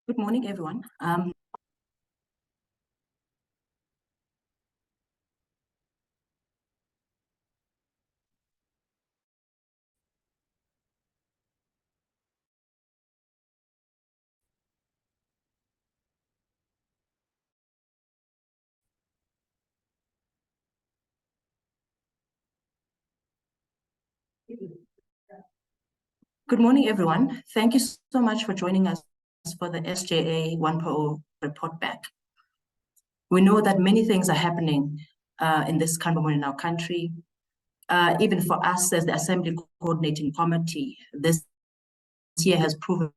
Good morning, everyone. Good morning, everyone. Thank you so much for joining us for the SJA 1.0 report back. We know that many things are happening in this moment in our country. Even for us as the Assembly Coordinating Committee, this year has proven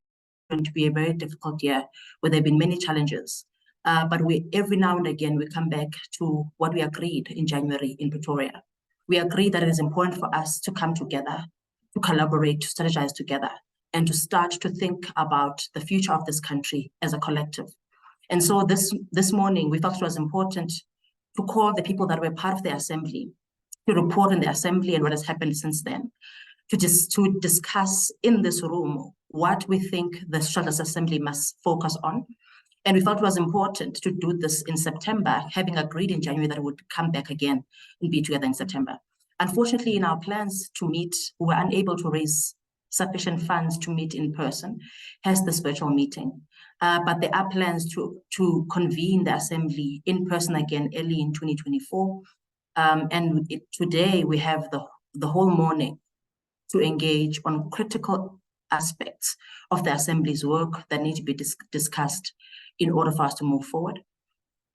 to be a very difficult year where there have been many challenges. But every now and again, we come back to what we agreed in January in Pretoria. We agreed that it is important for us to come together, to collaborate, to strategize together, and to start to think about the future of this country as a collective. And so this morning, we felt it was important to call the people that were part of the assembly to report in the assembly and what has happened since then, to discuss in this room what we think the Shadows Assembly must focus on. And we felt it was important to do this in September, having agreed in January that it would come back again and be together in September. Unfortunately, in our plans to meet, we were unable to raise sufficient funds to meet in person, hence this virtual meeting. But there are plans to convene the assembly in person again early in 2024. Today we have the whole morning to engage on critical aspects of the assembly's work that need to be discussed in order for us to move forward.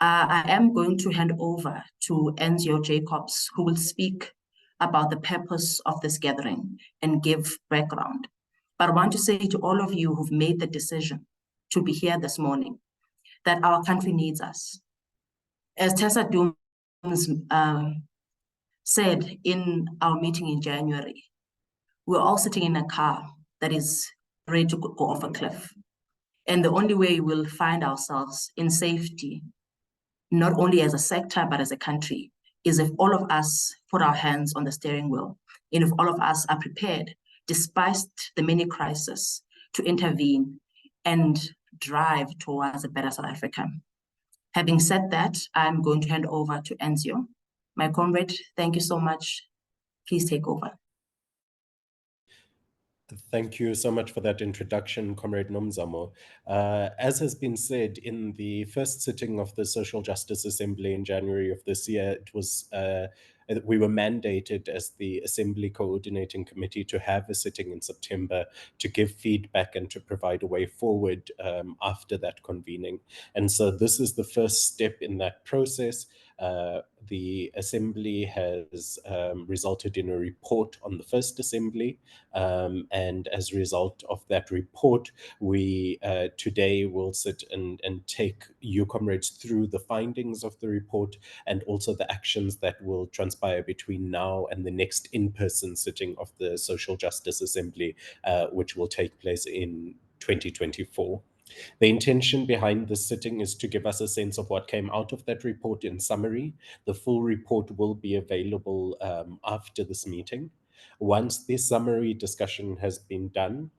I am going to hand over to Enzio Jacobs, who will speak about the purpose of this gathering and give background. But I want to say to all of you who've made the decision to be here this morning, that our country needs us. As Tessa Dooms said in our meeting in January, we're all sitting in a car that is ready to go off a cliff. And the only way we'll find ourselves in safety, not only as a sector, but as a country, is if all of us put our hands on the steering wheel, and if all of us are prepared, despite the many crises, to intervene and drive towards a better South Africa. Having said that, I'm going to hand over to Enzio. My comrade, thank you so much. Please take over. Thank you so much for that introduction, Comrade Nomzamo. As has been said, in the first sitting of the Social Justice Assembly in January of this year, it was we were mandated as the Assembly Coordinating Committee to have a sitting in September to give feedback and to provide a way forward after that convening. And so this is the first step in that process. The Assembly has resulted in a report on the first Assembly, and as a result of that report, we today will sit and take you comrades through the findings of the report and also the actions that will transpire between now and the next in-person sitting of the Social Justice Assembly, which will take place in 2024. The intention behind this sitting is to give us a sense of what came out of that report in summary. The full report will be available after this meeting. Once this summary discussion has been done,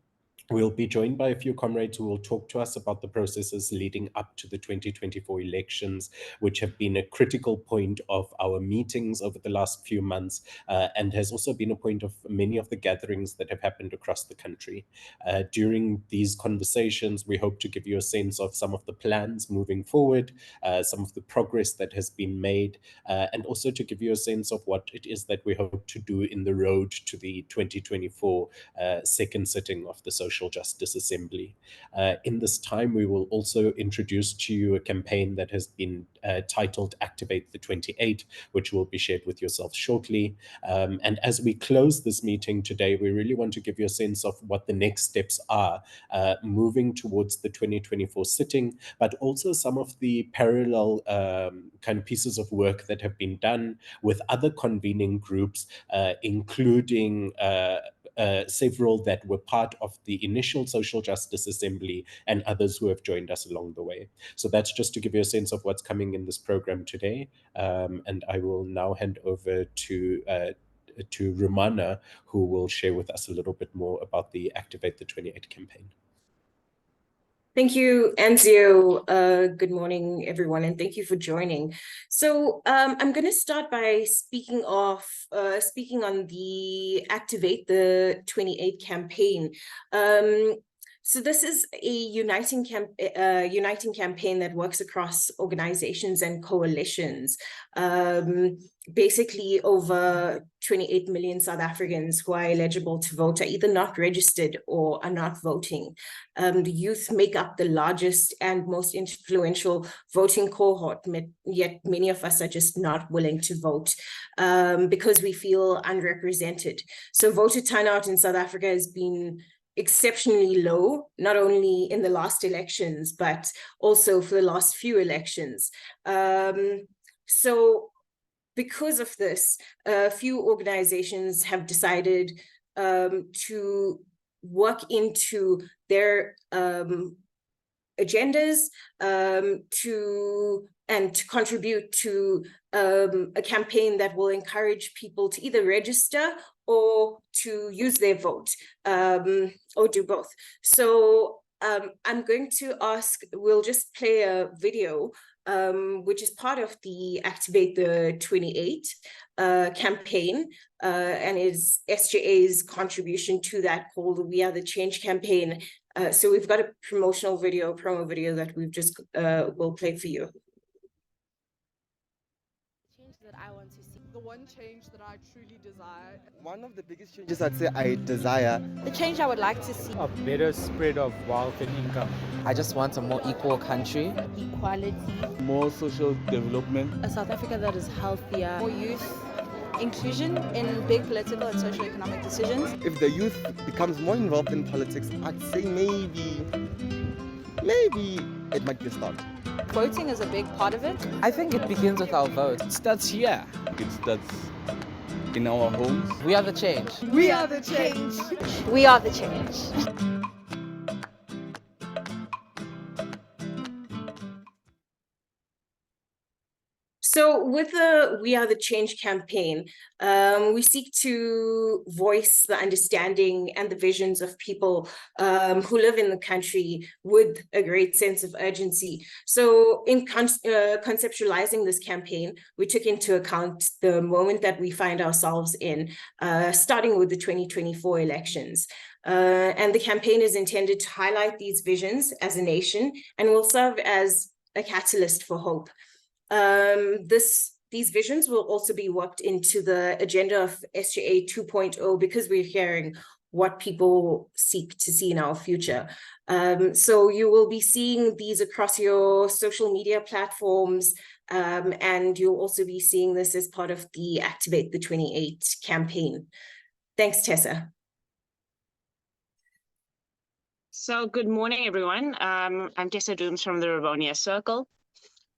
we'll be joined by a few comrades who will talk to us about the processes leading up to the 2024 elections, which have been a critical point of our meetings over the last few months, and has also been a point of many of the gatherings that have happened across the country. During these conversations, we hope to give you a sense of some of the plans moving forward, some of the progress that has been made, and also to give you a sense of what it is that we hope to do in the road to the 2024 second sitting of the Social Social Justice Assembly. In this time, we will also introduce to you a campaign that has been titled Activate the 28, which will be shared with yourself shortly. And as we close this meeting today, we really want to give you a sense of what the next steps are moving towards the 2024 sitting, but also some of the parallel kind of pieces of work that have been done with other convening groups, including several that were part of the initial Social Justice Assembly and others who have joined us along the way. So that's just to give you a sense of what's coming in this program today. And I will now hand over to Rumana, who will share with us a little bit more about the Activate the 28 campaign. Thank you, Anzio. Good morning, everyone, and thank you for joining. So I'm going to start by speaking on the Activate the 28 campaign. So this is a uniting campaign that works across organizations and coalitions. Basically, over 28 million South Africans who are eligible to vote are either not registered or are not voting. The youth make up the largest and most influential voting cohort, yet many of us are just not willing to vote because we feel underrepresented. So voter turnout in South Africa has been exceptionally low, not only in the last elections, but also for the last few elections. So because of this, a few organizations have decided to work into their agendas to contribute to a campaign that will encourage people to either register or to use their vote, or do both. So I'm going to ask, we'll just play a video, which is part of the Activate the 28 campaign, and is SJA's contribution to that called We Are the Change campaign. So we've got a promo video that we've just will play for you. That I want to see. The one change that I truly desire. One of the biggest changes I'd say I desire. The change I would like to see. A better spread of wealth and income. I just want a more equal country. Equality. More social development. A South Africa that is healthier. More youth inclusion in big political and socio-economic decisions. If the youth becomes more involved in politics, I'd say maybe it might be a start. Voting is a big part of it. I think it begins with our vote. It starts here. It starts in our homes. We are the change. We are the change. We are the change. So with the We Are the Change campaign, we seek to voice the understanding and the visions of people who live in the country with a great sense of urgency. So in conceptualizing this campaign, we took into account the moment that we find ourselves in, starting with the 2024 elections. And the campaign is intended to highlight these visions as a nation and will serve as a catalyst for hope. These visions will also be worked into the agenda of SJA 2.0 because we're hearing what people seek to see in our future. So you will be seeing these across your social media platforms, and you'll also be seeing this as part of the Activate the 28 campaign. Thanks, Tessa. So good morning, everyone. I'm Tessa Dooms from the Rivonia Circle.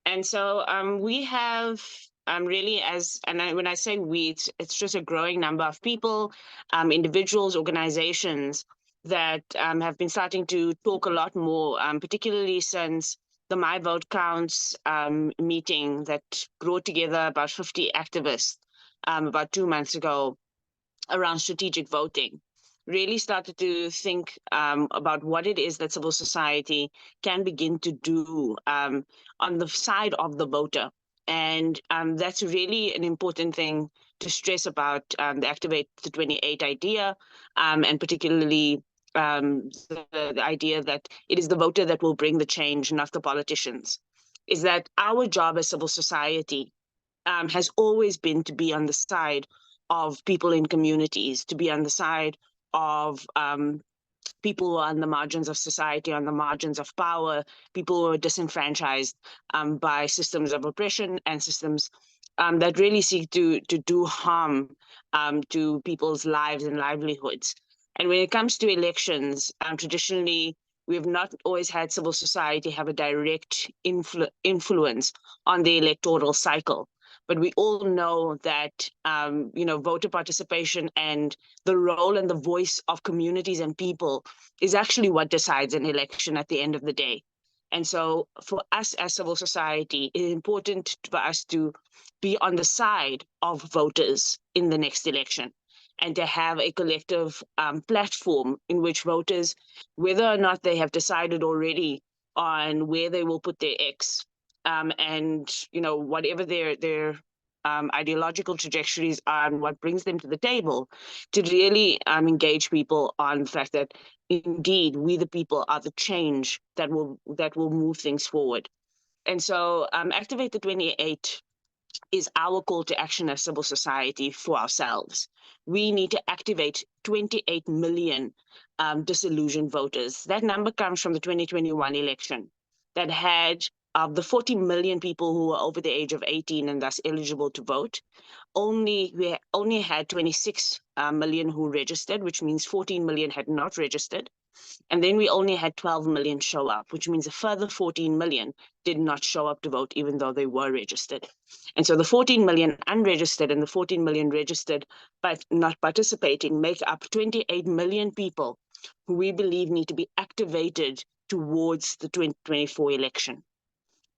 And so we have really, when I say we, it's just a growing number of people, individuals, organizations that have been starting to talk a lot more, particularly since the My Vote Counts meeting that brought together about 50 activists about 2 months ago around strategic voting. Really started to think about what it is that civil society can begin to do on the side of the voter. And that's really an important thing to stress about the Activate the 28 idea, and particularly the idea that it is the voter that will bring the change, not the politicians. Is that our job as civil society has always been to be on the side of people in communities, to be on the side of people who are on the margins of society, on the margins of power, people who are disenfranchised by systems of oppression and systems that really seek to do harm to people's lives and livelihoods. And when it comes to elections, traditionally, we have not always had civil society have a direct influence on the electoral cycle. But we all know that, voter participation and the role and the voice of communities and people is actually what decides an election at the end of the day. And so for us as civil society, it is important for us to be on the side of voters in the next election and to have a collective platform in which voters, whether or not they have decided already on where they will put their X, and whatever their ideological trajectories are and what brings them to the table, to really engage people on the fact that indeed we the people are the change that will move things forward. And so Activate the 28 is our call to action as civil society for ourselves. We need to activate 28 million disillusioned voters. That number comes from the 2021 election that had, of the 40 million people who were over the age of 18 and thus eligible to vote, we only had 26 million who registered, which means 14 million had not registered. And then we only had 12 million show up, which means a further 14 million did not show up to vote, even though they were registered. And so the 14 million unregistered and the 14 million registered but not participating make up 28 million people who we believe need to be activated towards the 2024 election.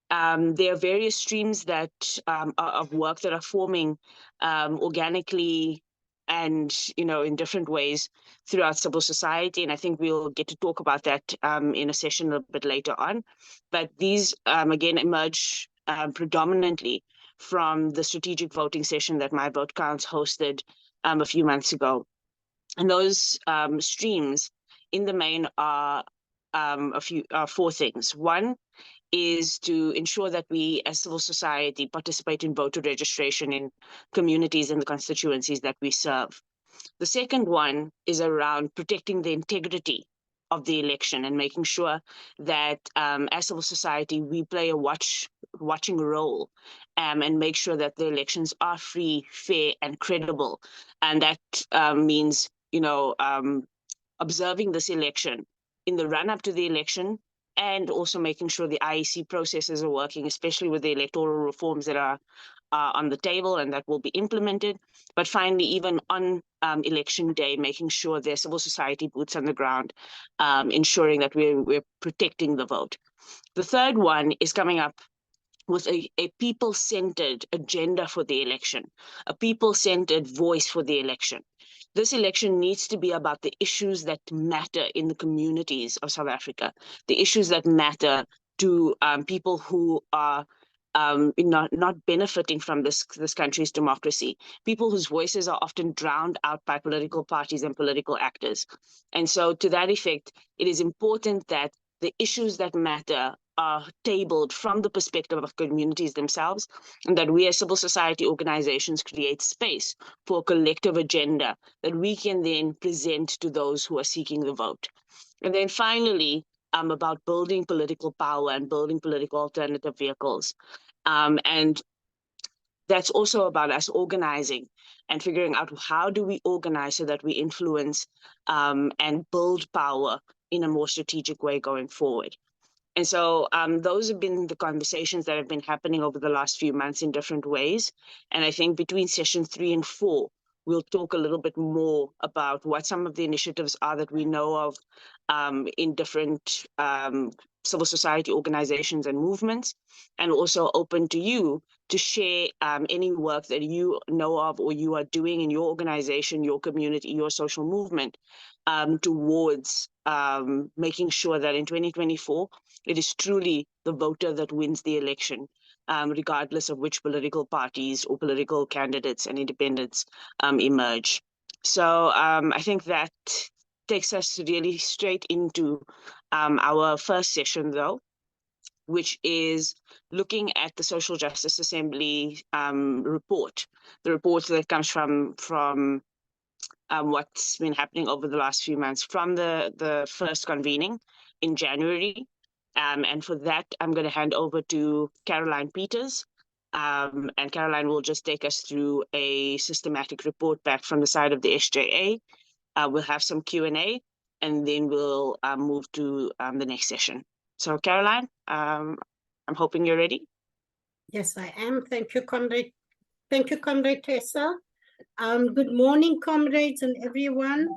There are various streams that of work that are forming organically and in different ways throughout civil society, and I think we'll get to talk about that in a session a bit later on. But these again emerge predominantly from the strategic voting session that My Vote Counts hosted a few months ago, and those streams in the main are four things. One is to ensure that we as civil society participate in voter registration in communities and the constituencies that we serve. The second one is around protecting the integrity of the election and making sure that as civil society, we play a watching role and make sure that the elections are free, fair, and credible. And that means, observing this election in the run-up to the election, and also making sure the IEC processes are working, especially with the electoral reforms that are on the table and that will be implemented. But finally, even on election day, making sure there's civil society boots on the ground, ensuring that we're protecting the vote. The third one is coming up with a people-centered agenda for the election, a people-centered voice for the election. This election needs to be about the issues that matter in the communities of South Africa, the issues that matter to people who are not benefiting from this country's democracy, people whose voices are often drowned out by political parties and political actors. And so to that effect, it is important that the issues that matter are tabled from the perspective of communities themselves, and that we as civil society organizations create space for a collective agenda that we can then present to those who are seeking the vote. And then finally, about building political power and building political alternative vehicles. And that's also about us organizing and figuring out how do we organize so that we influence and build power in a more strategic way going forward. And so those have been the conversations that have been happening over the last few months in different ways. And I think between session 3 and 4, we'll talk a little bit more about what some of the initiatives are that we know of in different civil society organizations and movements, and also open to you to share any work that you know of or you are doing in your organization, your community, your social movement towards making sure that in 2024, it is truly the voter that wins the election, regardless of which political parties or political candidates and independents emerge. So I think that takes us really straight into our first session, though, which is looking at the Social Justice Assembly report, the report that comes from what's been happening over the last few months from the first convening in January. And for that, I'm going to hand over to Caroline Peters. And Caroline will just take us through a systematic report back from the side of the SJA. We'll have some Q&A, and then we'll move to the next session. So Caroline, I'm hoping you're ready. Yes, I am. Thank you, Comrade. Thank you, Comrade Tessa. Good morning, comrades and everyone.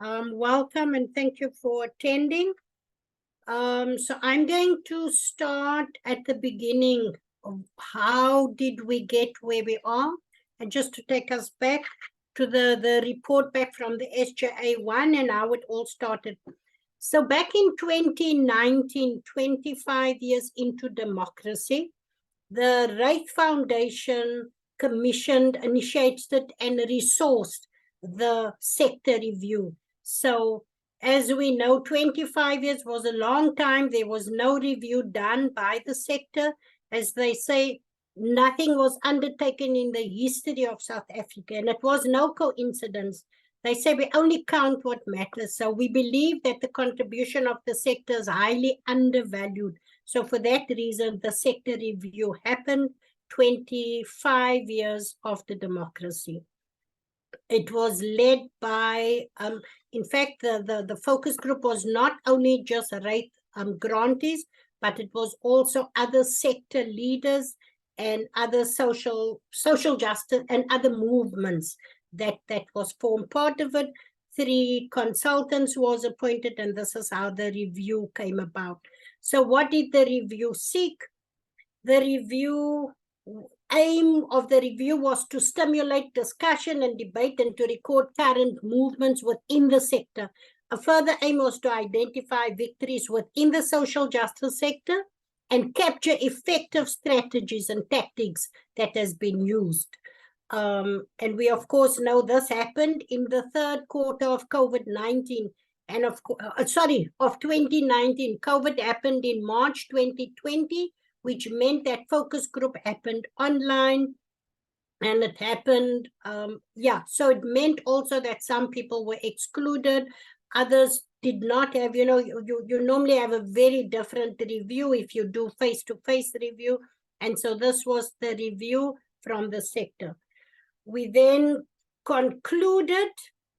Welcome and thank you for attending. So I'm going to start at the beginning of how did we get where we are, and just to take us back to the report back from the SJA1 and how it all started. So back in 2019, 25 years into democracy, the Wraith Foundation commissioned, initiated, and resourced the sector review. So as we know, 25 years was a long time. There was no review done by the sector. As they say, nothing was undertaken in the history of South Africa, and it was no coincidence. They say we only count what matters. So we believe that the contribution of the sector is highly undervalued. So for that reason, the sector review happened 25 years after democracy. It was led by, in fact, the focus group was not only just Wraith grantees, but it was also other sector leaders and other social justice and other movements that was formed part of it. 3 consultants was appointed, and this is how the review came about. So what did the review seek? The aim of the review was to stimulate discussion and debate and to record current movements within the sector. A further aim was to identify victories within the social justice sector and capture effective strategies and tactics that has been used. And we, of course, know this happened in the 3rd quarter of COVID-19. And of 2019. COVID happened in March 2020, which meant that focus group happened online, and it happened, so it meant also that some people were excluded, others did not have, you normally have a very different review if you do face-to-face review, and so this was the review from the sector. We then concluded,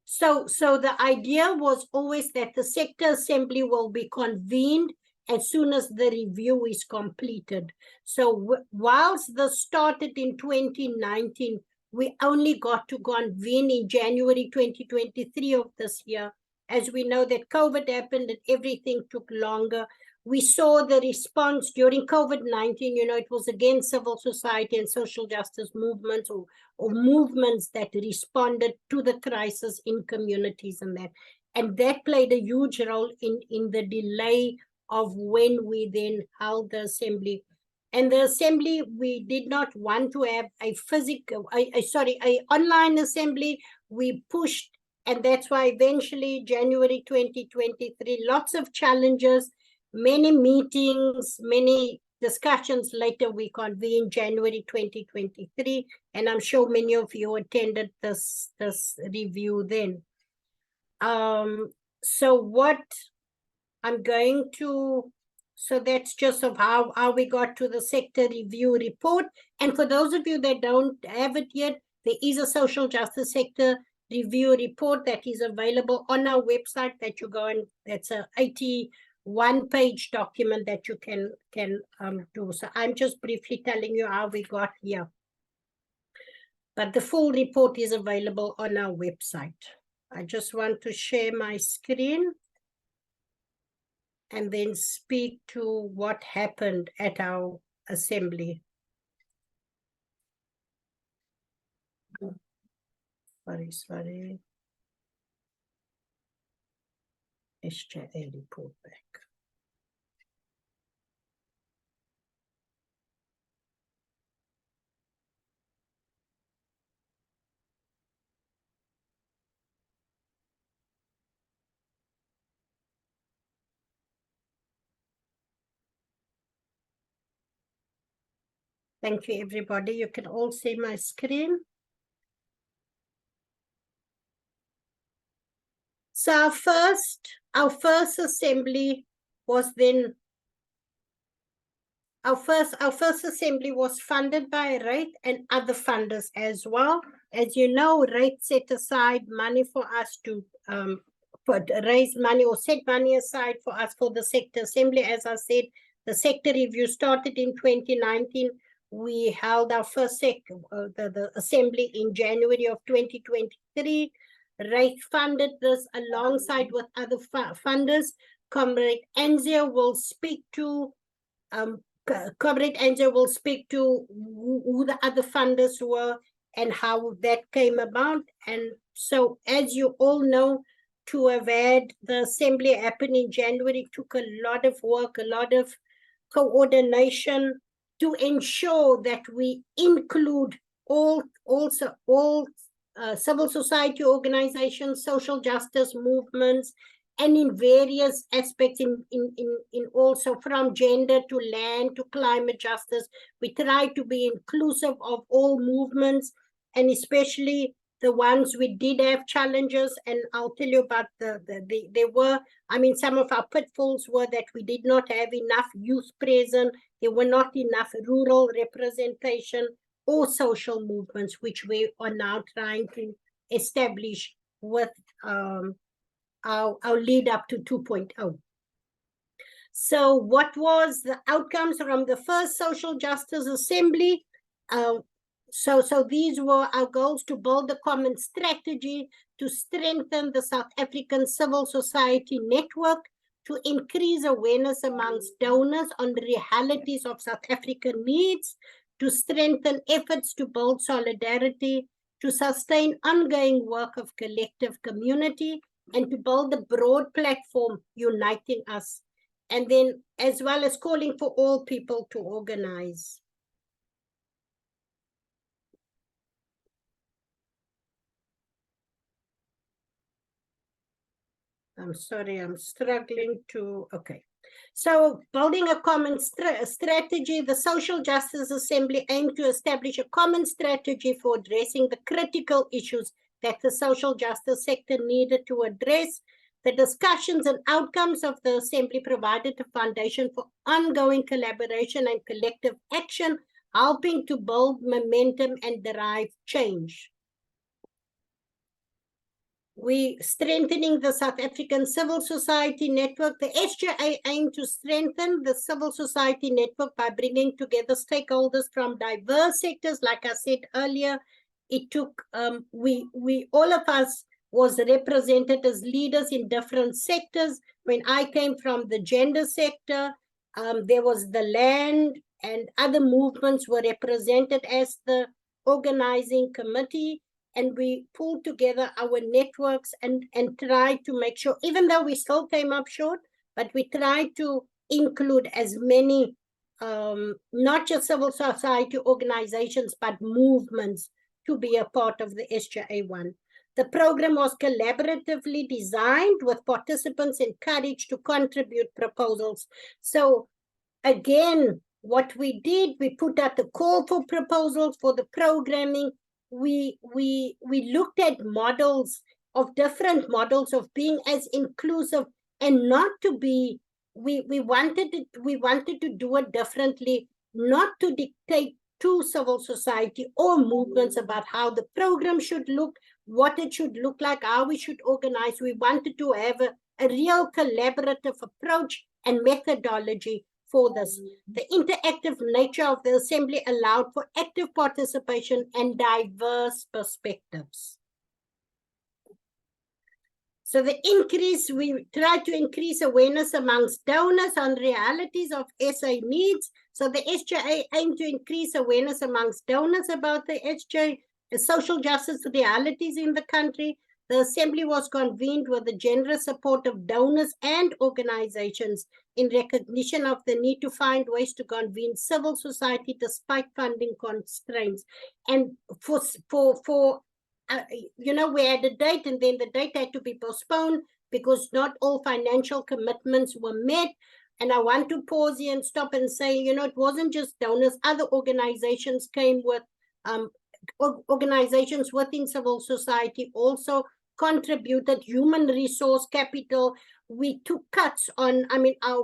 so the idea was always that the sector assembly will be convened as soon as the review is completed. So whilst this started in 2019, we only got to convene in January 2023 of this year. As we know that COVID happened and everything took longer. We saw the response during COVID-19, it was against civil society and social justice movements or movements that responded to the crisis in communities and that. And that played a huge role in the delay of when we then held the assembly. And the assembly, we did not want to have a online assembly. We pushed, and that's why eventually January 2023, lots of challenges, many meetings, many discussions later, we convened January 2023, and I'm sure many of you attended this review then. So what I'm going to, so that's just of how we got to the sector review report. And for those of you that don't have it yet, there is a social justice sector review report that is available on our website that you go and that's a 81-page document that you can do. So I'm just briefly telling you how we got here. But the full report is available on our website. I just want to share my screen and then speak to what happened at our assembly. Sorry. SJA report back. Thank you, everybody. You can all see my screen. So our first assembly was then, our first assembly was funded by RATE and other funders as well. As you know, RATE set aside money for us to raise money or set money aside for us for the sector assembly. As I said, the sector review started in 2019. We held our first the assembly in January of 2023. RATE funded this alongside with other funders. Comrade Anzia will speak to Comrade Angel will speak to who the other funders were and how that came about. And so, as you all know, to have had the assembly happen in January took a lot of work, a lot of coordination to ensure that we include all civil society organizations, social justice movements, and in various aspects in also from gender to land to climate justice. We try to be inclusive of all movements, and especially the ones we did have challenges. And I'll tell you about there were, I mean, some of our pitfalls were that we did not have enough youth present. There were not enough rural representation or social movements, which we are now trying to establish with our lead up to 2.0. So what was the outcomes from the first Social Justice Assembly? So these were our goals: to build a common strategy, to strengthen the South African civil society network, to increase awareness amongst donors on the realities of South African needs, to strengthen efforts to build solidarity, to sustain ongoing work of collective community, and to build a broad platform uniting us, and then as well as calling for all people to organize. I'm sorry, I'm struggling to, okay. So building a common strategy, the Social Justice Assembly aimed to establish a common strategy for addressing the critical issues that the social justice sector needed to address. The discussions and outcomes of the Assembly provided a foundation for ongoing collaboration and collective action, helping to build momentum and derive change. We strengthening the South African civil society network. The SJA aimed to strengthen the civil society network by bringing together stakeholders from diverse sectors. Like I said earlier, it took, all of us was represented as leaders in different sectors. When I came from the gender sector, there was the land and other movements were represented as the organizing committee. And we pulled together our networks and tried to make sure, even though we still came up short, but we tried to include as many, not just civil society organizations, but movements to be a part of the SJA1. The program was collaboratively designed with participants encouraged to contribute proposals. So again, what we did, we put out the call for proposals for the programming. We looked at models of different models of being as inclusive and not to be, we wanted to do it differently, not to dictate to civil society or movements about how the program should look, what it should look like, how we should organize. We wanted to have a real collaborative approach and methodology for this. The interactive nature of the assembly allowed for active participation and diverse perspectives. So the increase, we try to increase awareness amongst donors on realities of SA needs. So the SJA aimed to increase awareness amongst donors about the SJ, the social justice realities in the country. The assembly was convened with the generous support of donors and organizations in recognition of the need to find ways to convene civil society despite funding constraints. And you know, we had a date and then the date had to be postponed because not all financial commitments were met. And I want to pause here and stop and say, you know, it wasn't just donors, other organizations came with, organizations within civil society also contributed human resource capital. We took cuts on,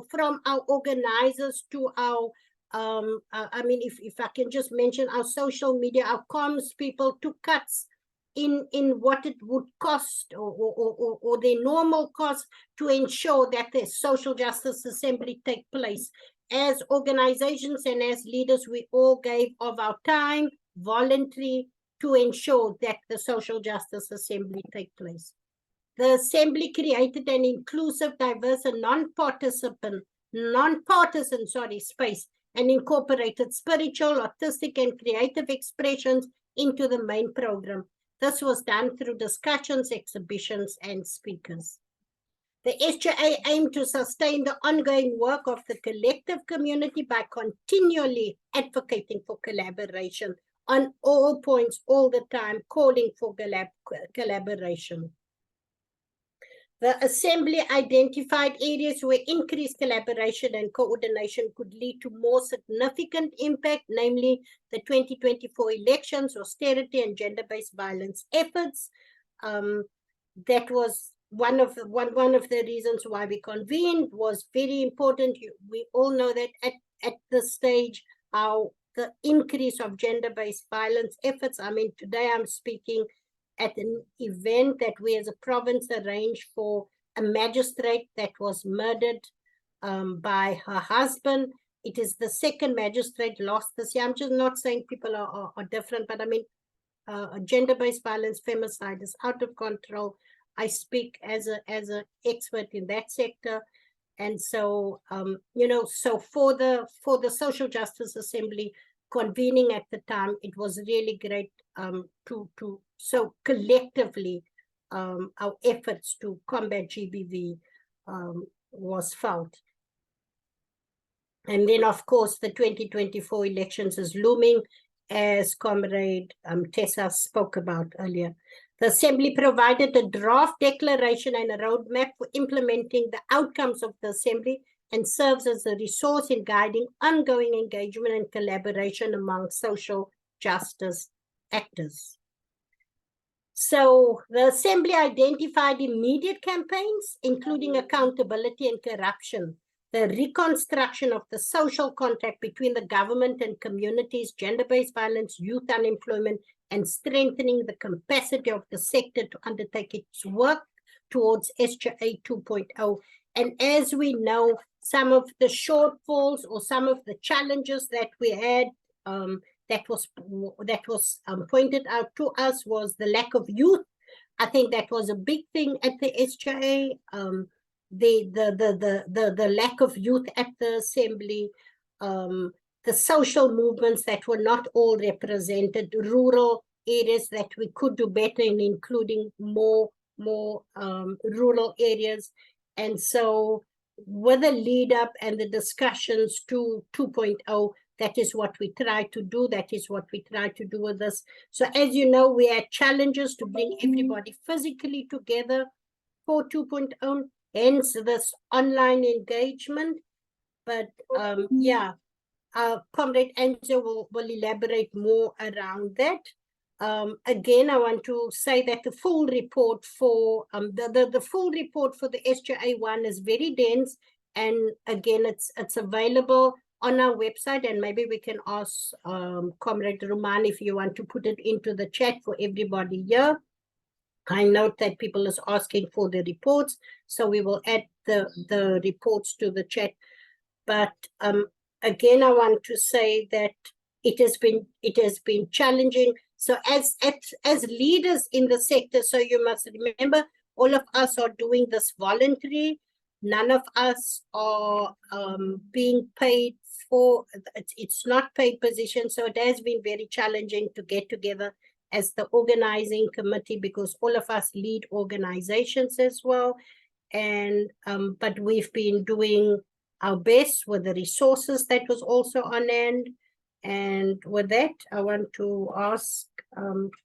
from our organizers to our, if I can just mention our social media, our comms people took cuts in what it would cost or their normal cost to ensure that the social justice assembly take place. As organizations and as leaders, we all gave of our time, voluntary, to ensure that the social justice assembly take place. The assembly created an inclusive, diverse, and non-partisan space and incorporated spiritual, artistic, and creative expressions into the main program. This was done through discussions, exhibitions, and speakers. The SJA aimed to sustain the ongoing work of the collective community by continually advocating for collaboration on all points, all the time, calling for collaboration. The Assembly identified areas where increased collaboration and coordination could lead to more significant impact, namely the 2024 elections, austerity, and gender-based violence efforts. That was one of the reasons why we convened, was very important. We all know that at this stage, the increase of gender-based violence efforts. Today I'm speaking at an event that we as a province arranged for a magistrate that was murdered by her husband. It is the second magistrate lost this year. I'm just not saying people are different, but gender-based violence, femicide is out of control. I speak as an expert in that sector. And so, so for the Social Justice Assembly convening at the time, it was really great so collectively our efforts to combat GBV was felt. And then, of course, the 2024 elections is looming, as Comrade Tessa spoke about earlier. The Assembly provided a draft declaration and a roadmap for implementing the outcomes of the Assembly and serves as a resource in guiding ongoing engagement and collaboration among social justice actors. So the Assembly identified immediate campaigns, including accountability and corruption, the reconstruction of the social contract between the government and communities, gender-based violence, youth unemployment, and strengthening the capacity of the sector to undertake its work towards SJA 2.0. And as we know, some of the shortfalls or some of the challenges that we had that was pointed out to us was the lack of youth. I think that was a big thing at the SJA. The lack of youth at the Assembly, the social movements that were not all represented, rural areas that we could do better in including more rural areas. And so with the lead up and the discussions to 2.0, that is what we try to do. That is what we try to do with this. So as you know, we had challenges to bring everybody physically together for 2.0, hence this online engagement. But Comrade Enzo will elaborate more around that. Again, I want to say that the full report for the full report for the SJA1 is very dense, and again, it's available on our website, and maybe we can ask Comrade Roman if you want to put it into the chat for everybody here. I note that people is asking for the reports, so we will add the reports to the chat. But again, I want to say that it has been challenging. So as leaders in the sector, so you must remember, all of us are doing this voluntary. None of us are being paid for. It's not paid position, so it has been very challenging to get together as the organizing committee, because all of us lead organizations as well. And but we've been doing our best with the resources that was also on hand. And with that, I want to ask,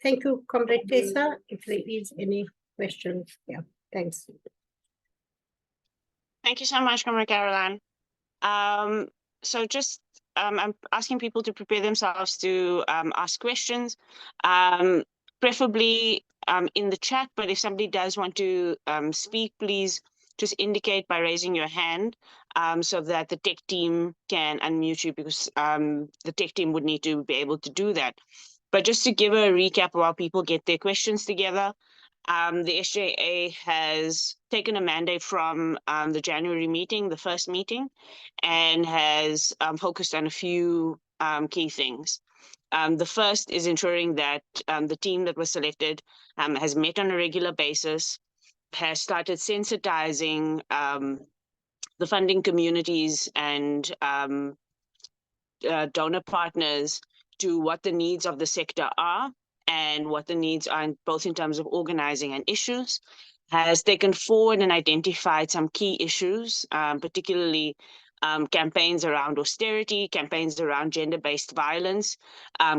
thank you, Comrade Tessa, if there is any questions. Yeah, thanks. Thank you so much, Comrade Caroline. So just I'm asking people to prepare themselves to ask questions. preferably in the chat, but if somebody does want to speak, please just indicate by raising your hand so that the tech team can unmute you, because the tech team would need to be able to do that. But just to give a recap while people get their questions together, the SJA has taken a mandate from the January meeting, the first meeting, and has focused on a few key things. The first is ensuring that the team that was selected has met on a regular basis, has started sensitizing the funding communities and donor partners to what the needs of the sector are and what the needs are, both in terms of organizing and issues, has taken forward and identified some key issues, particularly campaigns around austerity, campaigns around gender-based violence,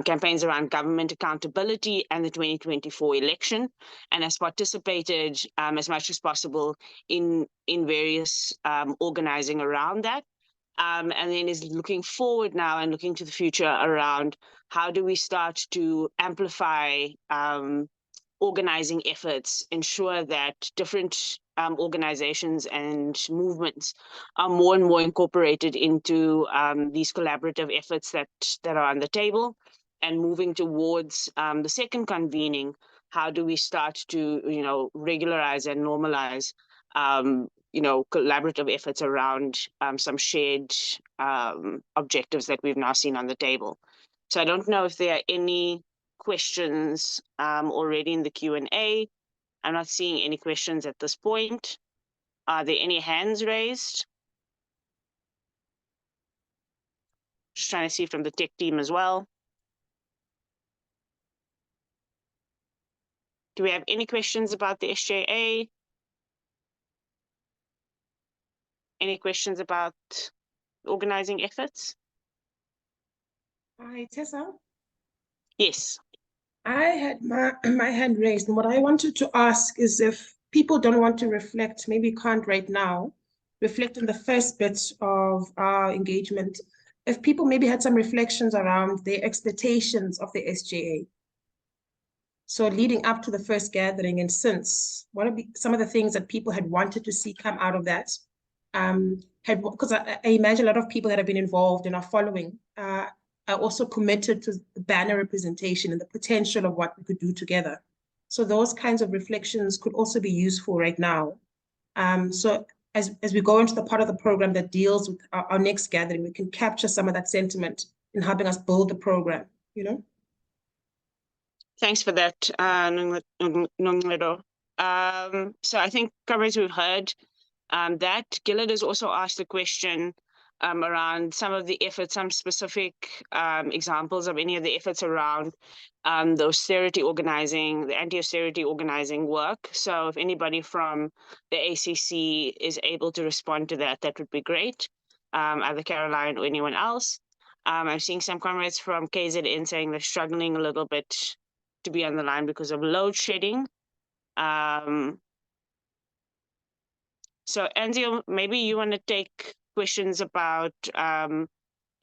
campaigns around government accountability and the 2024 election, and has participated as much as possible in various organizing around that. And then is looking forward now and looking to the future around how do we start to amplify organizing efforts, ensure that different organizations and movements are more and more incorporated into these collaborative efforts that are on the table, and moving towards the second convening. How do we start to regularize and normalize collaborative efforts around some shared objectives that we've now seen on the table. So I don't know if there are any questions already in the Q&A. I'm not seeing any questions at this point. Are there any hands raised? Just trying to see from the tech team as well. Do we have any questions about the SJA? Any questions about organizing efforts? Hi, Tessa. Yes. I had my hand raised, and what I wanted to ask is if people don't want to reflect, maybe can't right now, reflect on the first bit of our engagement. If people maybe had some reflections around their expectations of the SJA. So leading up to the first gathering and since, what would be some of the things that people had wanted to see come out of that? Because I imagine a lot of people that have been involved and are following are also committed to the banner representation and the potential of what we could do together. So those kinds of reflections could also be useful right now. So as we go into the part of the program that deals with our next gathering, we can capture some of that sentiment in helping us build the program, Thanks for that, Nongledo. So I think, comrades, we've heard that. Gillard has also asked a question around some of the efforts, some specific examples of any of the efforts around the austerity organizing, the anti-austerity organizing work. So if anybody from the ACC is able to respond to that, that would be great. Either Caroline or anyone else. I'm seeing some comrades from KZN saying they're struggling a little bit to be on the line because of load shedding. So Anzio, maybe you want to take questions about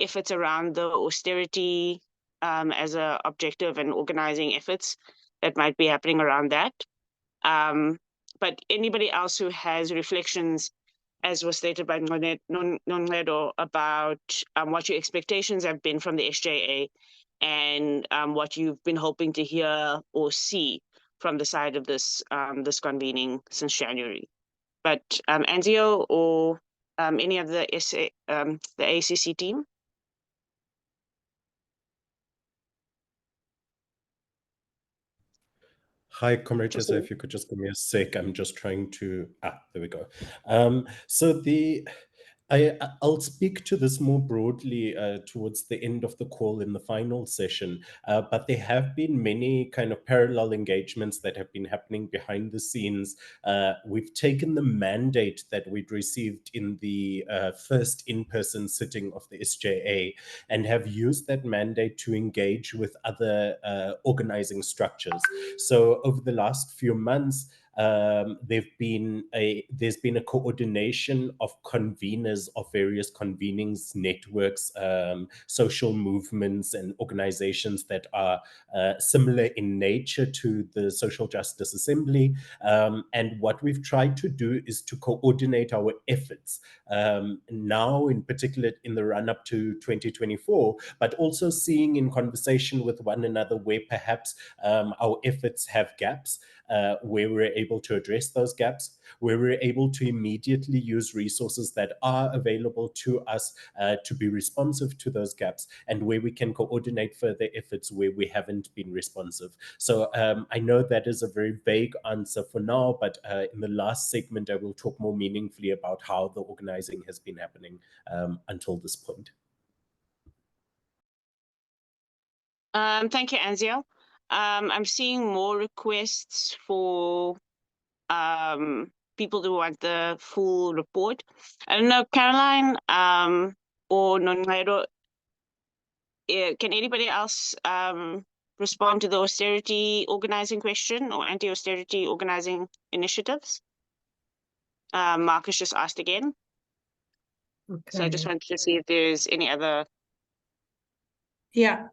efforts around the austerity as an objective and organizing efforts that might be happening around that. But anybody else who has reflections, as was stated by Nongledo, about what your expectations have been from the SJA and what you've been hoping to hear or see from the side of this convening since January. But Anzio or any of the ACC team? Hi, Comrade Tessa, if you could just give me a sec. I'm just trying to, there we go. So I'll speak to this more broadly towards the end of the call in the final session, but there have been many kind of parallel engagements that have been happening behind the scenes. We've taken the mandate that we'd received in the first in-person sitting of the SJA and have used that mandate to engage with other organizing structures. So over the last few months, there's been a coordination of conveners of various convenings, networks, social movements, and organizations that are similar in nature to the Social Justice Assembly. And what we've tried to do is to coordinate our efforts now, in particular in the run-up to 2024, but also seeing in conversation with one another where perhaps our efforts have gaps, where we're able to address those gaps, where we're able to immediately use resources that are available to us to be responsive to those gaps, and where we can coordinate further efforts where we haven't been responsive. So I know that is a very vague answer for now, but in the last segment, I will talk more meaningfully about how the organizing has been happening until this point. Thank you, Anzio. I'm seeing more requests for people who want the full report. I don't know, Caroline or Nonaido, can anybody else respond to the austerity organizing question or anti-austerity organizing initiatives? Marcus just asked again. Okay. So I just wanted to see if there's any other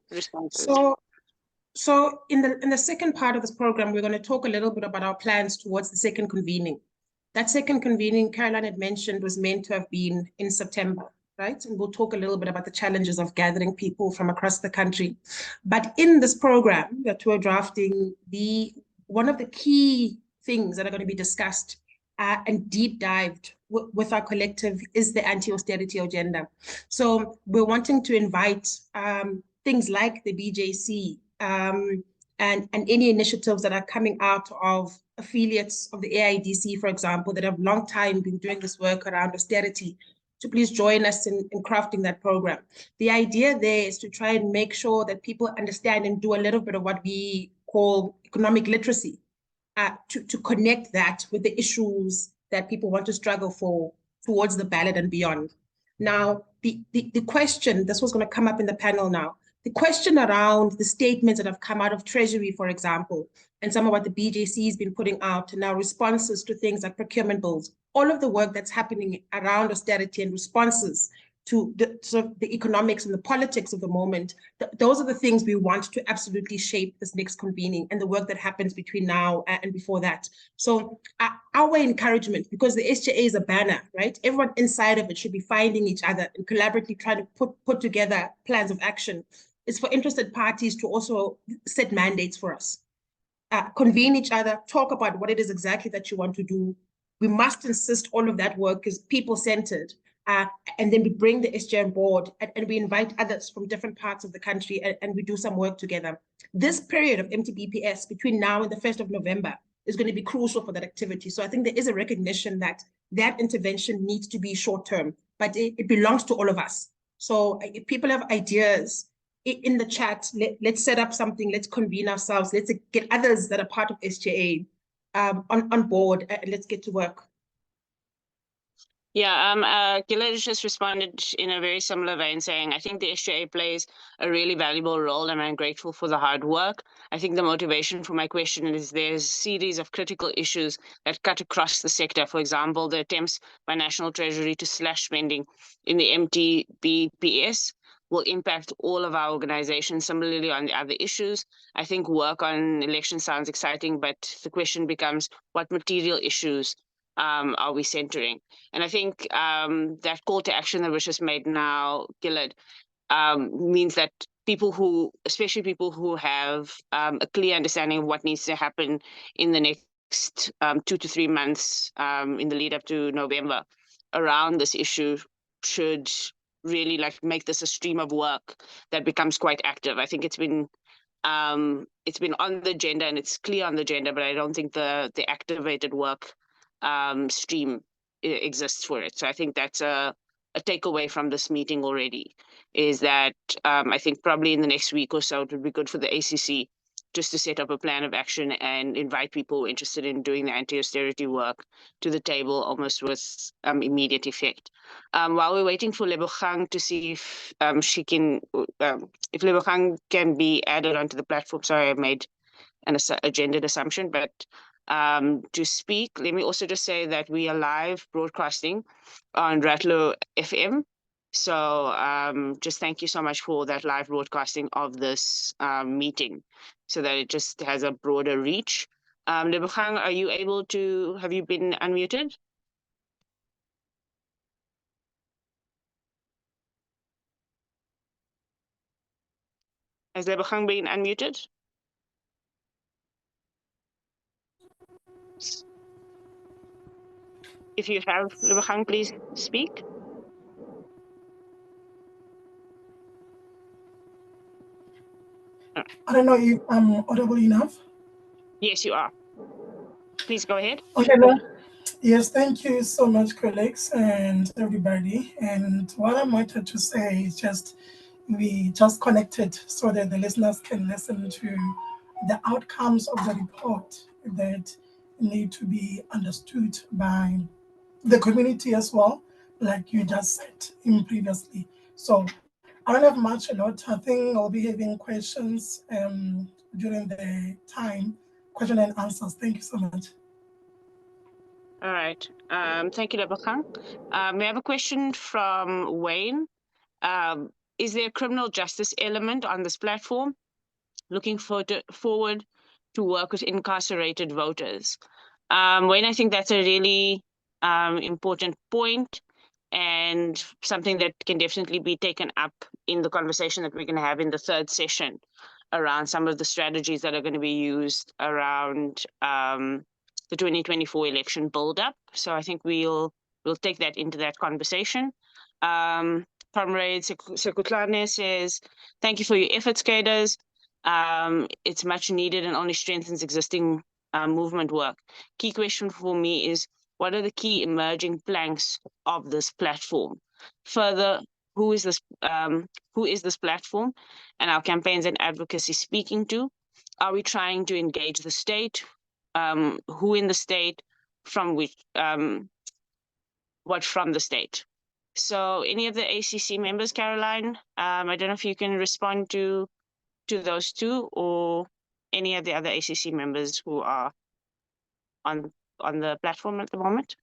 responses. So in the second part of this program, we're going to talk a little bit about our plans towards the second convening. That second convening, Caroline had mentioned, was meant to have been in September, right? And we'll talk a little bit about the challenges of gathering people from across the country. But in this program that we're drafting, one of the key things that are going to be discussed and deep dived with our collective is the anti-austerity agenda. So we're wanting to invite things like the BJC and any initiatives that are coming out of affiliates of the AIDC, for example, that have long time been doing this work around austerity, to please join us in crafting that program. The idea there is to try and make sure that people understand and do a little bit of what we call economic literacy, to connect that with the issues that people want to struggle for towards the ballot and beyond. Now, the question, this was going to come up in the panel now, the question around the statements that have come out of Treasury, for example, and some of what the BJC has been putting out, and now responses to things like procurement bills, all of the work that's happening around austerity and responses to the economics and the politics of the moment, those are the things we want to absolutely shape this next convening and the work that happens between now and before that. So our encouragement, because the SJA is a banner, right? Everyone inside of it should be finding each other and collaboratively trying to put together plans of action, is for interested parties to also set mandates for us. Convene each other, talk about what it is exactly that you want to do. We must insist all of that work is people-centered. And then we bring the SJA on board and we invite others from different parts of the country and we do some work together. This period of MTBPS between now and the 1st of November is going to be crucial for that activity. So I think there is a recognition that that intervention needs to be short-term, but it belongs to all of us. So if people have ideas in the chat, let's set up something, let's convene ourselves, let's get others that are part of SJA on board, and let's get to work. Yeah, Gillard just responded in a very similar vein, saying, I think the SJA plays a really valuable role and I'm grateful for the hard work. I think the motivation for my question is there's a series of critical issues that cut across the sector. For example, the attempts by National Treasury to slash spending in the MTBPS will impact all of our organizations. Similarly, on the other issues, I think work on elections sounds exciting, but the question becomes what material issues are we centering? And I think that call to action that was just made now, Gillard, means that people who, especially people who have a clear understanding of what needs to happen in the next 2 to 3 months in the lead up to November around this issue, should really make this a stream of work that becomes quite active. I think it's been on the agenda and it's clear on the agenda, but I don't think the activated work stream exists for it. So I think that's a takeaway from this meeting already, is that I think probably in the next week or so, it would be good for the ACC just to set up a plan of action and invite people interested in doing the anti-austerity work to the table almost with immediate effect. While we're waiting for Lebogang to see if she can, if Lebogang can be added onto the platform. Sorry, I made an agented assumption, but to speak. Let me also just say that we are live broadcasting on Ratlo FM. So just thank you so much for that live broadcasting of this meeting so that it just has a broader reach. Lebogang, are you able to, have you been unmuted? Has Lebogang been unmuted? If you have, Lebogang, please speak. I don't know if I'm audible enough. Yes, you are. Please go ahead. Okay, no. Yes, thank you so much, colleagues and everybody. And what I wanted to say is just we just connected so that the listeners can listen to the outcomes of the report that need to be understood by the community as well, like you just said in previously. So I don't have much a lot. I think I'll be having questions during the time, question and answers. Thank you so much. All right. Thank you, Lebogang. We have a question from Wayne. Is there a criminal justice element on this platform? Looking forward to work with incarcerated voters. Wayne, I think that's a really important point and something that can definitely be taken up in the conversation that we're going to have in the third session around some of the strategies that are going to be used around the 2024 election build-up. So I think we'll take that into that conversation. Comrade Sekutlane says, thank you for your efforts, cadres. It's much needed and only strengthens existing movement work. Key question for me is, what are the key emerging planks of this platform? Further, who is this platform and our campaigns and advocacy speaking to? Are we trying to engage the state? Who in the state? From which? What from the state? So any of the ACC members, Caroline, I don't know if you can respond to those two, or any of the other ACC members who are on the platform at the moment.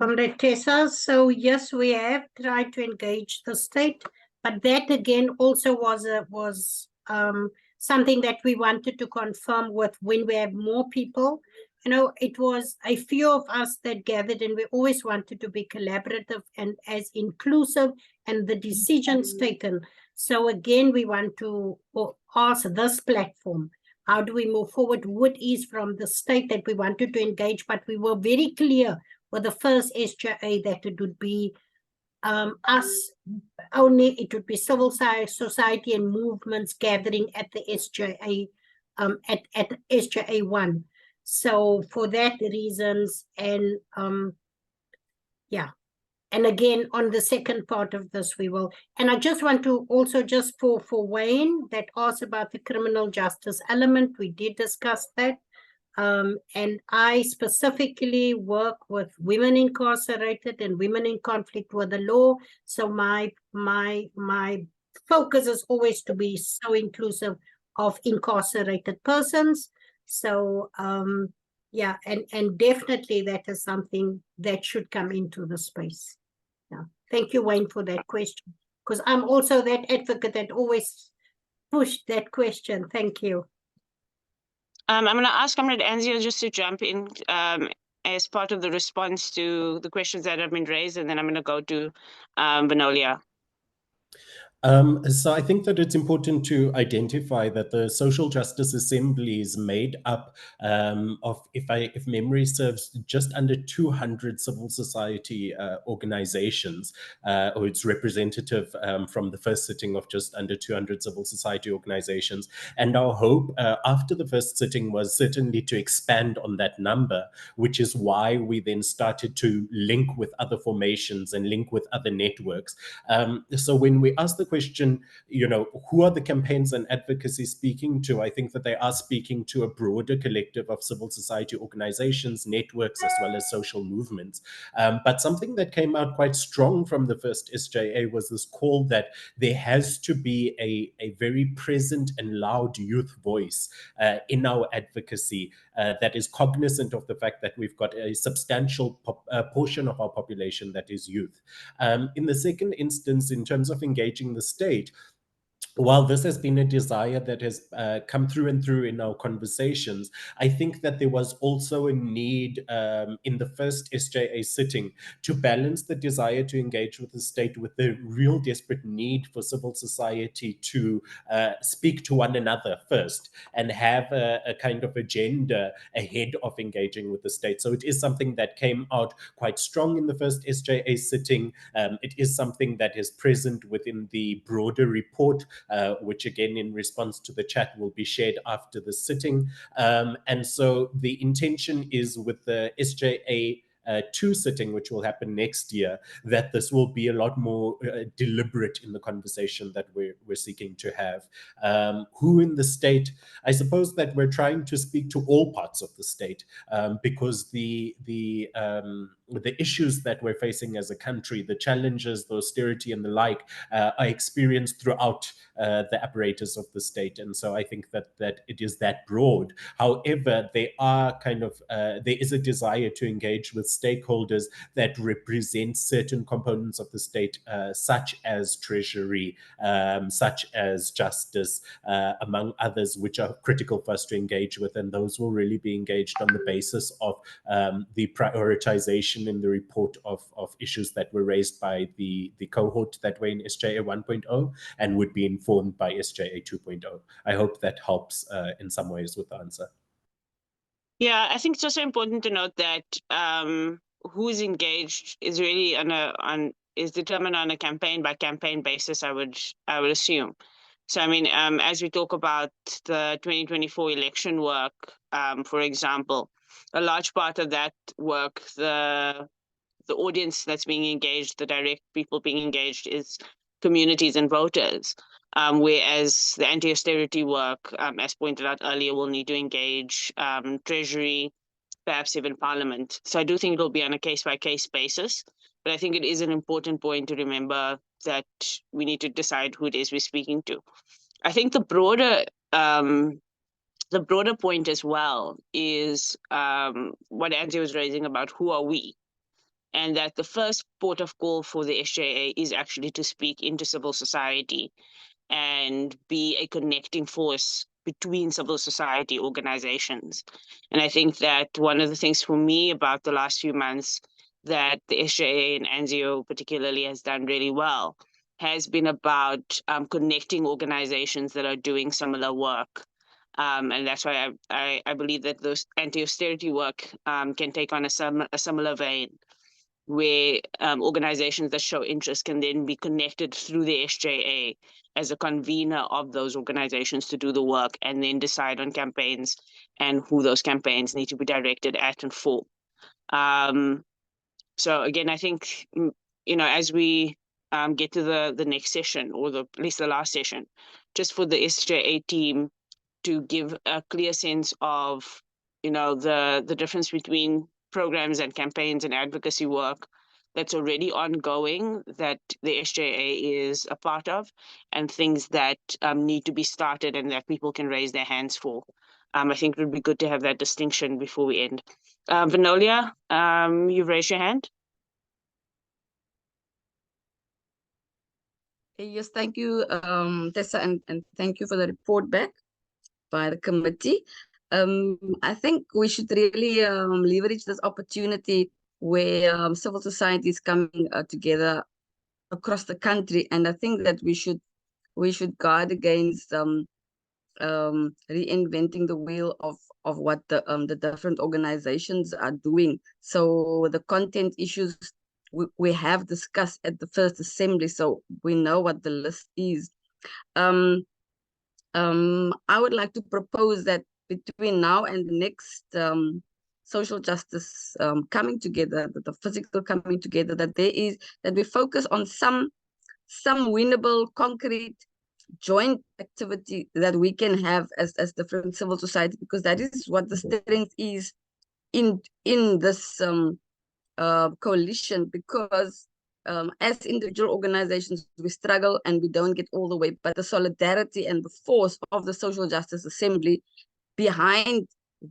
Comrade Tessa, so yes, we have tried to engage the state, but that again also was something that we wanted to confirm with when we have more people. You know, it was a few of us that gathered, and we always wanted to be collaborative and as inclusive and the decisions taken. So again, we want to ask this platform, how do we move forward? What is from the state that we wanted to engage, but we were very clear with the first SJA that it would be us only, it would be civil society and movements gathering at the SJA, at SJA 1. So for that reasons, and yeah. And again, on the second part of this, we will. And I just want to also just for Wayne that asked about the criminal justice element, we did discuss that. And I specifically work with women incarcerated and women in conflict with the law. So my focus is always to be so inclusive of incarcerated persons. So yeah, and definitely that is something that should come into the space. Yeah. Thank you, Wayne, for that question, because I'm also that advocate that always pushed that question. Thank you. I'm going to ask Comrade Anzio just to jump in as part of the response to the questions that have been raised, and then I'm going to go to Vanolia. So I think that it's important to identify that the Social Justice Assembly is made up of, if memory serves, just under 200 civil society organizations, or it's representative from the first sitting of just under 200 civil society organizations. And our hope after the first sitting was certainly to expand on that number, which is why we then started to link with other formations and link with other networks. So when we asked the question, who are the campaigns and advocacy speaking to? I think that they are speaking to a broader collective of civil society organizations, networks, as well as social movements. But something that came out quite strong from the first SJA was this call that there has to be a very present and loud youth voice in our advocacy that is cognizant of the fact that we've got a substantial portion of our population that is youth. In the second instance, in terms of engaging the state, while this has been a desire that has come through and through in our conversations, I think that there was also a need in the first SJA sitting to balance the desire to engage with the state with the real desperate need for civil society to speak to one another first and have a kind of agenda ahead of engaging with the state. So it is something that came out quite strong in the first SJA sitting. It is something that is present within the broader report, which again, in response to the chat, will be shared after the sitting. And so the intention is with the SJA 2 sitting, which will happen next year, that this will be a lot more deliberate in the conversation that we're seeking to have. Who in the state? I suppose that we're trying to speak to all parts of the state, because the issues that we're facing as a country, the challenges, the austerity and the like, are experienced throughout the apparatus of the state. And so I think that it is that broad. However, there is a desire to engage with stakeholders that represent certain components of the state, such as treasury, such as justice, among others, which are critical for us to engage with. And those will really be engaged on the basis of the prioritization in the report of issues that were raised by the cohort that were in SJA 1.0 and would be informed by SJA 2.0. I hope that helps in some ways with the answer. Yeah, I think it's also important to note that who's engaged is really is determined on a campaign by campaign basis, I would assume. So I mean, as we talk about the 2024 election work, for example, a large part of that work, the audience that's being engaged, the direct people being engaged, is communities and voters. Whereas the anti-austerity work, as pointed out earlier, will need to engage Treasury, perhaps even Parliament. So I do think it'll be on a case-by-case basis. But I think it is an important point to remember that we need to decide who it is we're speaking to. I think the broader point as well is what Angie was raising about who are we, and that the first port of call for the SJA is actually to speak into civil society and be a connecting force between civil society organizations. And I think that one of the things for me about the last few months that the SJA and ANZIO particularly has done really well has been about connecting organizations that are doing similar work. And that's why I believe that those anti-austerity work can take on a similar vein, where organizations that show interest can then be connected through the SJA as a convener of those organizations to do the work, and then decide on campaigns and who those campaigns need to be directed at and for. So again, I think, as we get to the next session, or at least the last session, just for the SJA team to give a clear sense of, the difference between programs and campaigns and advocacy work that's already ongoing, that the SJA is a part of, and things that need to be started and that people can raise their hands for. I think it would be good to have that distinction before we end. Vanolia, you've raised your hand. Yes, thank you, Tessa, and thank you for the report back by the committee. I think we should really leverage this opportunity where civil society is coming together across the country, and I think that we should guard against reinventing the wheel of what the different organizations are doing. So the content issues we have discussed at the first assembly, so we know what the list is. I would like to propose that between now and the next social justice coming together, the physical coming together, that we focus on some some winnable, concrete, joint activity that we can have as different civil society, because that is what the strength is in this coalition, because as individual organizations, we struggle and we don't get all the way, but the solidarity and the force of the Social Justice Assembly behind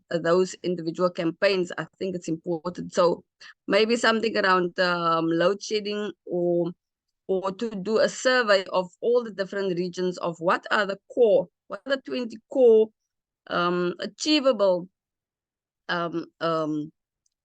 those individual campaigns, I think it's important. So maybe something around load shedding, or to do a survey of all the different regions of what are the 20 core achievable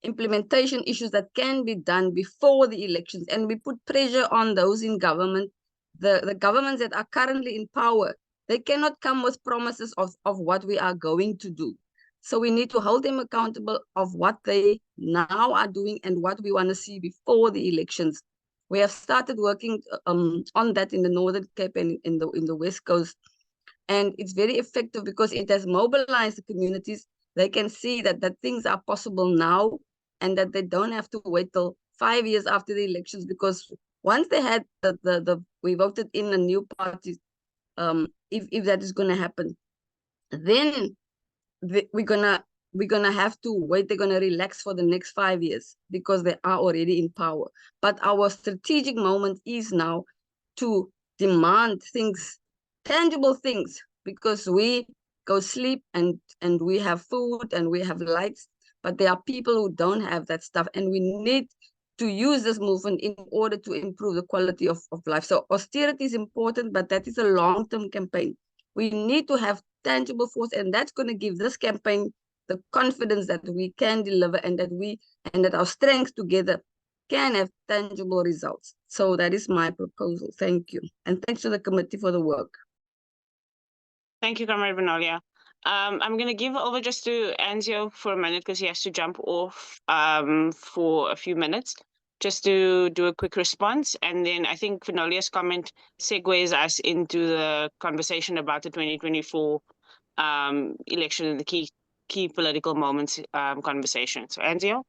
implementation issues that can be done before the elections, and we put pressure on those in government, the governments that are currently in power. They cannot come with promises of what we are going to do. So we need to hold them accountable of what they now are doing and what we want to see before the elections. We have started working on that in the Northern Cape and in the West Coast, and it's very effective because it has mobilized the communities. They can see that things are possible now, and that they don't have to wait till 5 years after the elections, because once they had we voted in a new party, if that is going to happen, then we're gonna have to wait. They're gonna relax for the next 5 years because they are already in power. But our strategic moment is now to demand things, tangible things, because we go sleep and we have food and we have lights, but there are people who don't have that stuff, and we need to use this movement in order to improve the quality of life. So austerity is important, but that is a long-term campaign. We need to have tangible force, and that's going to give this campaign the confidence that we can deliver, and that our strengths together can have tangible results. So that is my proposal. Thank you. And thanks to the committee for the work. Thank you, Comrade Venolia. I'm going to give over just to Anzio for a minute because he has to jump off for a few minutes just to do a quick response. And then I think Venolia's comment segues us into the conversation about the 2024 election and the key political moments conversation. So Anzio?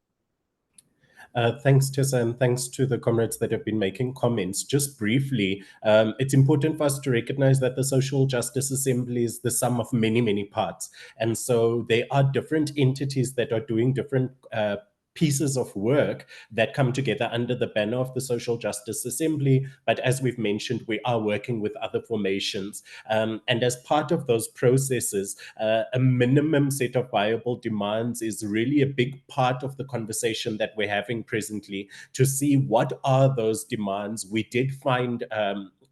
Thanks, Tessa, and thanks to the comrades that have been making comments. Just briefly, it's important for us to recognize that the Social Justice Assembly is the sum of many, many parts. And so there are different entities that are doing different pieces of work that come together under the banner of the Social Justice Assembly. But as we've mentioned, we are working with other formations. And as part of those processes, a minimum set of viable demands is really a big part of the conversation that we're having presently to see what are those demands. We did find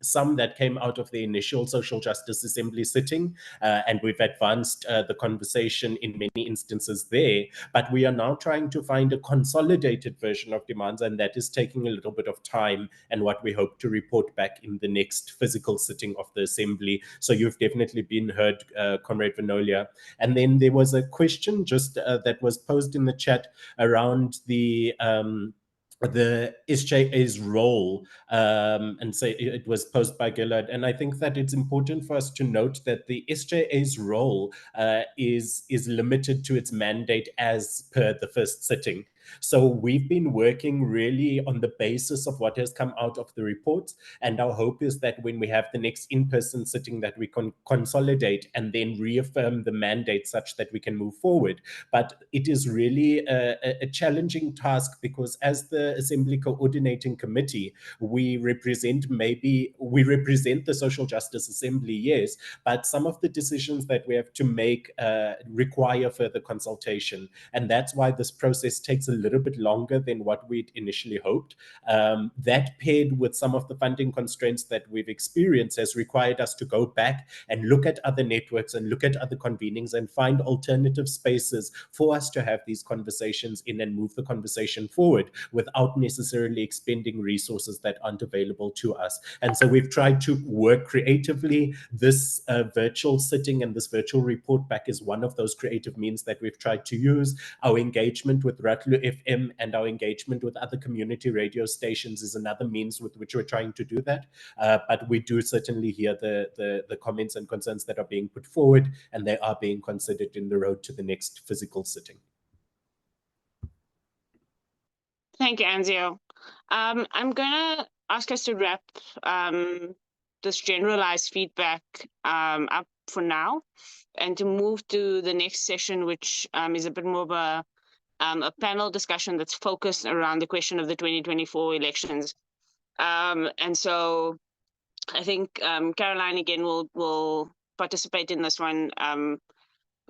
some that came out of the initial Social Justice Assembly sitting, and we've advanced the conversation in many instances there, but we are now trying to find a consolidated version of demands, and that is taking a little bit of time, and what we hope to report back in the next physical sitting of the Assembly. So you've definitely been heard, Comrade Venolia. And then there was a question just that was posed in the chat around the SJA's role, and say it was posed by Gillard. And I think that it's important for us to note that the SJA's role is limited to its mandate as per the first sitting. So we've been working really on the basis of what has come out of the reports, and our hope is that when we have the next in-person sitting that we can consolidate and then reaffirm the mandate such that we can move forward. But it is really a challenging task because as the Assembly Coordinating Committee, we represent the Social Justice Assembly, yes, but some of the decisions that we have to make require further consultation. And that's why this process takes a little bit longer than what we'd initially hoped. That paired with some of the funding constraints that we've experienced has required us to go back and look at other networks and look at other convenings and find alternative spaces for us to have these conversations in and move the conversation forward without necessarily expending resources that aren't available to us. And so we've tried to work creatively. This virtual sitting and this virtual report back is one of those creative means that we've tried to use. Our engagement with Ratlu FM and our engagement with other community radio stations is another means with which we're trying to do that. But we do certainly hear the comments and concerns that are being put forward, and they are being considered in the road to the next physical sitting. Thank you, Anzio. I'm gonna ask us to wrap this generalized feedback up for now, and to move to the next session, which is a bit more of a panel discussion that's focused around the question of the 2024 elections. And so I think Caroline again will participate in this one.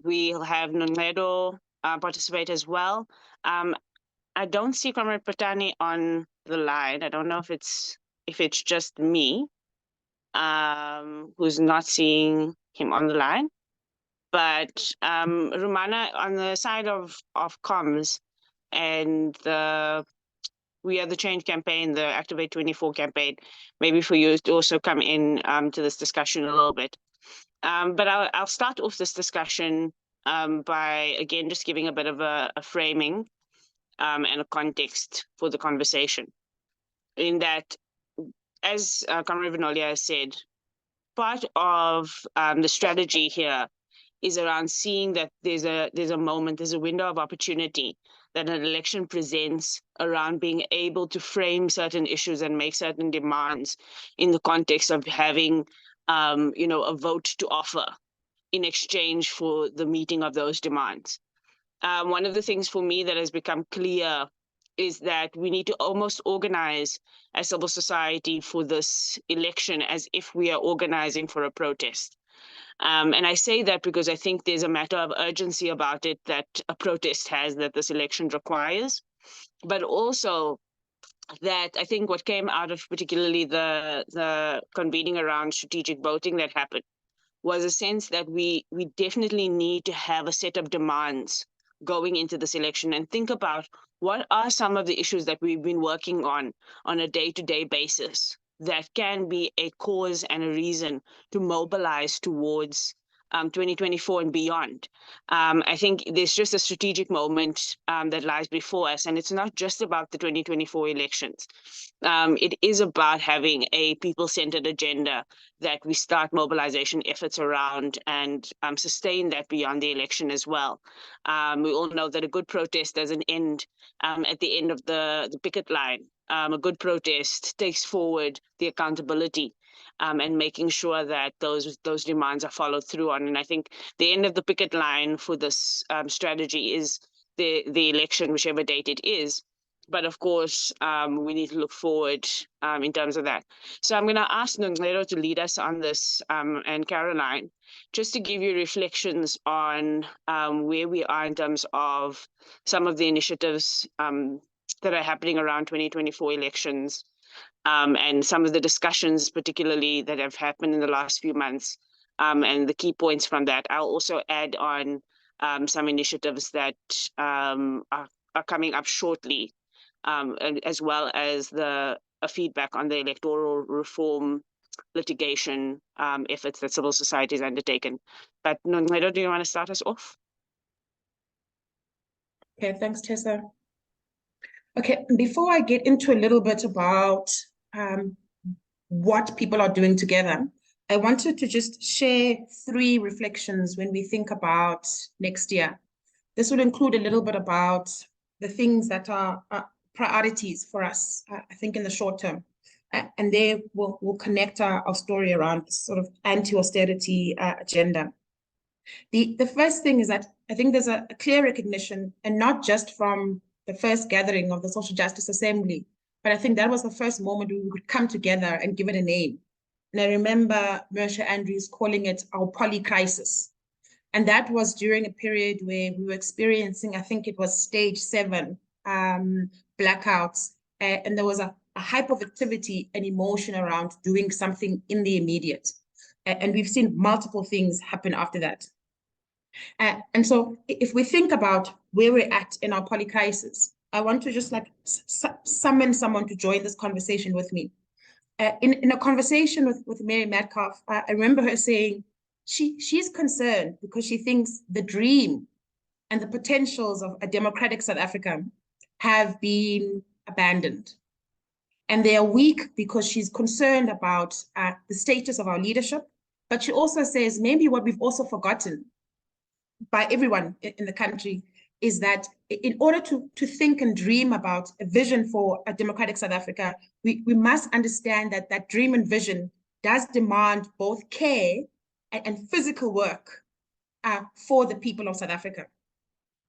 We'll have Noncedo participate as well. I don't see Comrade Patani on the line. I don't know if it's just me who's not seeing him on the line. But Rumana, on the side of comms and the We Are the Change campaign, the Activate 24 campaign, maybe for you to also come in to this discussion a little bit. But I'll start off this discussion by, again, just giving a bit of a framing and a context for the conversation. In that, as Comrade Vinolia has said, part of the strategy here is around seeing that there's a moment, there's a window of opportunity that an election presents around being able to frame certain issues and make certain demands in the context of having, a vote to offer in exchange for the meeting of those demands. One of the things for me that has become clear is that we need to almost organize as civil society for this election as if we are organizing for a protest. And I say that because I think there's a matter of urgency about it that a protest has, that this election requires, but also that I think what came out of particularly the convening around strategic voting that happened was a sense that we definitely need to have a set of demands going into this election and think about what are some of the issues that we've been working on a day-to-day basis that can be a cause and a reason to mobilize towards 2024 and beyond. I think there's just a strategic moment that lies before us, and it's not just about the 2024 elections. It is about having a people-centered agenda that we start mobilization efforts around and sustain that beyond the election as well. We all know that a good protest doesn't end at the end of the picket line. A good protest takes forward the accountability and making sure that those demands are followed through on. And I think the end of the picket line for this strategy is the election, whichever date it is. But of course, we need to look forward in terms of that. So I'm going to ask Noncedo to lead us on this, and Caroline, just to give you reflections on where we are in terms of some of the initiatives that are happening around 2024 elections, and some of the discussions particularly that have happened in the last few months, and the key points from that. I'll also add on some initiatives that are coming up shortly, as well as a feedback on the electoral reform litigation efforts that civil society has undertaken. But Noncedo, do you want to start us off? Okay, thanks, Tessa. Okay, before I get into a little bit about what people are doing together, I wanted to just share 3 reflections when we think about next year. This will include a little bit about the things that are priorities for us, I think, in the short term. And they will connect our story around this sort of anti-austerity agenda. The first thing is that I think there's a clear recognition, and not just from the first gathering of the Social Justice Assembly, but I think that was the first moment we could come together and give it a name. And I remember Mersha Andrews calling it our poly crisis. And that was during a period where we were experiencing, I think it was stage 7 blackouts, and there was a hyperactivity and emotion around doing something in the immediate. And we've seen multiple things happen after that. And so if we think about where we're at in our poly crisis, I want to just like summon someone to join this conversation with me. In a conversation with Mary Metcalf, I remember her saying she's concerned because she thinks the dream and the potentials of a democratic South Africa have been abandoned. And they are weak because she's concerned about the status of our leadership. But she also says maybe what we've also forgotten by everyone in the country is that in order to think and dream about a vision for a democratic South Africa, we must understand that that dream and vision does demand both care and physical work for the people of South Africa.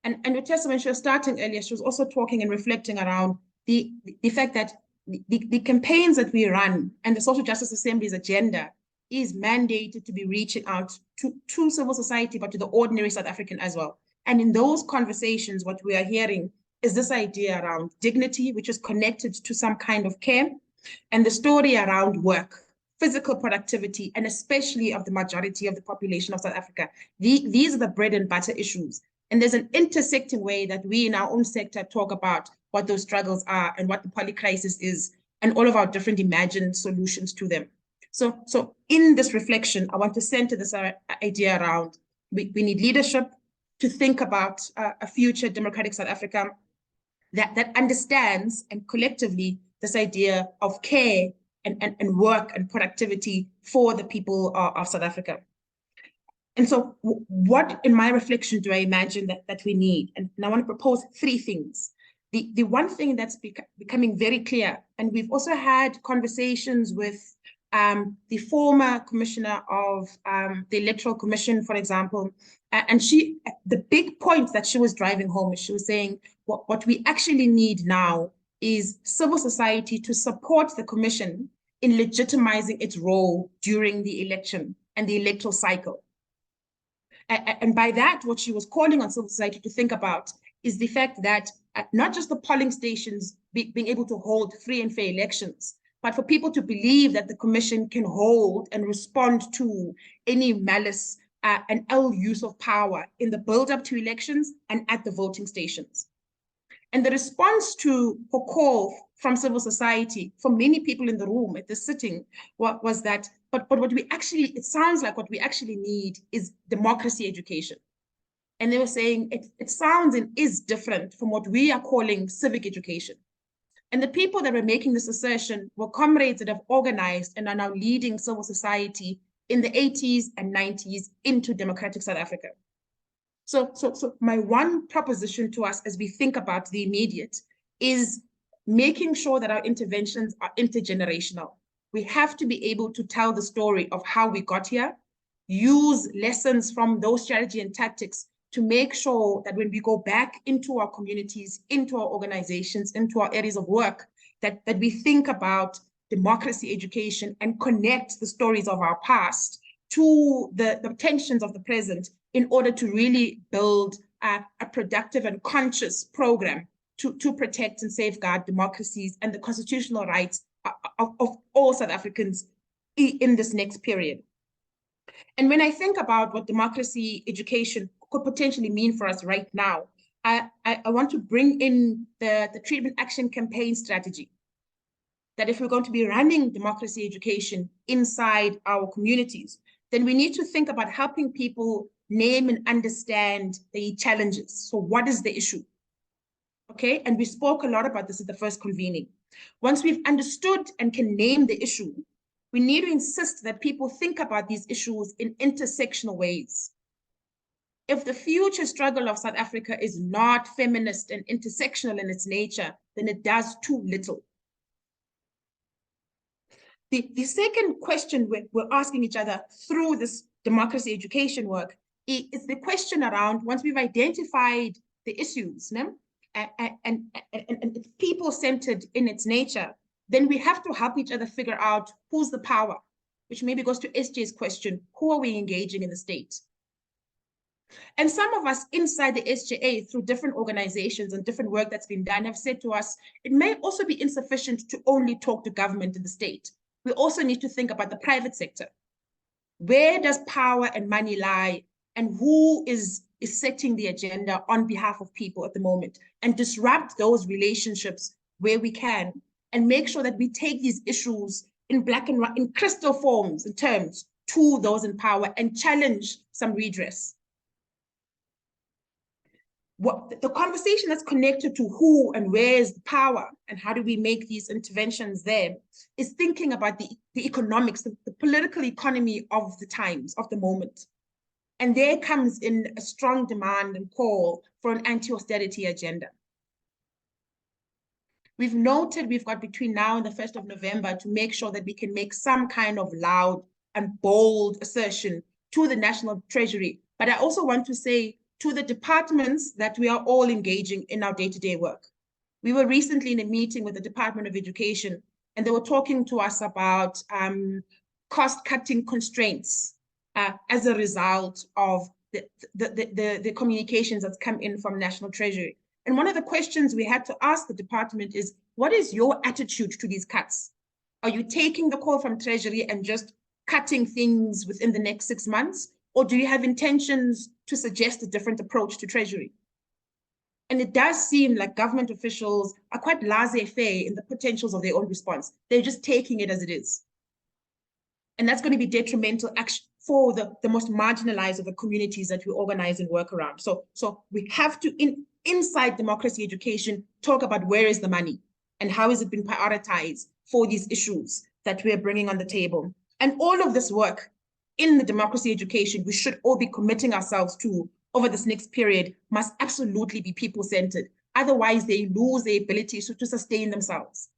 And Rutessa, when she was starting earlier, she was also talking and reflecting around the fact that the campaigns that we run and the Social Justice Assembly's agenda is mandated to be reaching out to civil society, but to the ordinary South African as well. And in those conversations, what we are hearing is this idea around dignity, which is connected to some kind of care, and the story around work, physical productivity, and especially of the majority of the population of South Africa. These are the bread and butter issues. And there's an intersecting way that we in our own sector talk about what those struggles are and what the polycrisis is, and all of our different imagined solutions to them. So in this reflection, I want to center this idea around we need leadership to think about a future democratic South Africa that understands and collectively this idea of care and work and productivity for the people of South Africa. And so what in my reflection do I imagine that we need? And I want to propose three things. The one thing that's becoming very clear, and we've also had conversations with the former commissioner of the Electoral Commission, for example, and the big point that she was driving home is she was saying what we actually need now is civil society to support the commission in legitimizing its role during the election and the electoral cycle. And by that, what she was calling on civil society to think about is the fact that not just the polling stations being able to hold free and fair elections, but for people to believe that the commission can hold and respond to any malice and ill use of power in the build-up to elections and at the voting stations. And the response to her call from civil society, from many people in the room at this sitting, was that, but what we actually, it sounds like what we actually need is democracy education. And they were saying it sounds and is different from what we are calling civic education. And the people that were making this assertion were comrades that have organized and are now leading civil society in the 80s and 90s into democratic South Africa. So my one proposition to us as we think about the immediate is making sure that our interventions are intergenerational. We have to be able to tell the story of how we got here, use lessons from those strategy and tactics to make sure that when we go back into our communities, into our organizations, into our areas of work, that we think about democracy education and connect the stories of our past to the tensions of the present in order to really build a productive and conscious program to protect and safeguard democracies and the constitutional rights of all South Africans in this next period. And when I think about what democracy education could potentially mean for us right now, I want to bring in the treatment action campaign strategy. That if we're going to be running democracy education inside our communities, then we need to think about helping people name and understand the challenges. So what is the issue? Okay, and we spoke a lot about this at the first convening. Once we've understood and can name the issue, we need to insist that people think about these issues in intersectional ways. If the future struggle of South Africa is not feminist and intersectional in its nature, then it does too little. The second question we're asking each other through this democracy education work is the question around, once we've identified the issues, and it's people-centered in its nature, then we have to help each other figure out who's the power, which maybe goes to SJ's question, who are we engaging in the state? And some of us inside the SJA, through different organizations and different work that's been done, have said to us, it may also be insufficient to only talk to government and the state. We also need to think about the private sector. Where does power and money lie, and who is setting the agenda on behalf of people at the moment, and disrupt those relationships where we can, and make sure that we take these issues in black and white, in crystal forms and terms, to those in power and challenge some redress. What the conversation that's connected to who and where is the power and how do we make these interventions there is thinking about the economics, the political economy of the times, of the moment. And there comes in a strong demand and call for an anti-austerity agenda. We've noted we've got between now and the 1st of November to make sure that we can make some kind of loud and bold assertion to the National Treasury. But I also want to say to the departments that we are all engaging in our day-to-day work. We were recently in a meeting with the Department of Education, and they were talking to us about cost-cutting constraints as a result of the communications that's come in from National Treasury. And one of the questions we had to ask the department is, what is your attitude to these cuts? Are you taking the call from Treasury and just cutting things within the next 6 months? Or do you have intentions to suggest a different approach to Treasury? And it does seem like government officials are quite laissez-faire in the potentials of their own response. They're just taking it as it is. And that's going to be detrimental for the most marginalized of the communities that we organize and work around. So we have to, inside democracy education, talk about where is the money and how is it being prioritized for these issues that we're bringing on the table. And all of this work in the democracy education, we should all be committing ourselves to over this next period must absolutely be people-centered. Otherwise, they lose the ability to sustain themselves.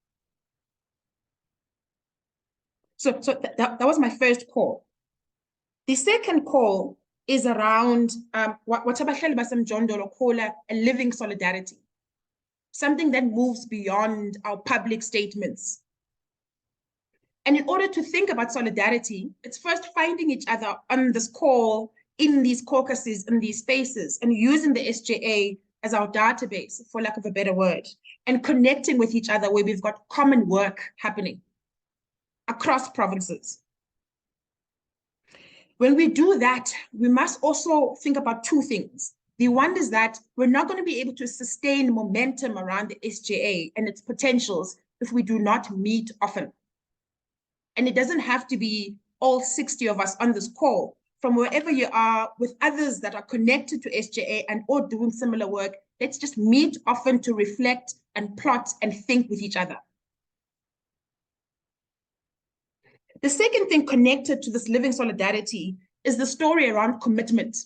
So that was my first call. The second call is around what abahlali basemjondolo call a living solidarity, something that moves beyond our public statements. And in order to think about solidarity, it's first finding each other on this call, in these caucuses, in these spaces, and using the SJA as our database, for lack of a better word, and connecting with each other where we've got common work happening across provinces. When we do that, we must also think about two things. The one is that we're not going to be able to sustain momentum around the SJA and its potentials if we do not meet often. And it doesn't have to be all 60 of us on this call. From wherever you are, with others that are connected to SJA and or doing similar work, let's just meet often to reflect and plot and think with each other. The second thing connected to this living solidarity is the story around commitment.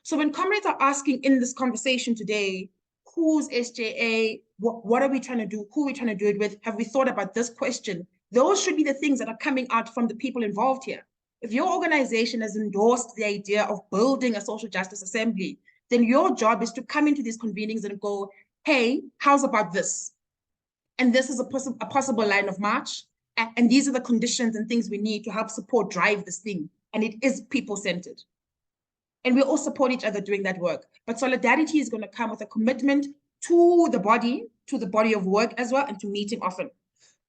So when comrades are asking in this conversation today, who's SJA, what are we trying to do, who are we trying to do it with, have we thought about this question? Those should be the things that are coming out from the people involved here. If your organization has endorsed the idea of building a social justice assembly, then your job is to come into these convenings and go, hey, how's about this? And this is a possible line of march. And these are the conditions and things we need to help support drive this thing. And it is people-centered. And we all support each other doing that work. But solidarity is going to come with a commitment to the body of work as well, and to meeting often.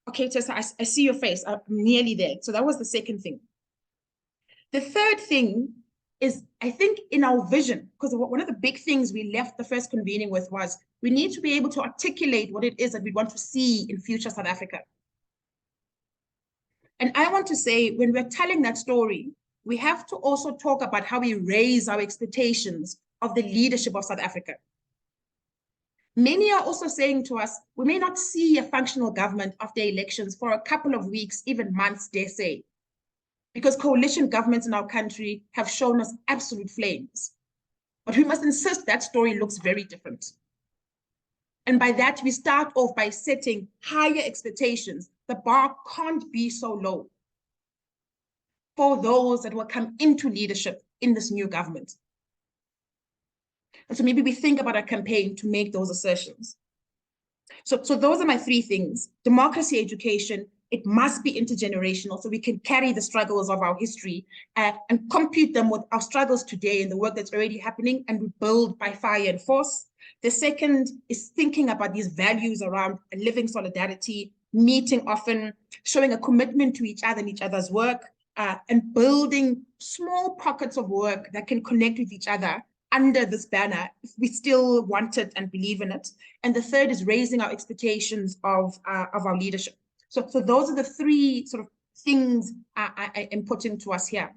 Okay, Tessa, I see your face. I'm nearly there. So that was the second thing. The third thing is, I think, in our vision, because one of the big things we left the first convening with was we need to be able to articulate what it is that we want to see in future South Africa. And I want to say, when we're telling that story, we have to also talk about how we raise our expectations of the leadership of South Africa. Many are also saying to us, we may not see a functional government after elections for a couple of weeks, even months, dare say, because coalition governments in our country have shown us absolute flames. But we must insist that story looks very different. And by that, we start off by setting higher expectations. The bar can't be so low for those that will come into leadership in this new government. And so maybe we think about a campaign to make those assertions. So those are my three things. Democracy education, it must be intergenerational so we can carry the struggles of our history and compute them with our struggles today and the work that's already happening, and we build by fire and force. The second is thinking about these values around a living solidarity, meeting often, showing a commitment to each other and each other's work, and building small pockets of work that can connect with each other under this banner, if we still want it and believe in it. And the third is raising our expectations of our leadership. So those are the three sort of things I am putting to us here.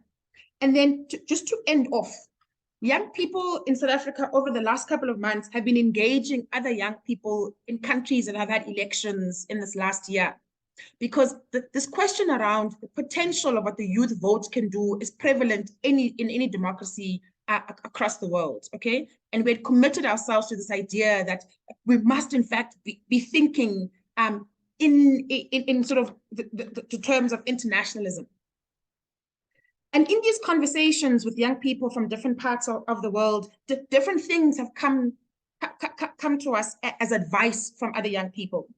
And then just to end off, young people in South Africa over the last couple of months have been engaging other young people in countries that have had elections in this last year. because this question around the potential of what the youth vote can do is prevalent in any democracy across the world, okay? And we had committed ourselves to this idea that we must, in fact, be thinking in sort of the terms of internationalism. And in these conversations with young people from different parts of the world, different things have come to us as advice from other young people.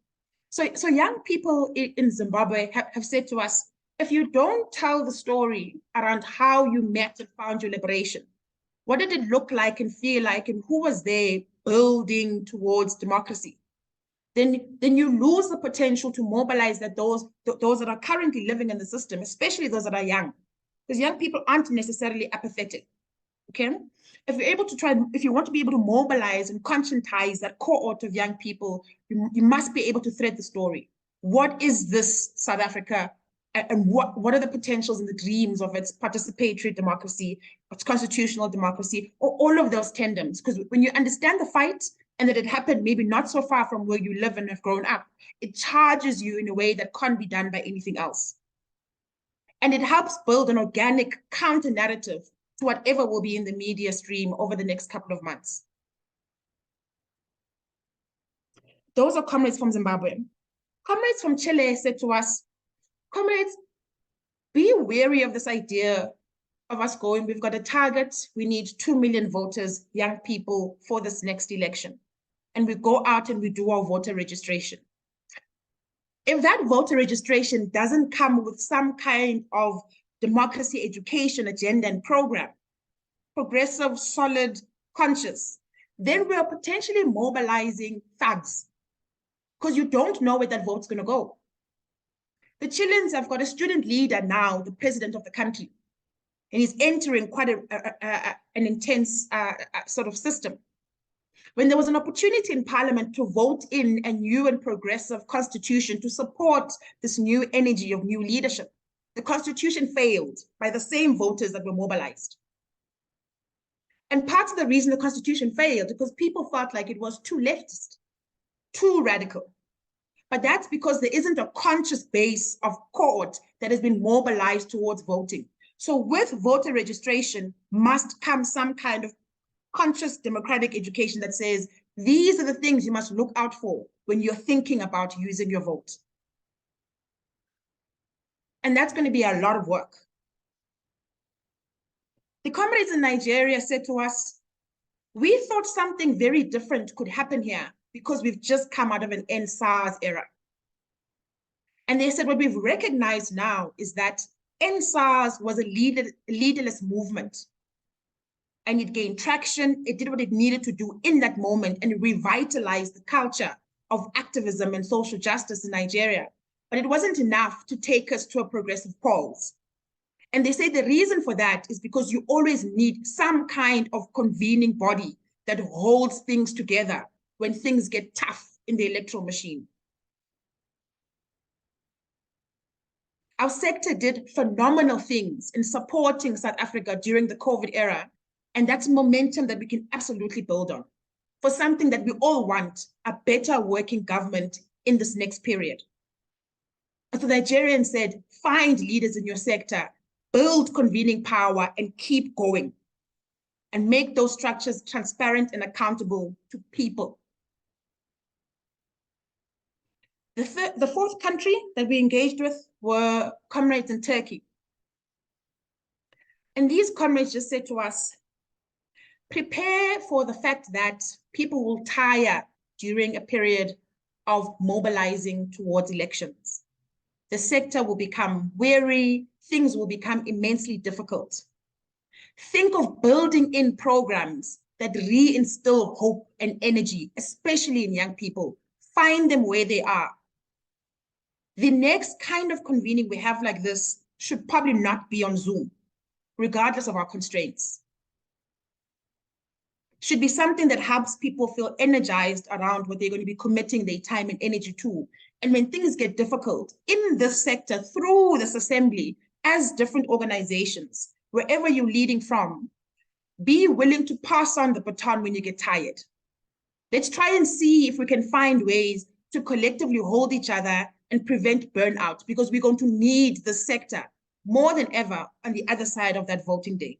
So young people in Zimbabwe have said to us, if you don't tell the story around how you met and found your liberation, what did it look like and feel like, and who was there building towards democracy, then you lose the potential to mobilize those that are currently living in the system, especially those that are young, because young people aren't necessarily apathetic, okay? If you're able to if you want to be able to mobilize and conscientize that cohort of young people, you must be able to thread the story. What is this South Africa, and what are the potentials and the dreams of its participatory democracy, its constitutional democracy, or all of those tandems? Because when you understand the fight and that it happened maybe not so far from where you live and have grown up, it charges you in a way that can't be done by anything else. And it helps build an organic counter-narrative to whatever will be in the media stream over the next couple of months. Those are comrades from Zimbabwe. Comrades from Chile said to us, comrades, be wary of this idea of us going, we've got a target, we need 2 million voters, young people, for this next election. And we go out and we do our voter registration. If that voter registration doesn't come with some kind of democracy education agenda and program, progressive, solid, conscious, then we are potentially mobilizing thugs, because you don't know where that vote's going to go. The Chileans have got a student leader now, the president of the country, and he's entering quite an intense sort of system. When there was an opportunity in parliament to vote in a new and progressive constitution to support this new energy of new leadership, the constitution failed by the same voters that were mobilized. And part of the reason the constitution failed because people felt like it was too leftist, too radical. But that's because there isn't a conscious base of cohort that has been mobilized towards voting. So with voter registration must come some kind of conscious democratic education that says, these are the things you must look out for when you're thinking about using your vote. And that's going to be a lot of work. The comrades in Nigeria said to us, we thought something very different could happen here because we've just come out of an NSARS era. And they said, what we've recognized now is that NSARS was a leaderless movement. And it gained traction, it did what it needed to do in that moment, and it revitalized the culture of activism and social justice in Nigeria. But it wasn't enough to take us to a progressive pulse. And they say the reason for that is because you always need some kind of convening body that holds things together when things get tough in the electoral machine. Our sector did phenomenal things in supporting South Africa during the COVID era, and that's momentum that we can absolutely build on for something that we all want, a better working government in this next period. As the Nigerians said, find leaders in your sector, build convening power, and keep going, and make those structures transparent and accountable to people. The fourth country that we engaged with were comrades in Turkey. And these comrades just said to us, prepare for the fact that people will tire during a period of mobilizing towards elections. The sector will become weary, things will become immensely difficult. Think of building in programs that reinstill hope and energy, especially in young people. Find them where they are. The next kind of convening we have like this should probably not be on Zoom, regardless of our constraints. Should be something that helps people feel energized around what they're going to be committing their time and energy to. And when things get difficult in this sector, through this assembly, as different organizations, wherever you're leading from, be willing to pass on the baton when you get tired. Let's try and see if we can find ways to collectively hold each other and prevent burnout, because we're going to need the sector more than ever on the other side of that voting day.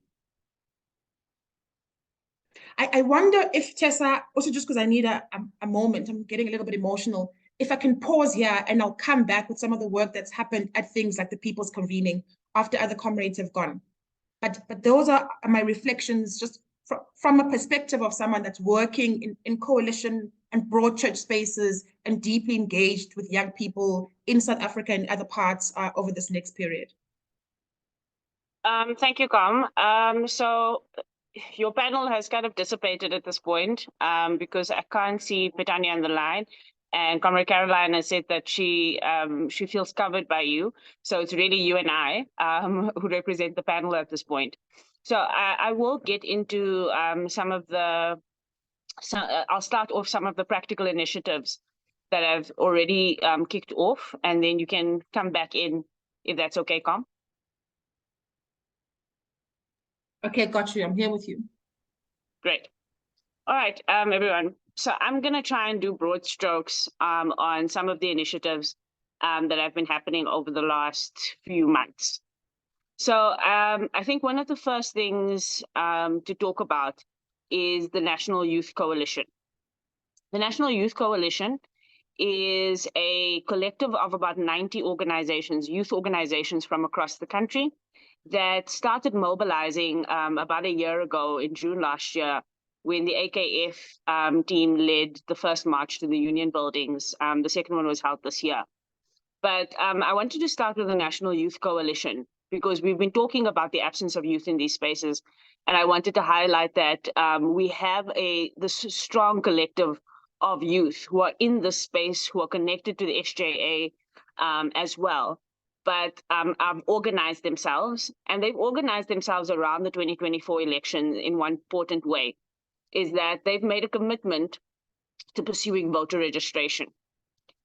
I wonder if Tessa, also just because I need a moment, I'm getting a little bit emotional, if I can pause here and I'll come back with some of the work that's happened at things like the People's Convening after other comrades have gone. But those are my reflections just from a perspective of someone that's working in coalition and broad church spaces and deeply engaged with young people in South Africa and other parts over this next period. Thank you, Com. So your panel has kind of dissipated at this point because I can't see Petania on the line. And Comrade Caroline has said that she feels covered by you. So it's really you and I who represent the panel at this point. So I will get into some of the, I'll start off some of the practical initiatives that I've already kicked off, and then you can come back in if that's okay, Com. Okay, got you. I'm here with you. Great. All right, everyone. So I'm going to try and do broad strokes on some of the initiatives that have been happening over the last few months. So I think one of the first things to talk about is the National Youth Coalition. The National Youth Coalition is a collective of about 90 organizations, youth organizations from across the country that started mobilizing about a year ago in June last year, when the AKF team led the first march to the union buildings. The second one was held this year. But I wanted to start with the National Youth Coalition because we've been talking about the absence of youth in these spaces. And I wanted to highlight that we have this strong collective of youth who are in this space, who are connected to the SJA as well, but have organized themselves. And they've organized themselves around the 2024 election in one important way, is that they've made a commitment to pursuing voter registration,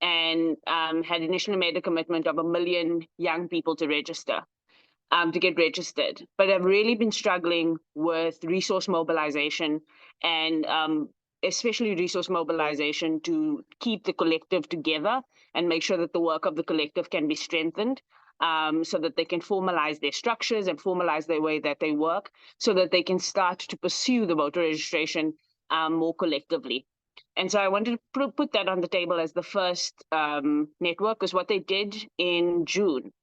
and had initially made a commitment of 1 million young people to register, to get registered, but have really been struggling with resource mobilization, and especially resource mobilization to keep the collective together and make sure that the work of the collective can be strengthened, so that they can formalize their structures and formalize their way that they work, so that they can start to pursue the voter registration more collectively. And so I wanted to put that on the table as the first network, because what they did in June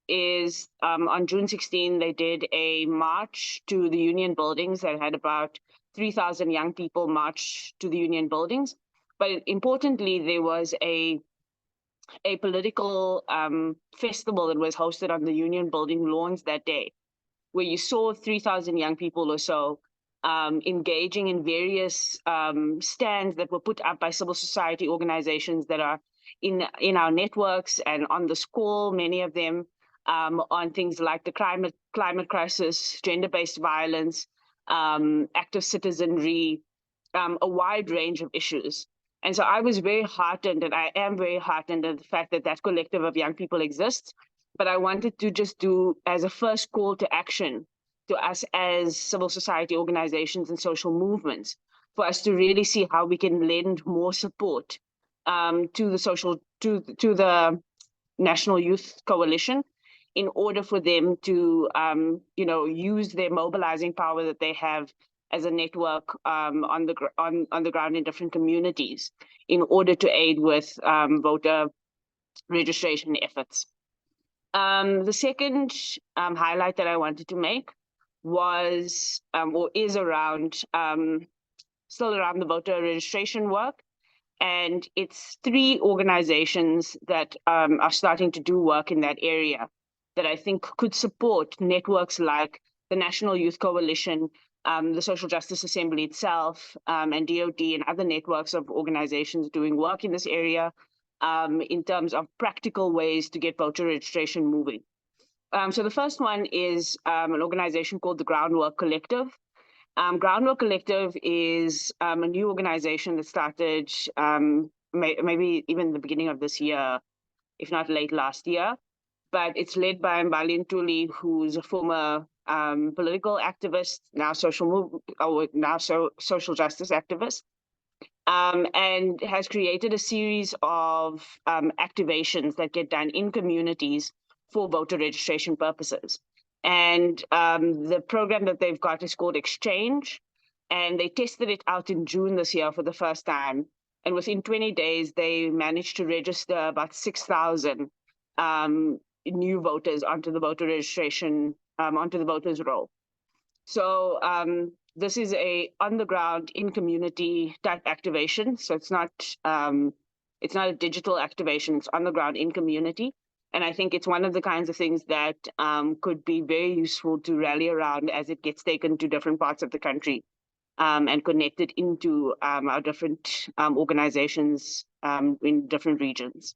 is on June 16, they did a march to the union buildings that had about 3,000 young people march to the union buildings. But importantly, there was a political festival that was hosted on the union building lawns that day, where you saw 3,000 young people or so engaging in various stands that were put up by civil society organizations that are in our networks and on the school, many of them on things like the climate crisis, gender-based violence, active citizenry, a wide range of issues. And so I was very heartened, and I am very heartened at the fact that that collective of young people exists. But I wanted to just do as a first call to action to us as civil society organizations and social movements, for us to really see how we can lend more support to the National Youth Coalition, in order for them to use their mobilizing power that they have as a network on the ground in different communities, in order to aid with voter registration efforts. The second highlight that I wanted to make was or is around still around the voter registration work. And it's 3 organizations that are starting to do work in that area that I think could support networks like the National Youth Coalition, the Social Justice Assembly itself, and DOD and other networks of organizations doing work in this area in terms of practical ways to get voter registration moving. So the first one is an organization called the Groundwork Collective. Groundwork Collective is a new organization that started maybe even the beginning of this year, if not late last year. But it's led by Mbali Ntuli, who's a former political activist, now social justice activist. and has created a series of activations that get done in communities for voter registration purposes. And the program that they've got is called Exchange, and they tested it out in June this year for the first time. And within 20 days, they managed to register about 6,000 new voters onto the voter registration, onto the voters roll. So this is a on the ground, in community type activation. So it's not a digital activation. It's on the ground in community. And I think it's one of the kinds of things that could be very useful to rally around as it gets taken to different parts of the country and connected into our different organizations in different regions.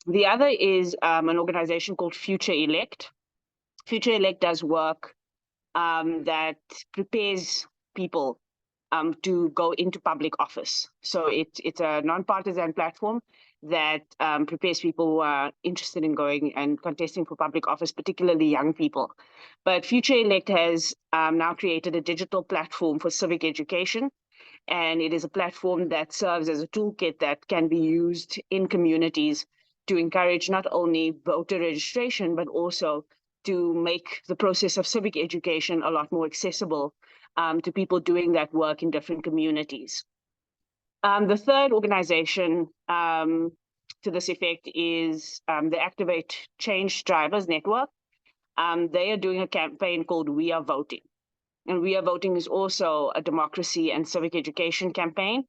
The other is an organization called Future Elect. Future Elect does work that prepares people to go into public office. So it's a nonpartisan platform that prepares people who are interested in going and contesting for public office, particularly young people. But Future Elect has now created a digital platform for civic education, and it is a platform that serves as a toolkit that can be used in communities to encourage not only voter registration, but also to make the process of civic education a lot more accessible to people doing that work in different communities. The third organization to this effect is the Activate Change Drivers Network. They are doing a campaign called We Are Voting. And We Are Voting is also a democracy and civic education campaign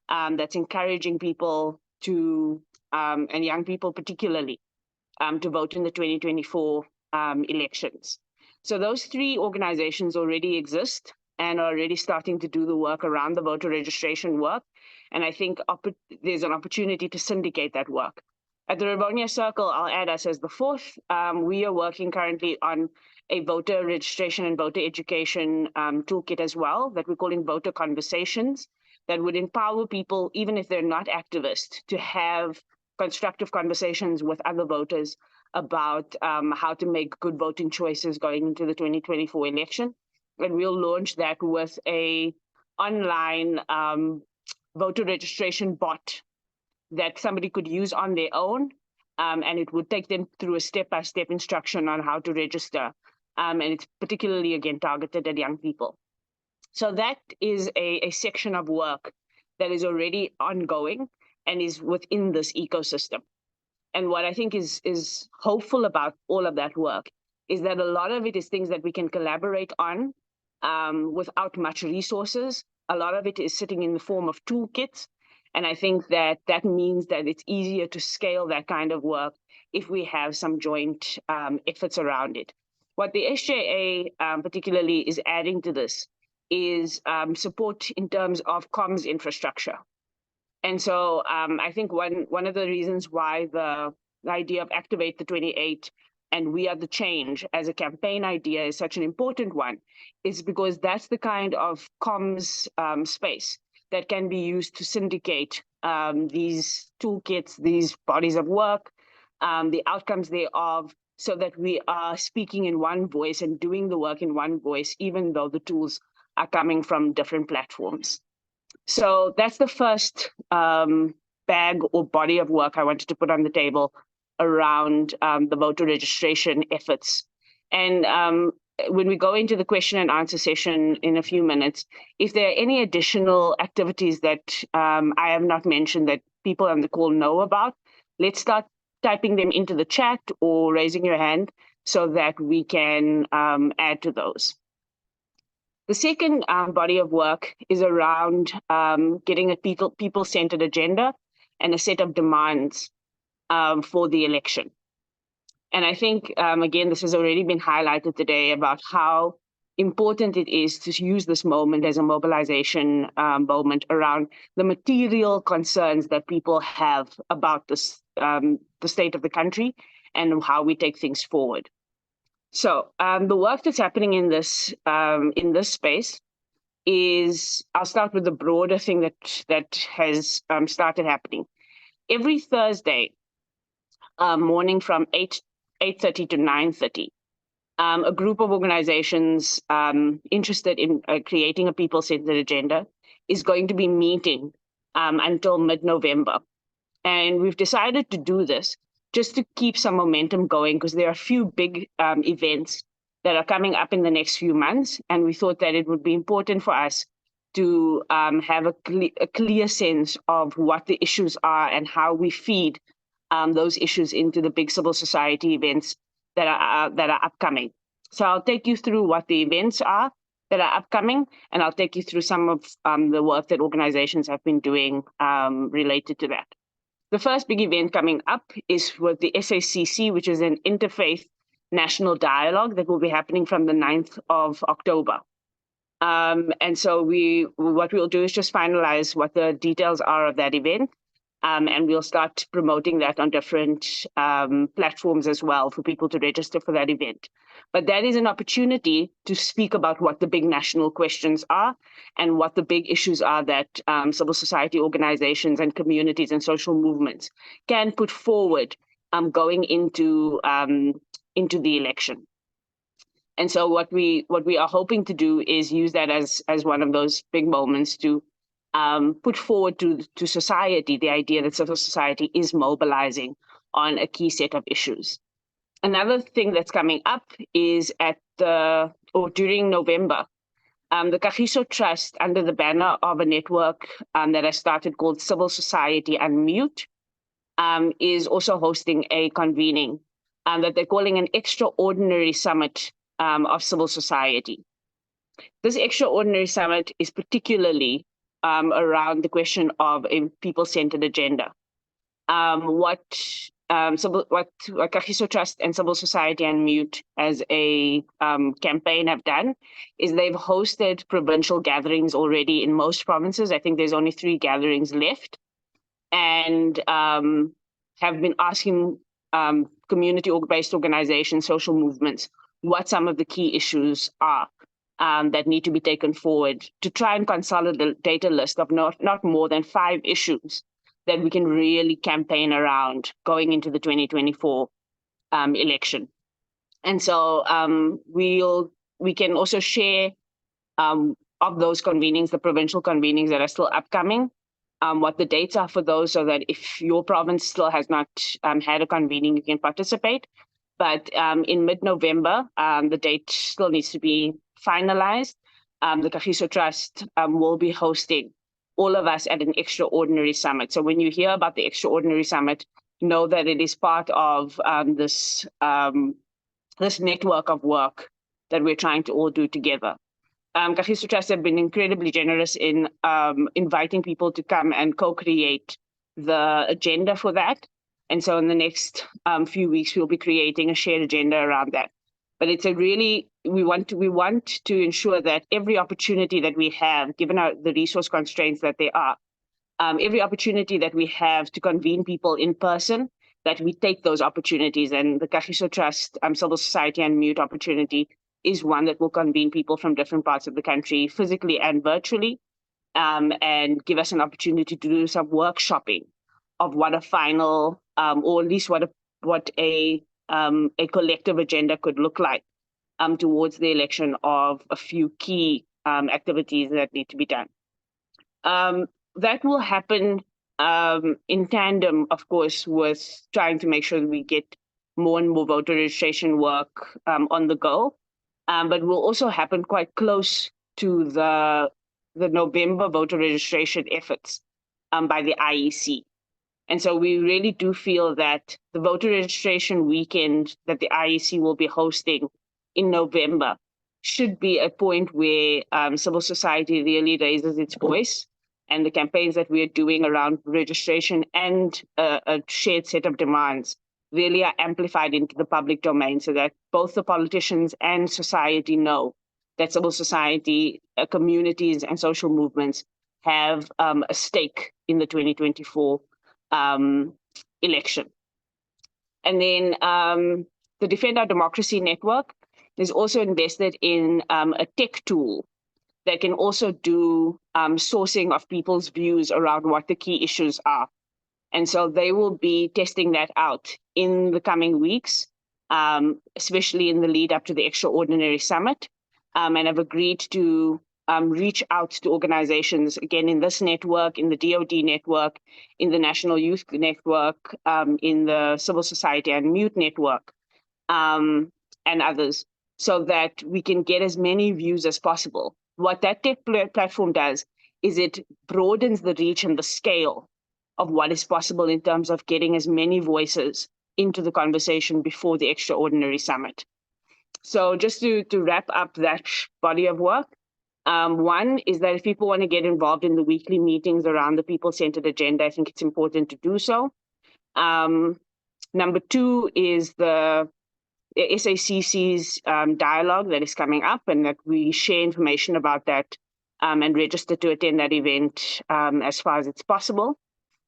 that's encouraging people to, and young people particularly, to vote in the 2024 elections. So those three organizations already exist and are already starting to do the work around the voter registration work. And I think there's an opportunity to syndicate that work. At the Rivonia Circle, I'll add us as the fourth. We are working currently on a voter registration and voter education toolkit as well that we're calling Voter Conversations, that would empower people, even if they're not activists, to have constructive conversations with other voters about how to make good voting choices going into the 2024 election. And we'll launch that with a online voter registration bot that somebody could use on their own, and it would take them through a step-by-step instruction on how to register. And it's particularly, again, targeted at young people. So that is a section of work that is already ongoing and is within this ecosystem. And what I think is hopeful about all of that work is that a lot of it is things that we can collaborate on without much resources. A lot of it is sitting in the form of toolkits. And I think that that means that it's easier to scale that kind of work if we have some joint efforts around it. What the SJA particularly is adding to this is support in terms of comms infrastructure. And so I think one of the reasons why the idea of Activate the 28 and We Are the Change as a campaign idea is such an important one is because that's the kind of comms space that can be used to syndicate these toolkits, these bodies of work, the outcomes thereof, so that we are speaking in one voice and doing the work in one voice, even though the tools are coming from different platforms. So that's the first bag or body of work I wanted to put on the table around the voter registration efforts. And when we go into the question and answer session in a few minutes, if there are any additional activities that I have not mentioned that people on the call know about, let's start typing them into the chat or raising your hand so that we can add to those. The second body of work is around getting a people-centered agenda and a set of demands for the election. And I think, again, this has already been highlighted today about how important it is to use this moment as a mobilization moment around the material concerns that people have about this, the state of the country and how we take things forward. So the work that's happening in this space is, I'll start with the broader thing that has started happening. Every Thursday morning from 8:30 to 9:30, a group of organizations interested in creating a people-centered agenda is going to be meeting until mid-November. And we've decided to do this just to keep some momentum going, because there are a few big events that are coming up in the next few months. And we thought that it would be important for us to have a clear sense of what the issues are and how we feed those issues into the big civil society events that are upcoming. So I'll take you through what the events are that are upcoming, and I'll take you through some of the work that organizations have been doing related to that. The first big event coming up is with the SACC, which is an interfaith national dialogue that will be happening from the 9th of October. And so what we'll do is just finalize what the details are of that event. And we'll start promoting that on different platforms as well for people to register for that event. But that is an opportunity to speak about what the big national questions are and what the big issues are that civil society organizations and communities and social movements can put forward going into the election. And so what we are hoping to do is use that as one of those big moments to put forward to society the idea that civil society is mobilizing on a key set of issues. Another thing that's coming up is during November, the Kagiso Trust, under the banner of a network that I started called Civil Society Unmute, is also hosting a convening that they're calling an extraordinary summit of civil society. This extraordinary summit is particularly around the question of a people-centered agenda. What Kagiso Trust and Civil Society Unmute as a campaign have done is they've hosted provincial gatherings already in most provinces. I think there's only 3 gatherings left, and have been asking community-based organizations, social movements, what some of the key issues are that need to be taken forward to try and consolidate a list of not more than 5 issues that we can really campaign around going into the 2024 election. And so we can also share of those convenings, the provincial convenings that are still upcoming, what the dates are for those, so that if your province still has not had a convening, you can participate. But in mid-November, the date still needs to be finalized. The Kagiso Trust will be hosting all of us at an extraordinary summit. So when you hear about the extraordinary summit, know that it is part of this network of work that we're trying to all do together. Kagiso Trust have been incredibly generous in inviting people to come and co-create the agenda for that. And so in the next few weeks, we'll be creating a shared agenda around that. But it's we want to ensure that every opportunity that we have, given the resource constraints that there are, every opportunity that we have to convene people in person, that we take those opportunities. And the Kagiso Trust Civil Society Unmute opportunity is one that will convene people from different parts of the country, physically and virtually, and give us an opportunity to do some workshopping of what a final, or at least what a collective agenda could look like towards the election of a few key activities that need to be done. That will happen in tandem, of course, with trying to make sure that we get more and more voter registration work on the go, but will also happen quite close to the November voter registration efforts by the IEC. And so we really do feel that the voter registration weekend that the IEC will be hosting in November should be a point where civil society really raises its voice, and the campaigns that we are doing around registration and a shared set of demands really are amplified into the public domain, so that both the politicians and society know that civil society, communities and social movements have a stake in the 2024 election. And then the Defend Our Democracy Network is also invested in a tech tool that can also do sourcing of people's views around what the key issues are. And so they will be testing that out in the coming weeks, especially in the lead up to the Extraordinary Summit, and have agreed to reach out to organizations, again, in this network, in the DoD network, in the National Youth Network, in the Civil Society and Mute Network, and others, so that we can get as many views as possible. What that tech platform does is it broadens the reach and the scale of what is possible in terms of getting as many voices into the conversation before the Extraordinary Summit. So just to wrap up that body of work, one is that if people want to get involved in the weekly meetings around the people-centered agenda, I think it's important to do so. Number two is the SACC's dialogue that is coming up, and that we share information about that and register to attend that event as far as it's possible.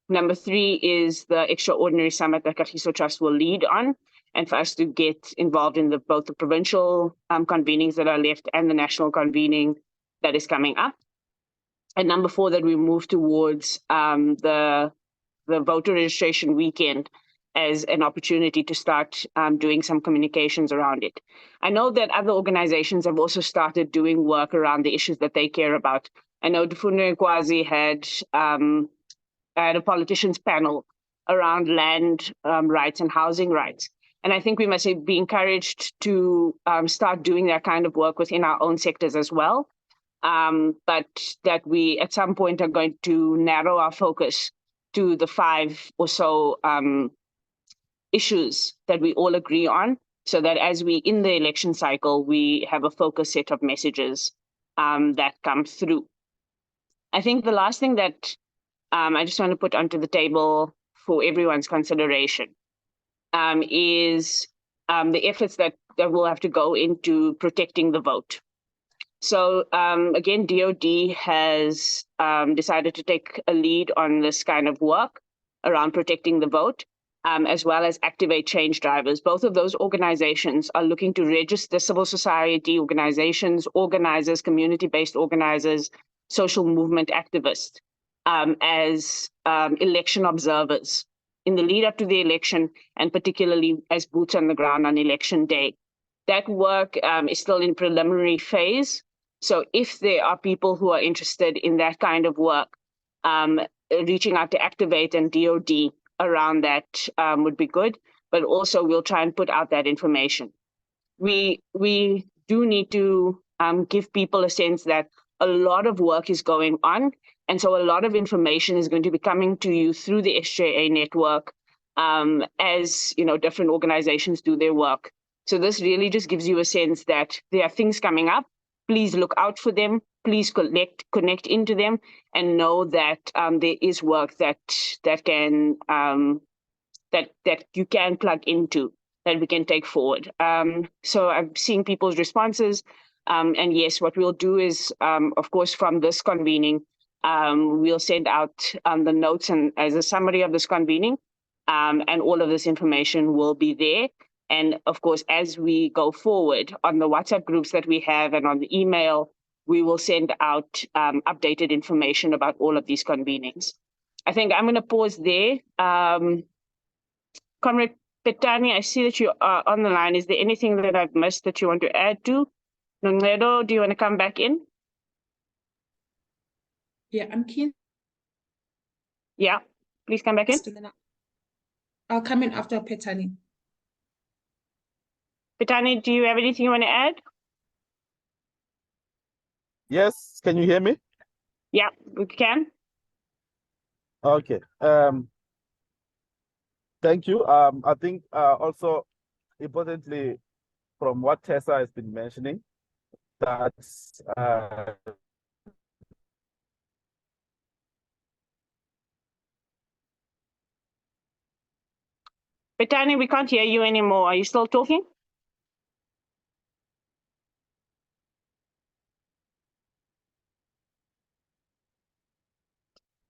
Number three is the Extraordinary Summit that Kagiso Trust will lead on, and for us to get involved in both the provincial convenings that are left and the national convening that is coming up. And number four, that we move towards the voter registration weekend as an opportunity to start doing some communications around it. I know that other organizations have also started doing work around the issues that they care about. I know Dufune Kwazi had a politicians panel around land rights and housing rights. And I think we must be encouraged to start doing that kind of work within our own sectors as well. But that we at some point are going to narrow our focus to the 5 or so issues that we all agree on, so that as we in the election cycle, we have a focused set of messages that come through. I think the last thing that I just want to put onto the table for everyone's consideration is the efforts that will have to go into protecting the vote. So again, DoD has decided to take a lead on this kind of work around protecting the vote, as well as activate change drivers. Both of those organizations are looking to register civil society organizations, organizers, community-based organizers, social movement activists as election observers in the lead up to the election, and particularly as boots on the ground on election day. That work is still in preliminary phase. So if there are people who are interested in that kind of work, reaching out to Activate and DoD around that would be good, but also we'll try and put out that information. We do need to give people a sense that a lot of work is going on, and so a lot of information is going to be coming to you through the SJA network as different organizations do their work. So this really just gives you a sense that there are things coming up. Please look out for them. Please connect into them, and know that there is work that can that you can plug into, that we can take forward. So I'm seeing people's responses, and yes, what we'll do is, of course, from this convening, we'll send out the notes and as a summary of this convening, and all of this information will be there. And of course, as we go forward on the WhatsApp groups that we have and on the email, we will send out updated information about all of these convenings. I think I'm going to pause there. Comrade Petani, I see that you are on the line. Is there anything that I've missed that you want to add to? Nonqedo, do you want to come back in? Yeah, I'm keen. Yeah, please come back in. I'll come in after Petani. Petani, do you have anything you want to add? Yes, can you hear me? Yeah, we can. Okay. Thank you. I think also importantly, from what Tessa has been mentioning, that Petani, we can't hear you anymore. Are you still talking?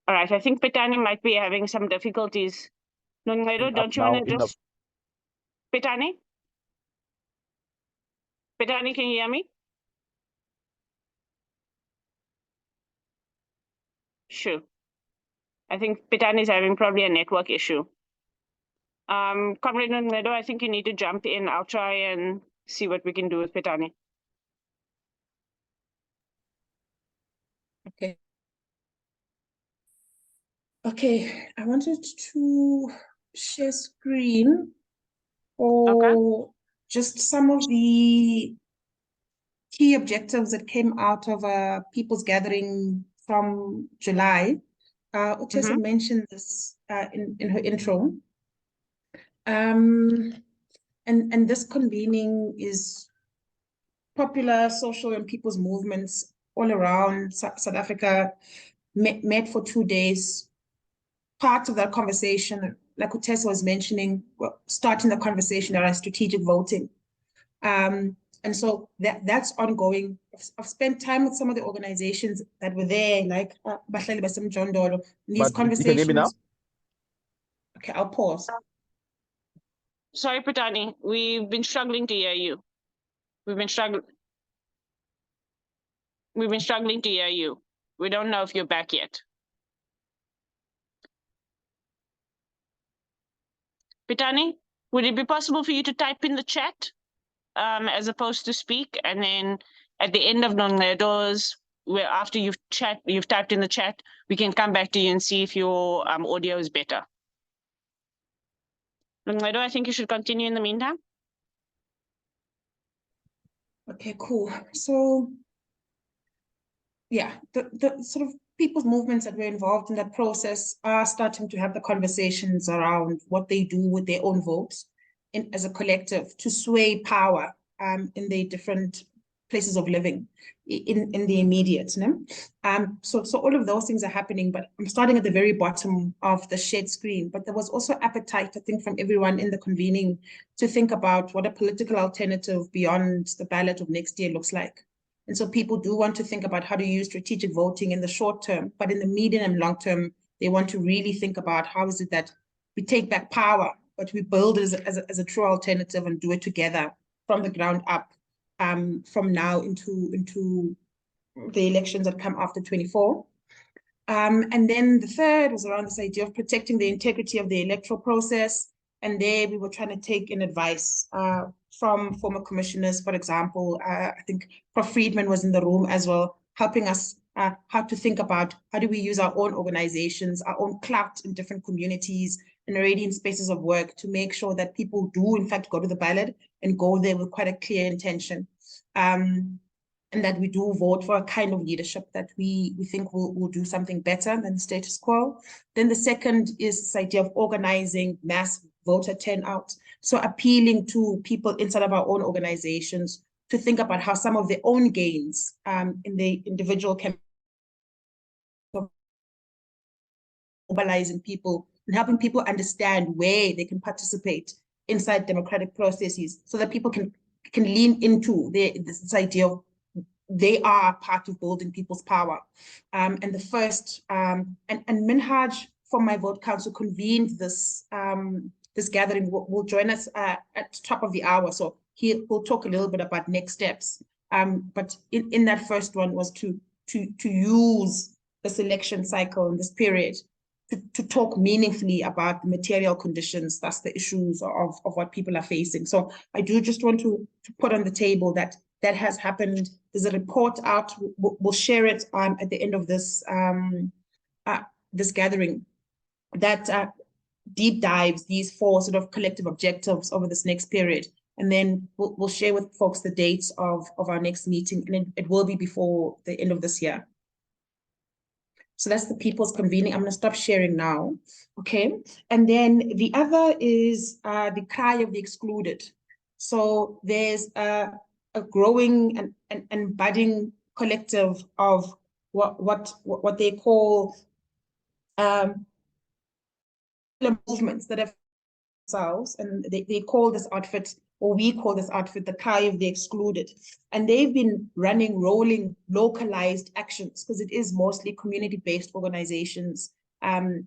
All right, I think Petani might be having some difficulties. Nonqedo, don't you want to just... Petani? Petani, can you hear me? Sure. I think Petani is having probably a network issue. Comrade Nonqedo, I think you need to jump in. I'll try and see what we can do with Petani. Okay, I wanted to share screen or just some of the key objectives that came out of a people's gathering from July. Utesa mentioned this in her intro. And this convening is popular social and people's movements all around South Africa, met for 2 days. Part of that conversation, like Utesa was mentioning, starting the conversation around strategic voting. And so that's ongoing. I've spent time with some of the organizations that were there, like Bahlali Basem John Dodo. These conversations. You can hear me now? Okay, I'll pause. Sorry, Patani, we've been struggling to hear you. We've been struggling to hear you. We don't know if you're back yet. Pitani, would it be possible for you to type in the chat as opposed to speak? And then at the end of Nonledo's, where after you've typed in the chat, we can come back to you and see if your audio is better. Nonledo, I think you should continue in the meantime. Okay, cool. So yeah, the sort of people's movements that were involved in that process are starting to have the conversations around what they do with their own votes as a collective to sway power in their different places of living in the immediate. So all of those things are happening, but I'm starting at the very bottom of the shared screen. But there was also appetite, I think, from everyone in the convening to think about what a political alternative beyond the ballot of next year looks like. And so people do want to think about how to use strategic voting in the short term, but in the medium and long term, they want to really think about how is it that we take back power, but we build it as a true alternative and do it together from the ground up, from now into the elections that come after 24. And then the third was around this idea of protecting the integrity of the electoral process. And there we were trying to take in advice from former commissioners, for example. I think Prof. Friedman was in the room as well, helping us how to think about how do we use our own organizations, our own clout in different communities and already in spaces of work to make sure that people do in fact go to the ballot and go there with quite a clear intention. And that we do vote for a kind of leadership that we think will do something better than the status quo. Then the second is this idea of organizing mass voter turnout. So appealing to people inside of our own organizations to think about how some of their own gains in the individual can mobilizing people and helping people understand where they can participate inside democratic processes so that people can lean into this idea of they are part of building people's power. And the first, and Minhaj from My Vote Council convened this this gathering, will join us at the top of the hour. So we'll talk a little bit about next steps. But in that first one was to use this election cycle in this period to talk meaningfully about the material conditions, that's the issues of what people are facing. So I do just want to put on the table that has happened. There's a report out. We'll share it at the end of this this gathering that deep dives these 4 sort of collective objectives over this next period. And then we'll share with folks the dates of our next meeting, and it will be before the end of this year. So that's the people's convening. I'm going to stop sharing now. Okay. And then the other is the cry of the excluded. So there's a growing and budding collective of what they call movements that have themselves, and they call this outfit, or we call this outfit, the cry of the excluded. And they've been running rolling localized actions because it is mostly community-based organizations and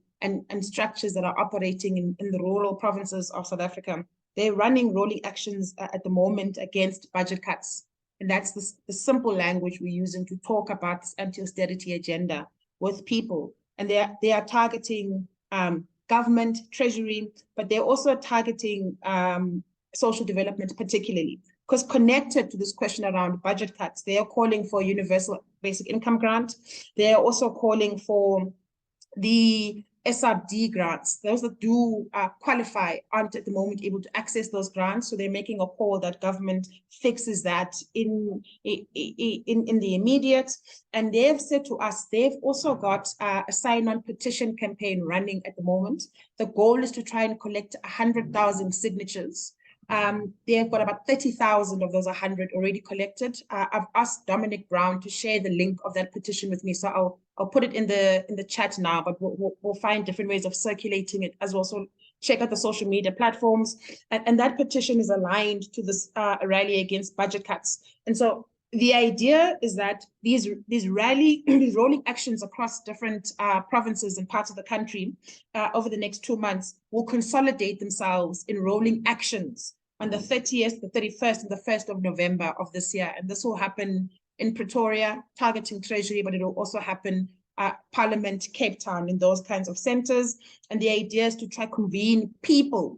structures that are operating in the rural provinces of South Africa. They're running rolling actions at the moment against budget cuts. And that's the simple language we're using to talk about this anti-austerity agenda with people. And they are targeting government, treasury, but they're also targeting social development particularly. Because connected to this question around budget cuts, they are calling for universal basic income grant. They are also calling for the SRD grants. Those that do qualify aren't at the moment able to access those grants, so they're making a call that government fixes that in the immediate. And they've said to us, they've also got a sign-on petition campaign running at the moment. The goal is to try and collect 100,000 signatures. They've got about 30,000 of those 100 already collected. I've asked Dominic Brown to share the link of that petition with me, so I'll put it in the chat now, but we'll find different ways of circulating it as well. So check out the social media platforms. And that petition is aligned to this rally against budget cuts. And so the idea is that these rolling actions across different provinces and parts of the country over the next 2 months will consolidate themselves in rolling actions on the 30th, the 31st, and the 1st of November of this year. And this will happen in Pretoria, targeting Treasury, but it will also happen Parliament, Cape Town, in those kinds of centers. And the idea is to try convene people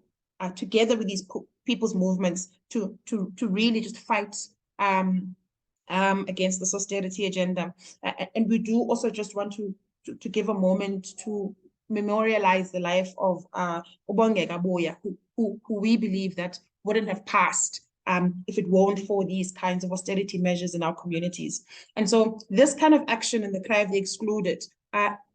together with these people's movements to really just fight against this austerity agenda. And we do also just want to give a moment to memorialize the life of Ubongeka Boya, who we believe that wouldn't have passed if it weren't for these kinds of austerity measures in our communities. And so this kind of action in the cry of the excluded,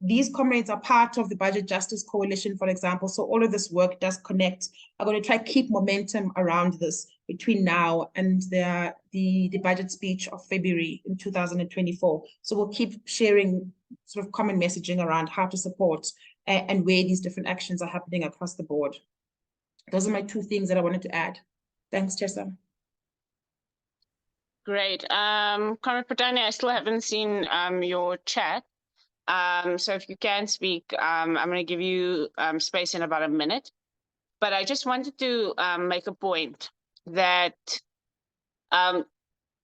these comrades are part of the Budget Justice Coalition, for example, so all of this work does connect. I'm going to try to keep momentum around this between now and the budget speech of February in 2024. So we'll keep sharing sort of common messaging around how to support and where these different actions are happening across the board. Those are my 2 things that I wanted to add. Thanks, Tessa. Great. Comrade Patani, I still haven't seen your chat. So if you can speak, I'm going to give you space in about a minute. But I just wanted to make a point that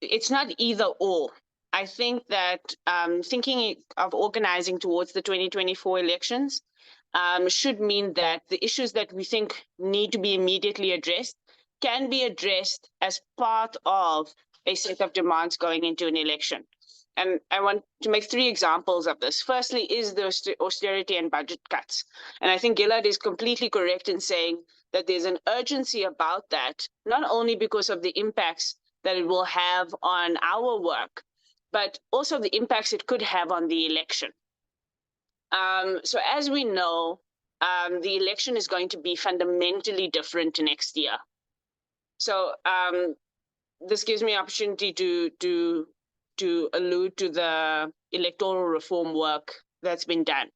it's not either or. I think that thinking of organizing towards the 2024 elections should mean that the issues that we think need to be immediately addressed can be addressed as part of a set of demands going into an election. And I want to make 3 examples of this. Firstly is the austerity and budget cuts. And I think Gillard is completely correct in saying that there's an urgency about that, not only because of the impacts that it will have on our work, but also the impacts it could have on the election. So as we know, the election is going to be fundamentally different next year. So this gives me an opportunity to allude to the electoral reform work that's been done.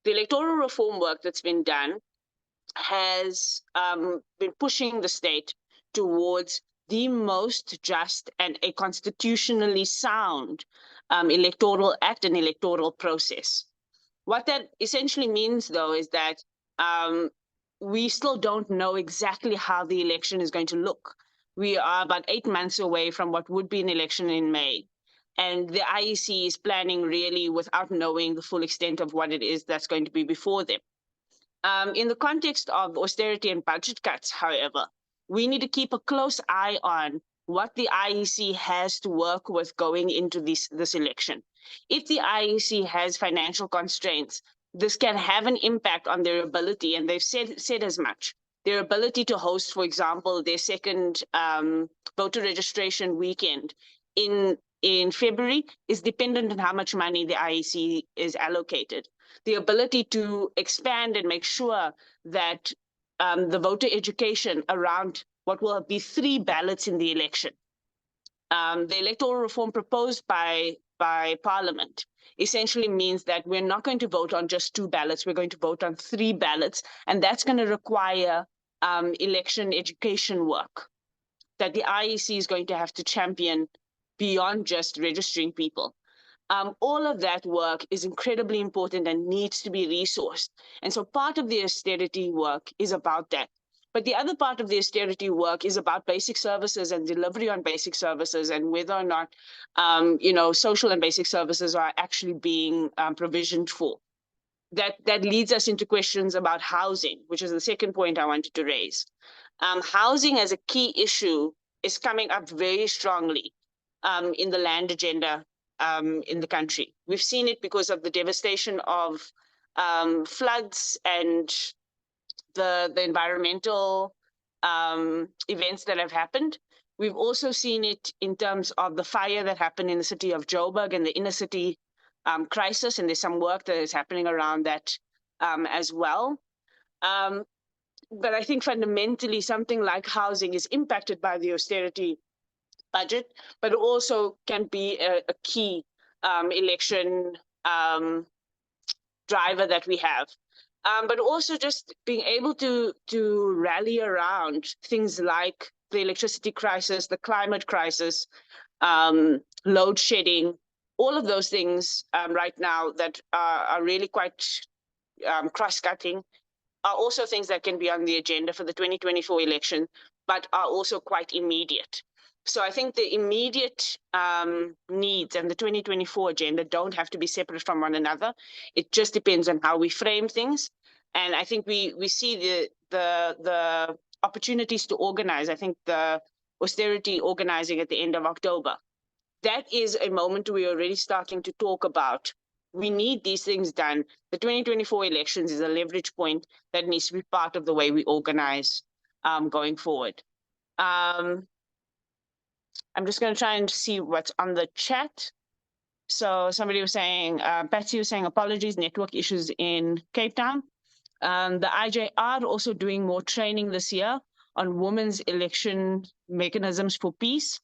The electoral reform work that's been done has been pushing the state towards the most just and a constitutionally sound electoral act and electoral process. What that essentially means, though, is that we still don't know exactly how the election is going to look. We are about 8 months away from what would be an election in May. And the IEC is planning really without knowing the full extent of what it is that's going to be before them. In the context of austerity and budget cuts, however, we need to keep a close eye on what the IEC has to work with going into this election. If the IEC has financial constraints, this can have an impact on their ability, and they've said as much. Their ability to host, for example, their second voter registration weekend in February is dependent on how much money the IEC is allocated. The ability to expand and make sure that the voter education around what will be 3 ballots in the election. The electoral reform proposed by Parliament essentially means that we're not going to vote on just 2 ballots, we're going to vote on 3 ballots, and that's going to require election education work that the IEC is going to have to champion beyond just registering people. All of that work is incredibly important and needs to be resourced. And so part of the austerity work is about that. But the other part of the austerity work is about basic services and delivery on basic services and whether or not, social and basic services are actually being provisioned for. That leads us into questions about housing, which is the second point I wanted to raise. Housing as a key issue is coming up very strongly in the land agenda in the country. We've seen it because of the devastation of floods and the environmental events that have happened. We've also seen it in terms of the fire that happened in the city of Joburg and the inner city crisis, and there's some work that is happening around that as well. But I think fundamentally something like housing is impacted by the austerity budget, but also can be a key election driver that we have. But also just being able to rally around things like the electricity crisis, the climate crisis, load shedding, all of those things right now that are really quite cross-cutting are also things that can be on the agenda for the 2024 election, but are also quite immediate. So I think the immediate needs and the 2024 agenda don't have to be separate from one another. It just depends on how we frame things. And I think we see the opportunities to organize. I think the austerity organizing at the end of October, that is a moment we're already starting to talk about. We need these things done. The 2024 elections is a leverage point that needs to be part of the way we organize going forward. I'm just going to try and see what's on the chat. So somebody was saying, Patsy was saying, apologies, network issues in Cape Town. The IJR are also doing more training this year on women's election mechanisms for peace,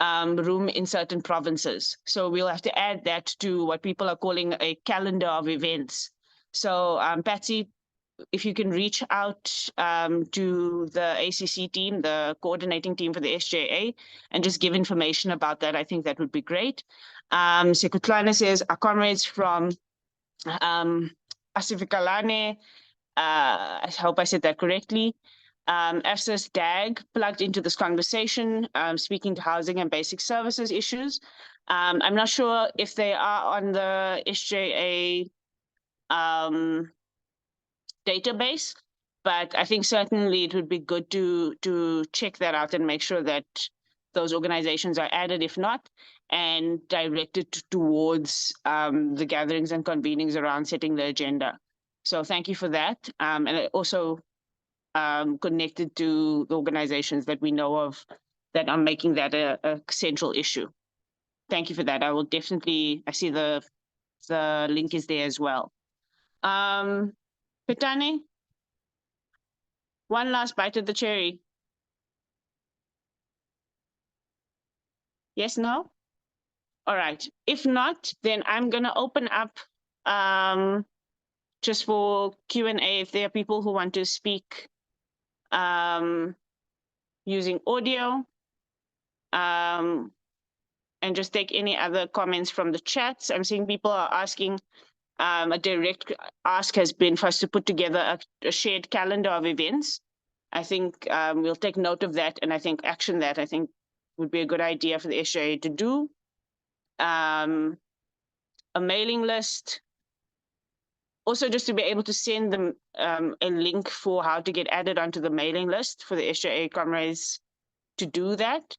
room in certain provinces. So we'll have to add that to what people are calling a calendar of events. So Patsy, if you can reach out to the ACC team, the coordinating team for the SJA, and just give information about that, I think that would be great. Sekutlana says, our comrades from Asifikalane, I hope I said that correctly, FSIS DAG plugged into this conversation, speaking to housing and basic services issues. I'm not sure if they are on the SJA database, but I think certainly it would be good to check that out and make sure that those organizations are added, if not, and directed towards the gatherings and convenings around setting the agenda. So thank you for that. And also connected to the organizations that we know of that are making that a central issue. Thank you for that. I will definitely, I see the link is there as well. Petani, one last bite of the cherry. Yes, no? All right. If not, then I'm going to open up just for Q&A if there are people who want to speak using audio, and just take any other comments from the chats. I'm seeing people are asking, a direct ask has been for us to put together a shared calendar of events. I think we'll take note of that, and I think action that I think would be a good idea for the SJA to do. A mailing list. Also, just to be able to send them a link for how to get added onto the mailing list for the SJA comrades to do that.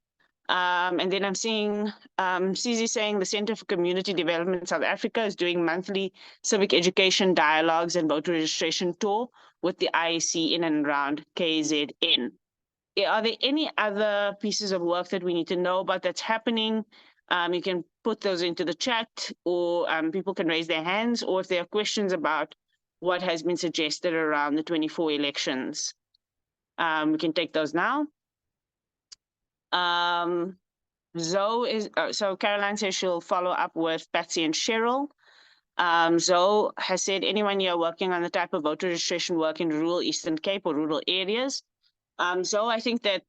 And then I'm seeing CZ saying the Center for Community Development South Africa is doing monthly civic education dialogues and voter registration tour with the IEC in and around KZN. Are there any other pieces of work that we need to know about that's happening? You can put those into the chat, or people can raise their hands, or if there are questions about what has been suggested around the 24 elections, we can take those now. Zoe is, so Caroline says she'll follow up with Patsy and Cheryl. Zoe has said, anyone here working on the type of voter registration work in rural Eastern Cape or rural areas? Zoe, I think that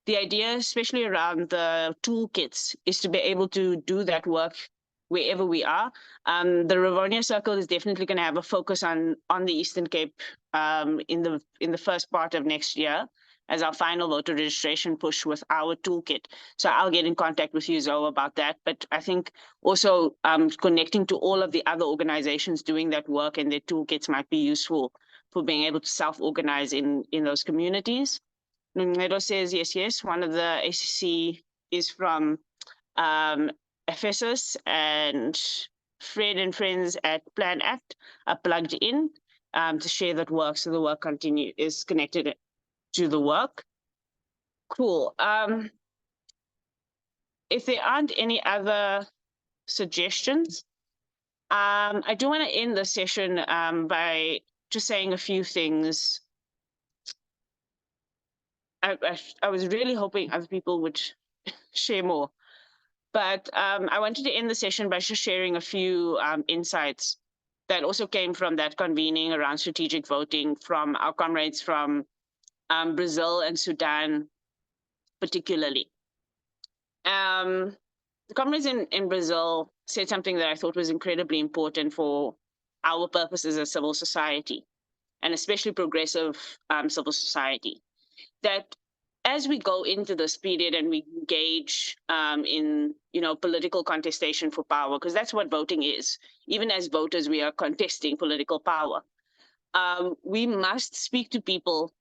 the idea, especially around the toolkits, is to be able to do that work wherever we are. The Rivonia Circle is definitely going to have a focus on the Eastern Cape in the first part of next year as our final voter registration push with our toolkit. So I'll get in contact with you, Zoe, about that. But I think also connecting to all of the other organizations doing that work and their toolkits might be useful for being able to self-organize in those communities. Nungedo says, yes, one of the ACC is from Ephesus, and Fred and friends at Plan Act are plugged in to share that work, so the work is connected to the work. Cool. If there aren't any other suggestions, I do want to end the session by just saying a few things. I was really hoping other people would share more, but I wanted to end the session by just sharing a few insights that also came from that convening around strategic voting from our comrades from Brazil and Sudan, particularly. The comrades in Brazil said something that I thought was incredibly important for our purposes as civil society, and especially progressive civil society, that as we go into this period and we engage in political contestation for power, because that's what voting is. Even as voters, we are contesting political power. We must speak to people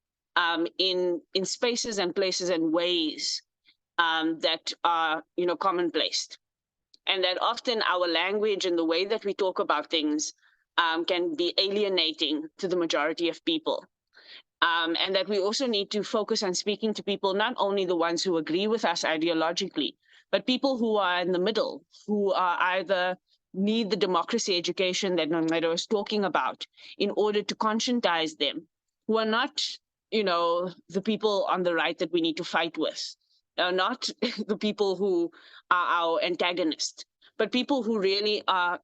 in spaces and places and ways that are commonplace, and that often our language and the way that we talk about things can be alienating to the majority of people. And that we also need to focus on speaking to people, not only the ones who agree with us ideologically, but people who are in the middle, who are either need the democracy education that Nonqedo was talking about in order to conscientize them, who are not, the people on the right that we need to fight with, not the people who are our antagonist, but people who really are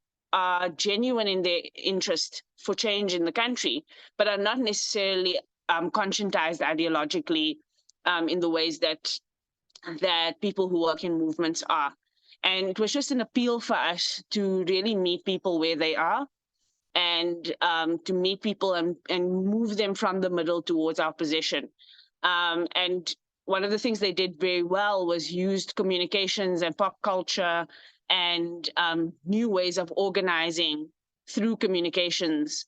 genuine in their interest for change in the country, but are not necessarily conscientized ideologically in the ways that people who work in movements are. And it was just an appeal for us to really meet people where they are, and to meet people and move them from the middle towards our position. And one of the things they did very well was used communications and pop culture and new ways of organizing through communications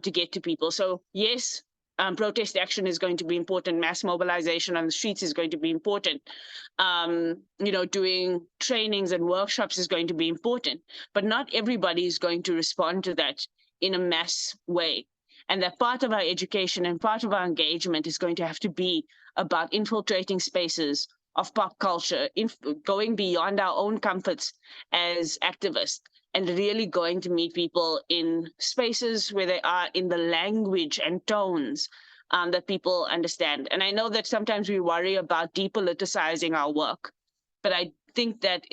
to get to people. So yes, protest action is going to be important. Mass mobilization on the streets is going to be important. Doing trainings and workshops is going to be important, but not everybody is going to respond to that in a mass way. And that part of our education and part of our engagement is going to have to be about infiltrating spaces of pop culture, going beyond our own comforts as activists, and really going to meet people in spaces where they are, in the language and tones that people understand. And I know that sometimes we worry about depoliticizing our work, but I think that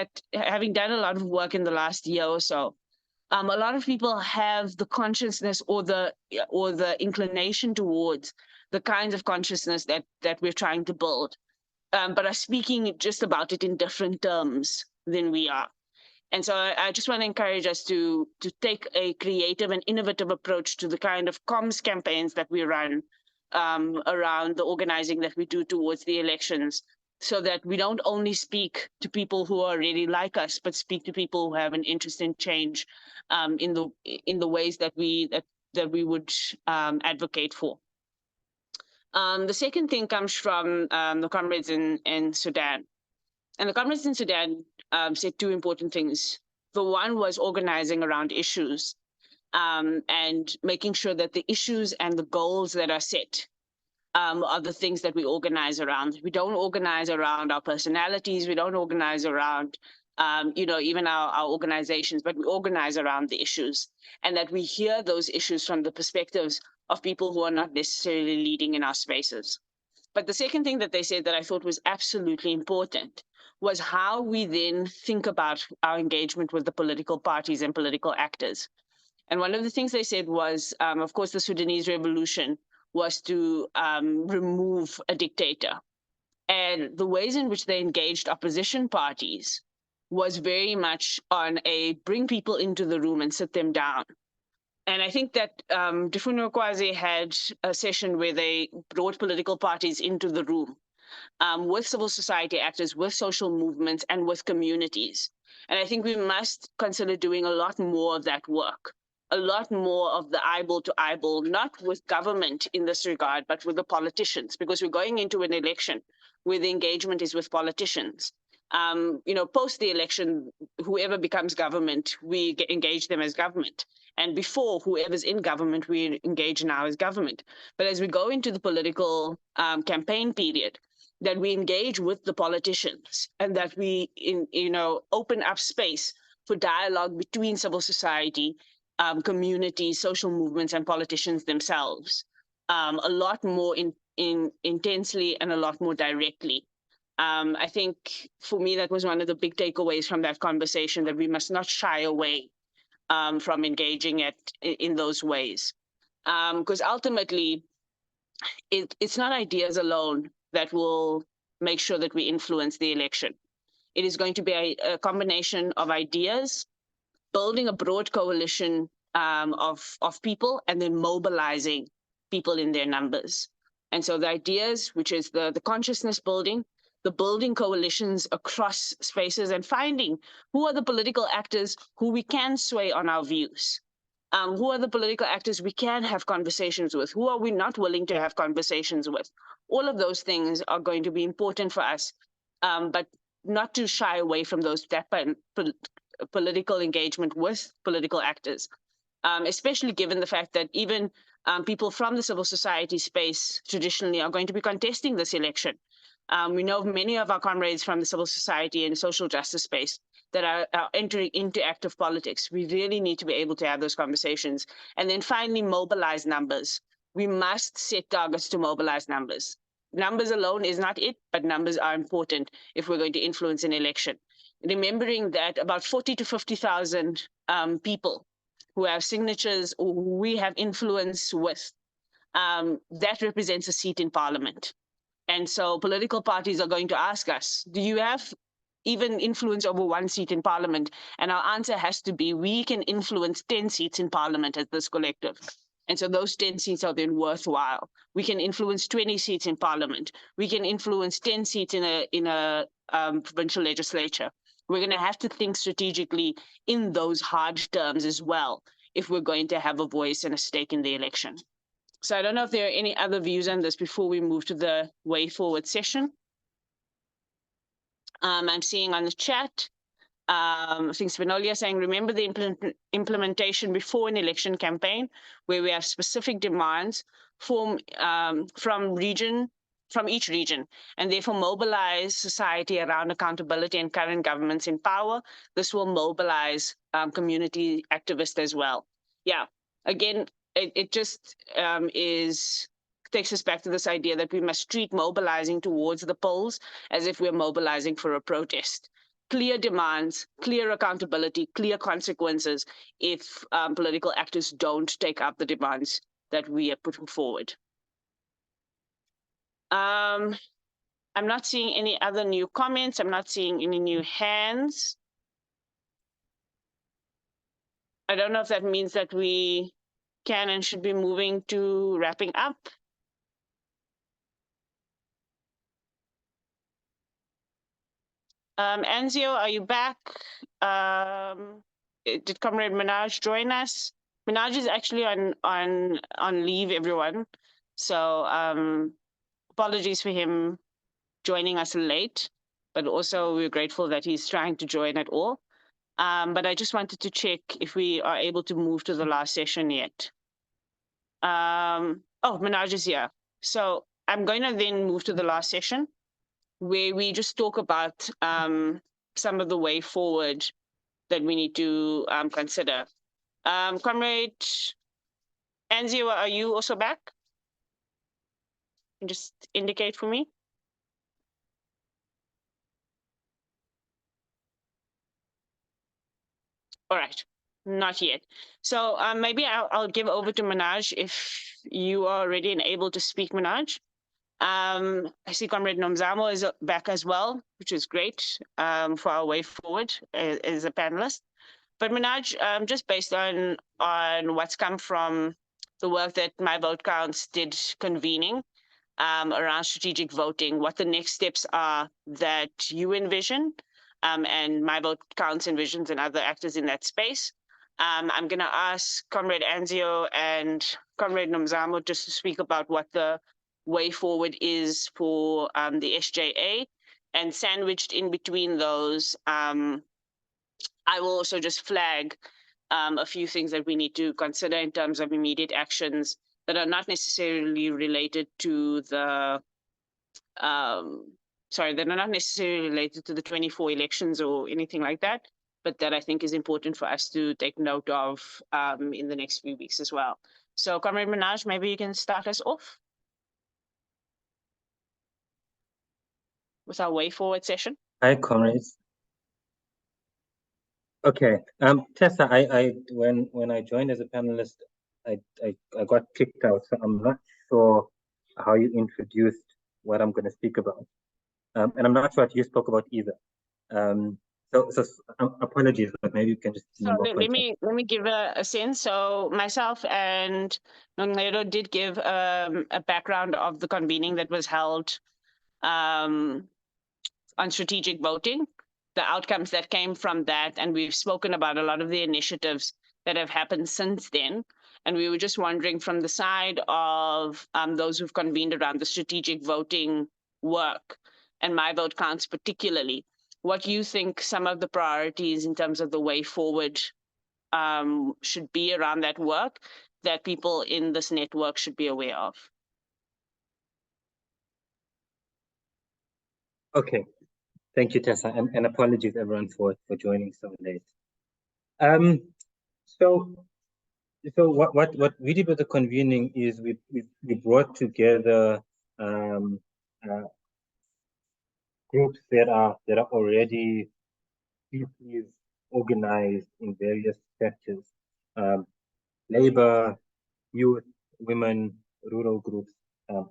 that having done a lot of work in the last year or so, a lot of people have the consciousness or the inclination towards the kinds of consciousness that we're trying to build, but are speaking just about it in different terms than we are. And so I just want to encourage us to take a creative and innovative approach to the kind of comms campaigns that we run around the organizing that we do towards the elections, so that we don't only speak to people who are really like us, but speak to people who have an interest in change in the ways that we would advocate for. The second thing comes from the comrades in Sudan. And the comrades in Sudan said two important things. The one was organizing around issues and making sure that the issues and the goals that are set are the things that we organize around. We don't organize around our personalities. We don't organize around, even our organizations, but we organize around the issues, and that we hear those issues from the perspectives of people who are not necessarily leading in our spaces. But the second thing that they said that I thought was absolutely important was how we then think about our engagement with the political parties and political actors. And one of the things they said was, of course, the Sudanese revolution was to remove a dictator. And the ways in which they engaged opposition parties was very much on a bring people into the room and sit them down. And I think that Difuno Kwazi had a session where they brought political parties into the room with civil society actors, with social movements, and with communities. And I think we must consider doing a lot more of that work, a lot more of the eyeball to eyeball, not with government in this regard, but with the politicians, because we're going into an election where the engagement is with politicians. post the election, whoever becomes government, we engage them as government. And before, whoever's in government, we engage now as government. But as we go into the political campaign period, that we engage with the politicians and that we, open up space for dialogue between civil society, communities, social movements, and politicians themselves, a lot more intensely and a lot more directly. I think for me, that was one of the big takeaways from that conversation, that we must not shy away from engaging in those ways. Because ultimately, it's not ideas alone that will make sure that we influence the election. It is going to be a combination of ideas, building a broad coalition of people, and then mobilizing people in their numbers. And so the ideas, which is the consciousness building, the building coalitions across spaces, and finding who are the political actors who we can sway on our views. Who are the political actors we can have conversations with? Who are we not willing to have conversations with? All of those things are going to be important for us, but not to shy away from that political engagement with political actors, especially given the fact that even people from the civil society space traditionally are going to be contesting this election. We know many of our comrades from the civil society and social justice space that are entering into active politics. We really need to be able to have those conversations. And then finally, mobilize numbers. We must set targets to mobilize numbers. Numbers alone is not it, but numbers are important if we're going to influence an election. Remembering that about 40 to 50,000 people who have signatures or who we have influence with, that represents a seat in parliament. And so political parties are going to ask us, do you have even influence over one seat in parliament? And our answer has to be, we can influence 10 seats in parliament as this collective. And so those 10 seats are then worthwhile. We can influence 20 seats in parliament. We can influence 10 seats in a provincial legislature. We're going to have to think strategically in those hard terms as well, if we're going to have a voice and a stake in the election. So I don't know if there are any other views on this before we move to the way forward session. I'm seeing on the chat, I think Svenolia saying, remember the implementation before an election campaign, where we have specific demands from each region, and therefore mobilize society around accountability and current governments in power. This will mobilize community activists as well. Yeah, again, it just takes us back to this idea that we must treat mobilizing towards the polls as if we're mobilizing for a protest. Clear demands, clear accountability, clear consequences if political actors don't take up the demands that we are putting forward. I'm not seeing any other new comments. I'm not seeing any new hands. I don't know if that means that we can and should be moving to wrapping up. Anzio, are you back? Did Comrade Minaj join us? Minaj is actually on leave, everyone. So apologies for him joining us late, but also we're grateful that he's trying to join at all. But I just wanted to check if we are able to move to the last session yet. Oh, Minaj is here. So I'm going to then move to the last session, where we just talk about some of the way forward that we need to consider. Comrade Anzio, are you also back? Just indicate for me. All right, not yet. So maybe I'll give over to Minaj if you are ready and able to speak, Minaj. I see Comrade Nomzamo is back as well, which is great for our way forward as a panelist. But Minaj, just based on what's come from the work that My Vote Counts did convening around strategic voting, what the next steps are that you envision, and My Vote Counts envisions and other actors in that space. I'm going to ask Comrade Anzio and Comrade Nomzamo just to speak about what the way forward is for the SJA, And sandwiched in between those, I will also just flag a few things that we need to consider in terms of immediate actions that are not necessarily related to the, that are not necessarily related to the 24 elections or anything like that, but that I think is important for us to take note of in the next few weeks as well. So, Comrade Minaj, maybe you can start us off with our way forward session. Hi, comrades. Okay, Tessa, when I joined as a panelist, I got kicked out, so I'm not sure how you introduced what I'm going to speak about, and I'm not sure what you spoke about either. So apologies, but maybe you can just give me more context. Let me give a sense. So myself and Nongero did give a background of the convening that was held on strategic voting, the outcomes that came from that, and we've spoken about a lot of the initiatives that have happened since then. And we were just wondering from the side of those who've convened around the strategic voting work, and My Vote Counts particularly, what you think some of the priorities in terms of the way forward should be around that work that people in this network should be aware of. Okay, thank you, Tessa, and apologies everyone for joining so late. So what we did with the convening is we brought together groups that are already deeply organized in various sectors, labor, youth, women, rural groups,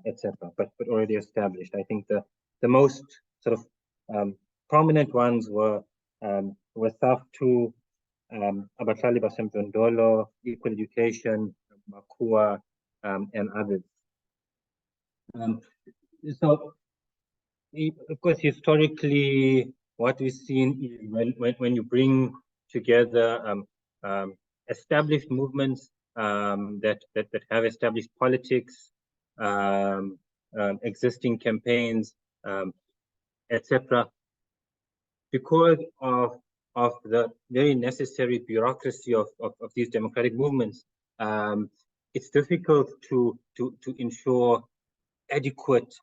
etc. But already established. I think the most sort of prominent ones were SAF2, Abahlali Basemvundolo, Equal Education, Makua, and others. So, of course, historically, what we've seen is when you bring together established movements that have established politics, existing campaigns, etc. Because of the very necessary bureaucracy of these democratic movements, it's difficult to ensure adequate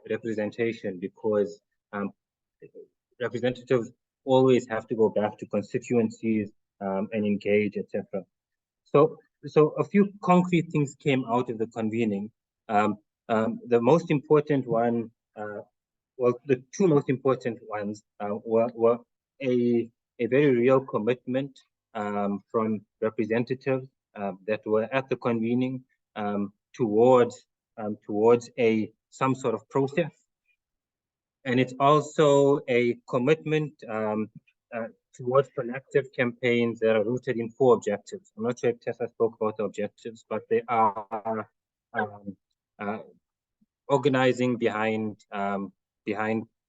representation, because representatives always have to go back to constituencies and engage, etc. So a few concrete things came out of the convening. The most important one, well, the two most important ones were a very real commitment from representatives that were at the convening towards some sort of process, and it's also a commitment towards collective campaigns that are rooted in 4 objectives. I'm not sure if Tessa spoke about the objectives, but they are organizing behind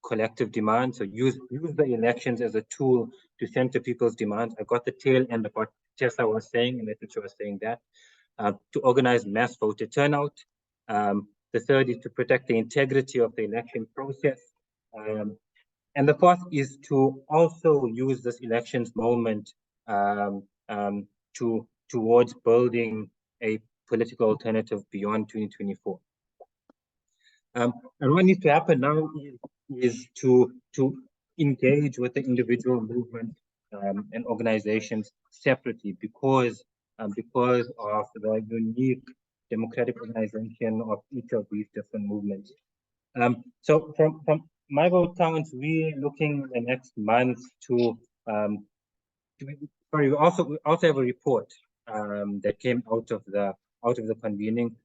collective demand. So use the elections as a tool to center people's demands. I got the tail end of what Tessa was saying, and I think she was saying that. To organize mass voter turnout. The third is to protect the integrity of the election process. And the fourth is to also use this elections moment towards building a political alternative beyond 2024. And what needs to happen now is to engage with the individual movement and organizations separately, because of the unique democratic organization of each of these different movements. So from My Vote Counts, we're looking the next month to we also have a report that came out of the convening,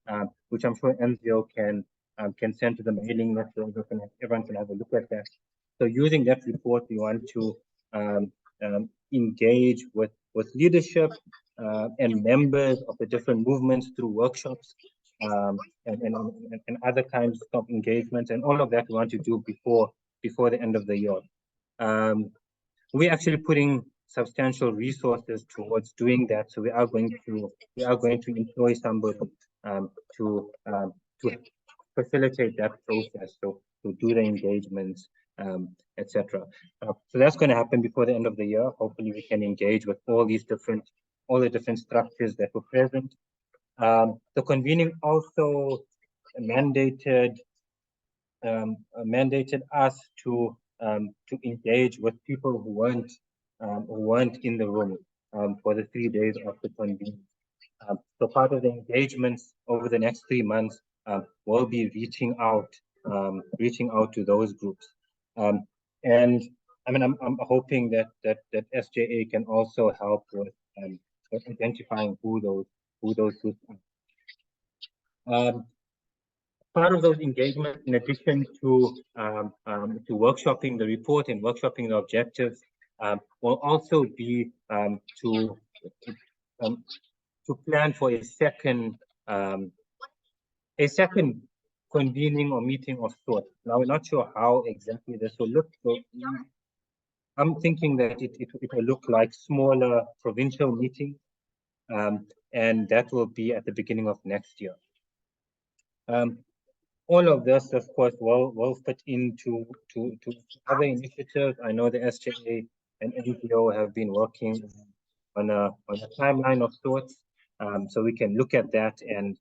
which I'm sure NGO can send to the mailing list so everyone can have a look at that. So using that report, we want to engage with leadership and members of the different movements through workshops and other kinds of engagements, and all of that we want to do before the end of the year. We're actually putting substantial resources towards doing that, so we are going to employ somebody to facilitate that process. So to do the engagements, etc. So that's going to happen before the end of the year. Hopefully, we can engage with all the different structures that were present. The convening also mandated us to engage with people who weren't in the room for the 3 days of the convening. So part of the engagements over the next 3 months will be reaching out to those groups. And I mean, I'm hoping that SJA can also help with identifying who those groups are. Part of those engagements, in addition to workshopping the report and workshopping the objectives, will also be to plan for a second convening or meeting of sorts. Now, we're not sure how exactly this will look. So I'm thinking that it will look like smaller provincial meetings, and that will be at the beginning of next year. All of this, of course, will fit into other initiatives. I know the SJA and NGO have been working on a timeline of sorts, so we can look at that and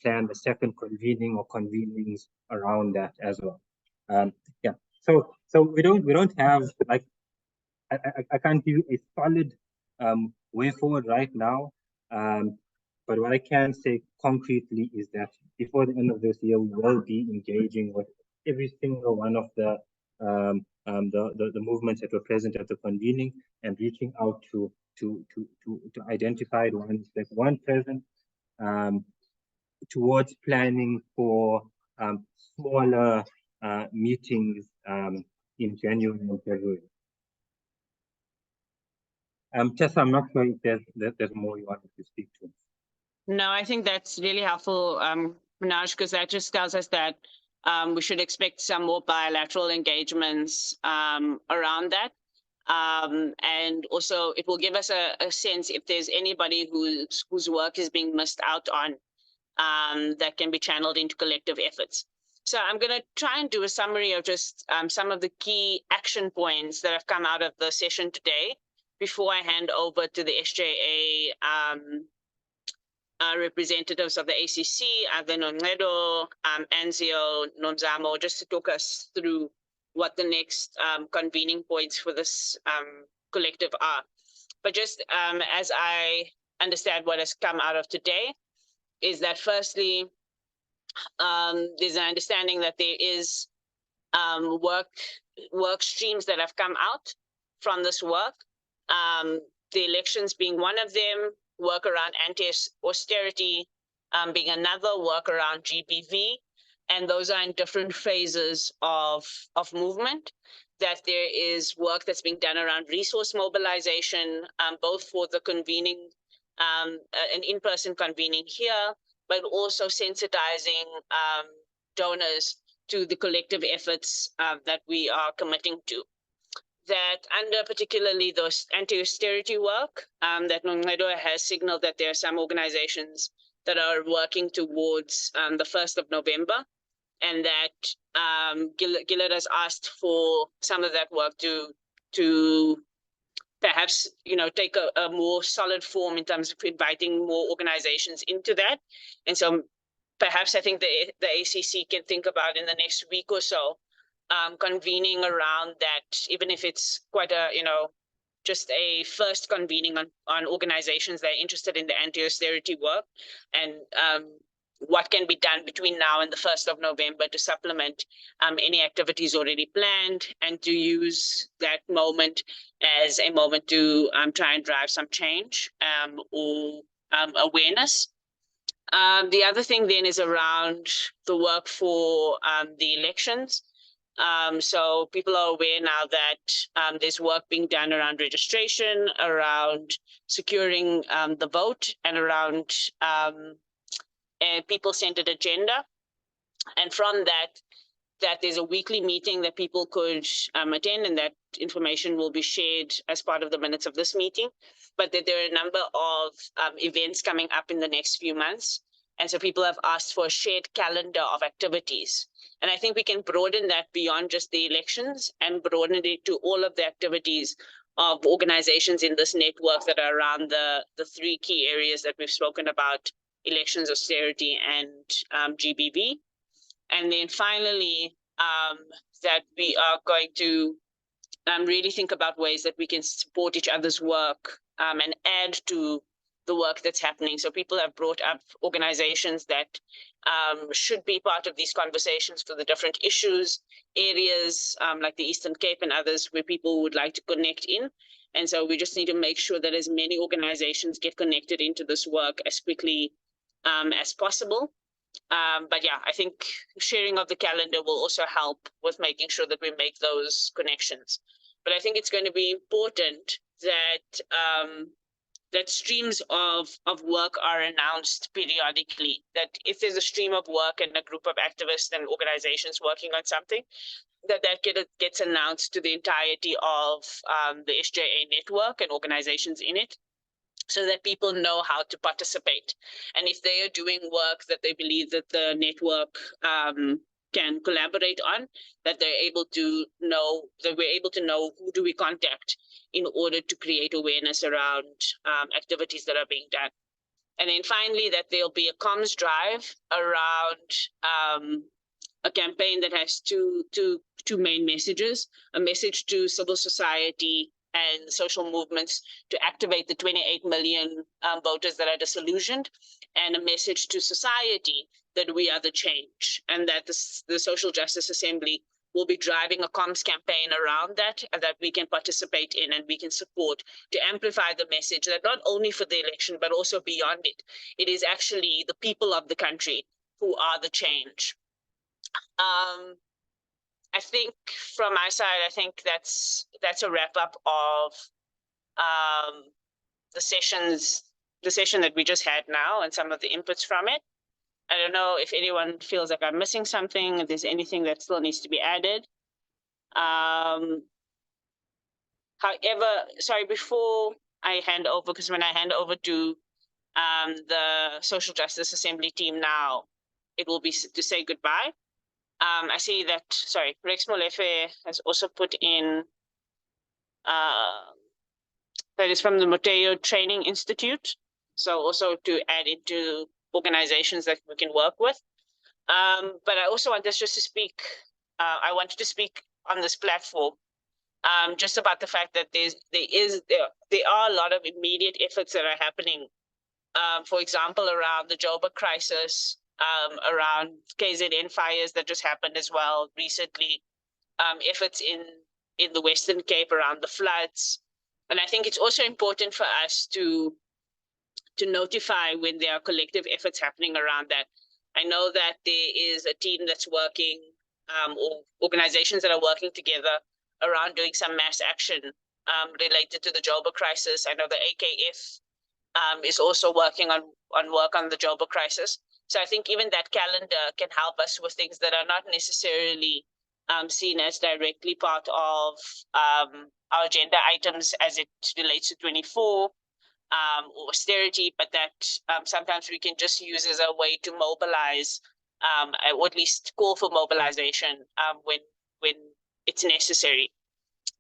plan the second convening or convenings around that as well. Yeah. So we don't have, like, I can't give you a solid way forward right now. But what I can say concretely is that before the end of this year, we will be engaging with every single one of the movements that were present at the convening and reaching out to identified ones that weren't present, towards planning for smaller meetings in January and February. Tessa, I'm not sure if there's more you wanted to speak to. No, I think that's really helpful, Manoj, because that just tells us that we should expect some more bilateral engagements around that. And also it will give us a sense if there's anybody whose work is being missed out on, that can be channeled into collective efforts. So I'm going to try and do a summary of just some of the key action points that have come out of the session today before I hand over to the SJA representatives of the ACC, Ave Noncedo, Anzio, Nonzamo, just to talk us through what the next convening points for this collective are. But just as I understand what has come out of today, is that firstly, there's an understanding that there is work streams that have come out from this work, the elections being one of them, work around anti-austerity being another, work around GBV, and those are in different phases of movement. That there is work that's being done around resource mobilization, both for the convening, an in-person convening here, but also sensitizing donors to the collective efforts that we are committing to. That under particularly those anti-austerity work, that Noncedo has signaled that there are some organizations that are working towards the 1st of November, and that Gillard has asked for some of that work to perhaps, take a more solid form in terms of inviting more organizations into that. And so perhaps I think the ACC can think about in the next week or so, convening around that, even if it's quite a, just a first convening on organizations that are interested in the anti-austerity work, and what can be done between now and the 1st of November to supplement any activities already planned, and to use that moment as a moment to try and drive some change or awareness. The other thing then is around the work for the elections. So people are aware now that there's work being done around registration, around securing the vote, and around a people-centered agenda. And from that there's a weekly meeting that people could attend, and that information will be shared as part of the minutes of this meeting. But that there are a number of events coming up in the next few months. And so people have asked for a shared calendar of activities And I think we can broaden that beyond just the elections and broaden it to all of the activities of organizations in this network that are around the three key areas that we've spoken about: elections, austerity, and GBV. And then finally, that we are going to really think about ways that we can support each other's work and add to the work that's happening. So people have brought up organizations that should be part of these conversations for the different issues, areas like the Eastern Cape and others where people would like to connect in. And so we just need to make sure that as many organizations get connected into this work as quickly as possible. But yeah, I think sharing of the calendar will also help with making sure that we make those connections. But I think it's going to be important that that streams of work are announced periodically, that if there's a stream of work and a group of activists and organizations working on something, that gets announced to the entirety of the SJA network and organizations in it, so that people know how to participate. And if they are doing work that they believe that the network can collaborate on, that they're able to know, that we're able to know who do we contact in order to create awareness around activities that are being done. And then finally, that there'll be a comms drive around a campaign that has two main messages: a message to civil society and social movements to activate the 28 million voters that are disillusioned, and a message to society that we are the change, and that the Social Justice Assembly will be driving a comms campaign around that, and that we can participate in and we can support to amplify the message that not only for the election, but also beyond it, it is actually the people of the country who are the change. I think from my side, I think that's a wrap up of the session that we just had now and some of the inputs from it. I don't know if anyone feels like I'm missing something, if there's anything that still needs to be added. However, sorry, before I hand over, because when I hand over to the Social Justice Assembly team now, it will be to say goodbye. I see that, sorry, Rex Molefe has also put in, that is from the Mateo Training Institute. So also to add into organizations that we can work with. But I also want us just to speak, I wanted to speak on this platform just about the fact that there are a lot of immediate efforts that are happening. For example, around the Joburg crisis, around KZN fires that just happened as well recently, efforts in the Western Cape around the floods. And I think it's also important for us to notify when there are collective efforts happening around that. I know that there is a team that's working, or organizations that are working together around doing some mass action related to the Joburg crisis. I know the AKF is also working on work on the Joburg crisis. So I think even that calendar can help us with things that are not necessarily seen as directly part of our agenda items as it relates to 24 or austerity, but that sometimes we can just use as a way to mobilize, or at least call for mobilization when it's necessary.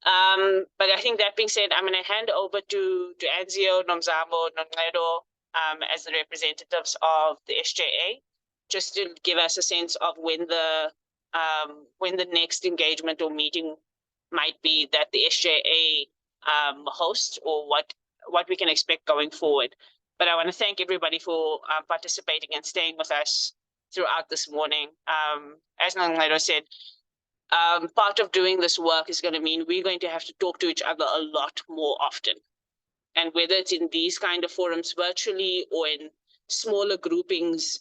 But I think that being said, I'm going to hand over to Anzio, Nomzamo, Nonqedo, as the representatives of the SJA, just to give us a sense of when the next engagement or meeting might be that the SJA hosts, or what we can expect going forward. But I want to thank everybody for participating and staying with us throughout this morning. As Nonqedo said, part of doing this work is going to mean we're going to have to talk to each other a lot more often. And whether it's in these kind of forums virtually or in smaller groupings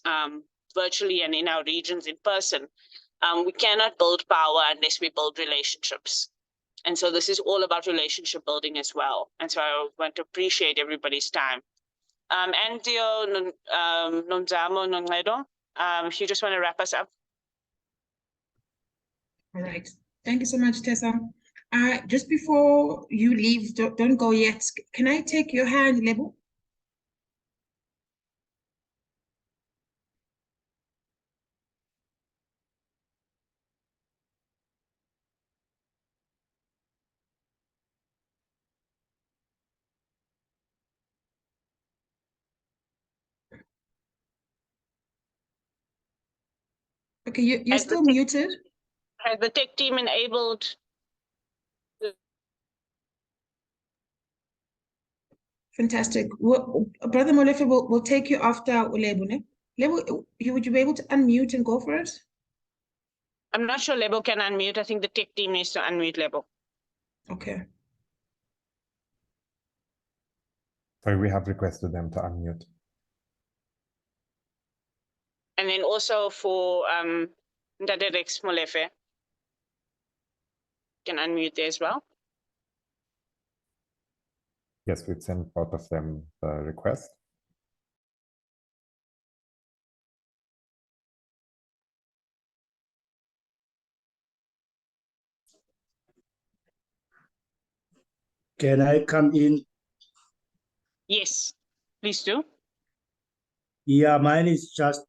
virtually and in our regions in person, we cannot build power unless we build relationships. And so this is all about relationship building as well. And so I want to appreciate everybody's time. Anzio, Nomzamo, Nonqedo, if you just want to wrap us up. All right. Thank you so much, Tessa. Just before you leave, don't go yet. Can I take your hand, Lebo? Okay, you're still muted. Has the tech team enabled? Fantastic. Brother Molefe will take you after Ulebo. Lebo, would you be able to unmute and go for it? I'm not sure Lebo can unmute. I think the tech team needs to unmute Lebo. Okay. Sorry, we have requested them to unmute. And then also for Ndade Rex Molefe, can unmute there as well. Yes, we've sent both of them the request. Can I come in? Yes, please do. Yeah, mine is just,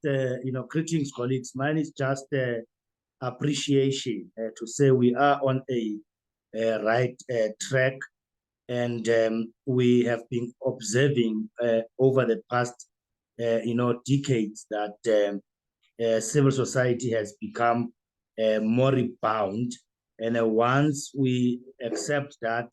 greetings, colleagues. Mine is just appreciation to say we are on a right track, and we have been observing over the past, decades that civil society has become more rebound, and once we accept that,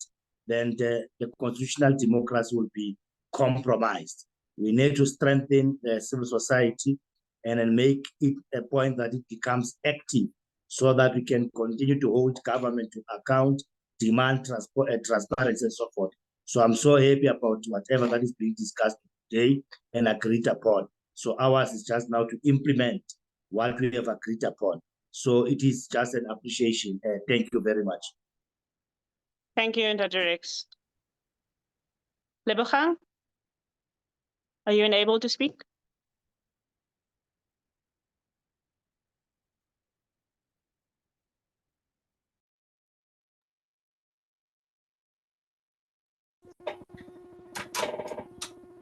then the constitutional democracy will be compromised. We need to strengthen civil society and then make it a point that it becomes active so that we can continue to hold government to account, demand transparency and so forth. So I'm so happy about whatever that is being discussed today and agreed upon. So ours is just now to implement what we have agreed upon. So it is just an appreciation. Thank you very much. Thank you, Ndade Rex. Lebogang, are you unable to speak?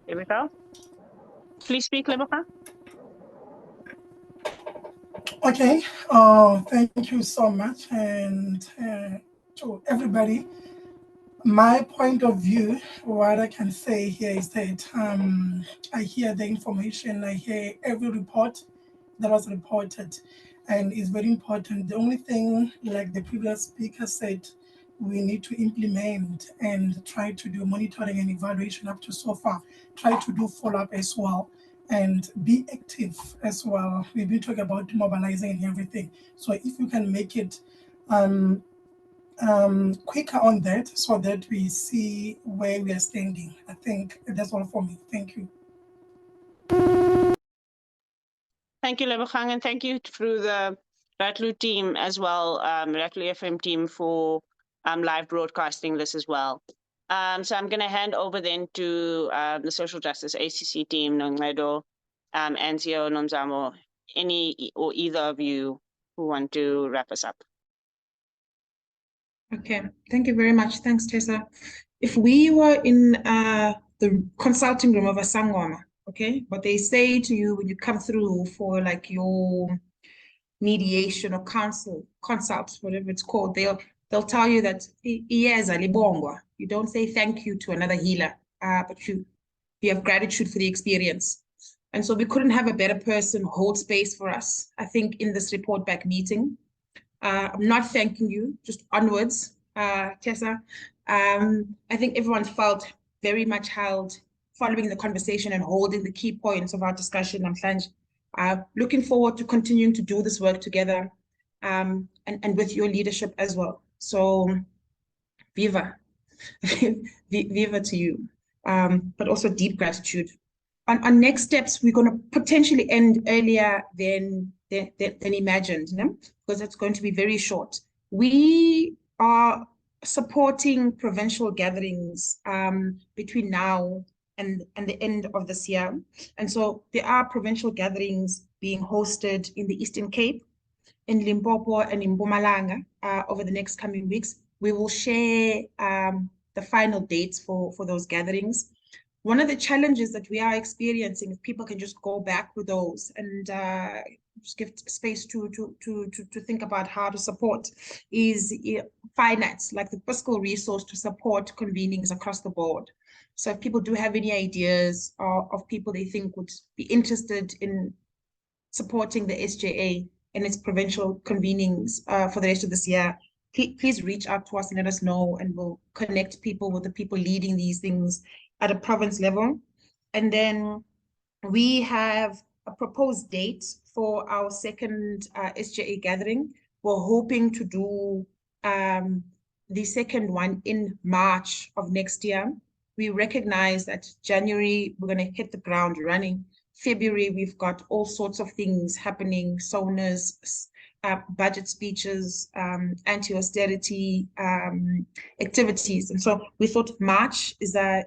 Here we go. Please speak, Lebogang. Okay, thank you so much, and to everybody. My point of view, what I can say here is that I hear the information, I hear every report that was reported, and it's very important. The only thing, like the previous speaker said, we need to implement and try to do monitoring and evaluation up to so far, try to do follow-up as well, and be active as well. We've been talking about mobilizing and everything. So if you can make it quicker on that so that we see where we are standing. I think that's all for me. Thank you. Thank you, Lebogang, and thank you through the Ratlu team as well, Ratlu FM team for live broadcasting this as well. So I'm going to hand over then to the Social Justice ACC team, Noncedo, Anzio, Nomzamo, any or either of you who want to wrap us up. Okay, thank you very much. Thanks, Tessa. If we were in the consulting room of a Sangoma, okay, what they say to you when you come through for like your mediation or consult, whatever it's called, they'll tell you that yes, alibongwa. You don't say thank you to another healer, but you have gratitude for the experience. And so we couldn't have a better person hold space for us, I think, in this report back meeting. I'm not thanking you, just onwards, Tessa. I think everyone felt very much held following the conversation and holding the key points of our discussion. I'm looking forward to continuing to do this work together and with your leadership as well. So, viva, viva to you, but also deep gratitude. On next steps, we're going to potentially end earlier than imagined, because it's going to be very short. We are supporting provincial gatherings between now and the end of this year. And so there are provincial gatherings being hosted in the Eastern Cape, in Limpopo and in Mpumalanga over the next coming weeks. We will share the final dates for those gatherings. One of the challenges that we are experiencing, if people can just go back with those and just give space to think about how to support, is finance, like the fiscal resource to support convenings across the board. So if people do have any ideas of people they think would be interested in supporting the SJA, in its provincial convenings for the rest of this year, please reach out to us and let us know, and we'll connect people with the people leading these things at a province level. And then we have a proposed date for our second SJA gathering. We're hoping to do the second one in March of next year. We recognize that January, we're going to hit the ground running. February, we've got all sorts of things happening, SONAs, budget speeches, anti-austerity activities. And so we thought March is a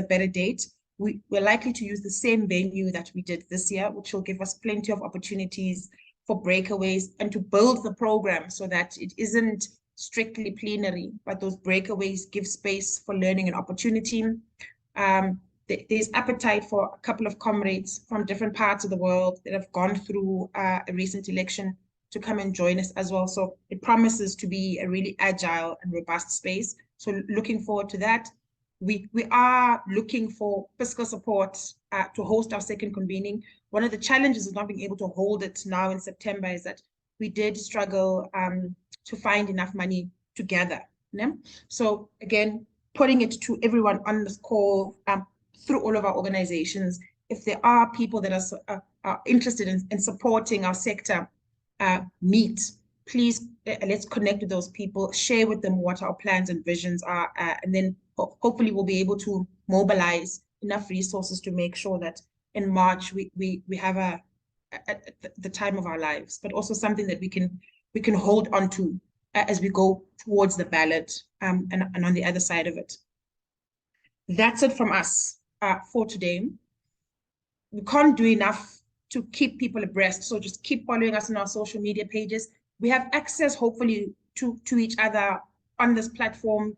better date. We're likely to use the same venue that we did this year, which will give us plenty of opportunities for breakaways and to build the program so that it isn't strictly plenary, but those breakaways give space for learning and opportunity. There's appetite for a couple of comrades from different parts of the world that have gone through a recent election to come and join us as well. So it promises to be a really agile and robust space. So looking forward to that. We are looking for fiscal support to host our second convening. One of the challenges of not being able to hold it now in September is that we did struggle to find enough money to gather. Yeah? So again, putting it to everyone on this call through all of our organizations, if there are people that are interested in supporting our sector meet, please let's connect with those people, share with them what our plans and visions are, and then hopefully we'll be able to mobilize enough resources to make sure that in March we have the time of our lives, but also something that we can hold on to as we go towards the ballot and on the other side of it. That's it from us for today. We can't do enough to keep people abreast, so just keep following us on our social media pages. We have access, hopefully, to each other on this platform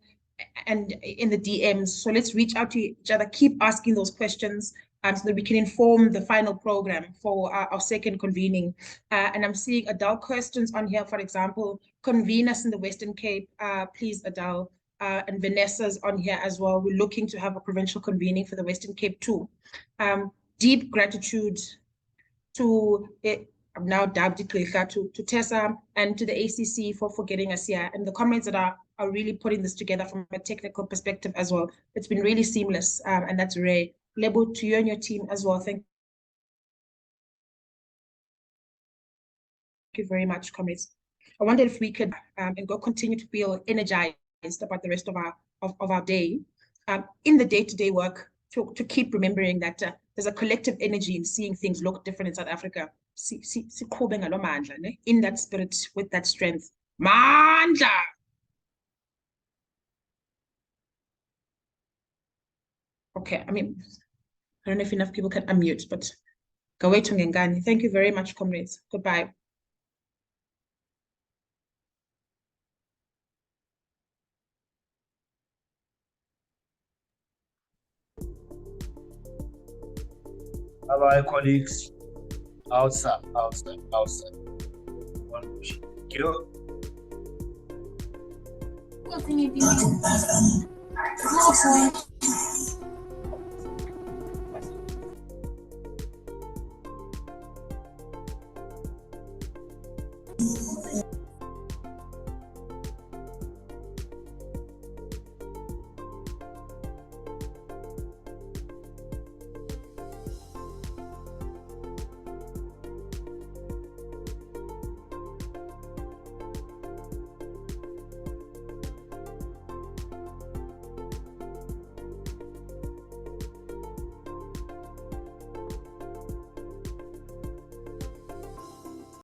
and in the DMs. So let's reach out to each other, keep asking those questions so that we can inform the final program for our second convening. And I'm seeing adult questions on here, for example, convene us in the Western Cape, please, Adele. And Vanessa's on here as well. We're looking to have a provincial convening for the Western Cape too. Deep gratitude to I'm now dubbed to Tessa and to the ACC for getting us here, and the comments that are really putting this together from a technical perspective as well. It's been really seamless, and that's rare. Lebo, to you and your team as well. Thank you very much, comrades. I wonder if we could and go continue to feel energized about the rest of our day, in the day-to-day work, to keep remembering that there's a collective energy in seeing things look different in South Africa. In that spirit, with that strength. Mandla! Okay, I mean, I don't know if enough people can unmute, but Gawethu Ngengani. Thank you very much, comrades. Goodbye. Bye-bye, colleagues. Outside. Thank you.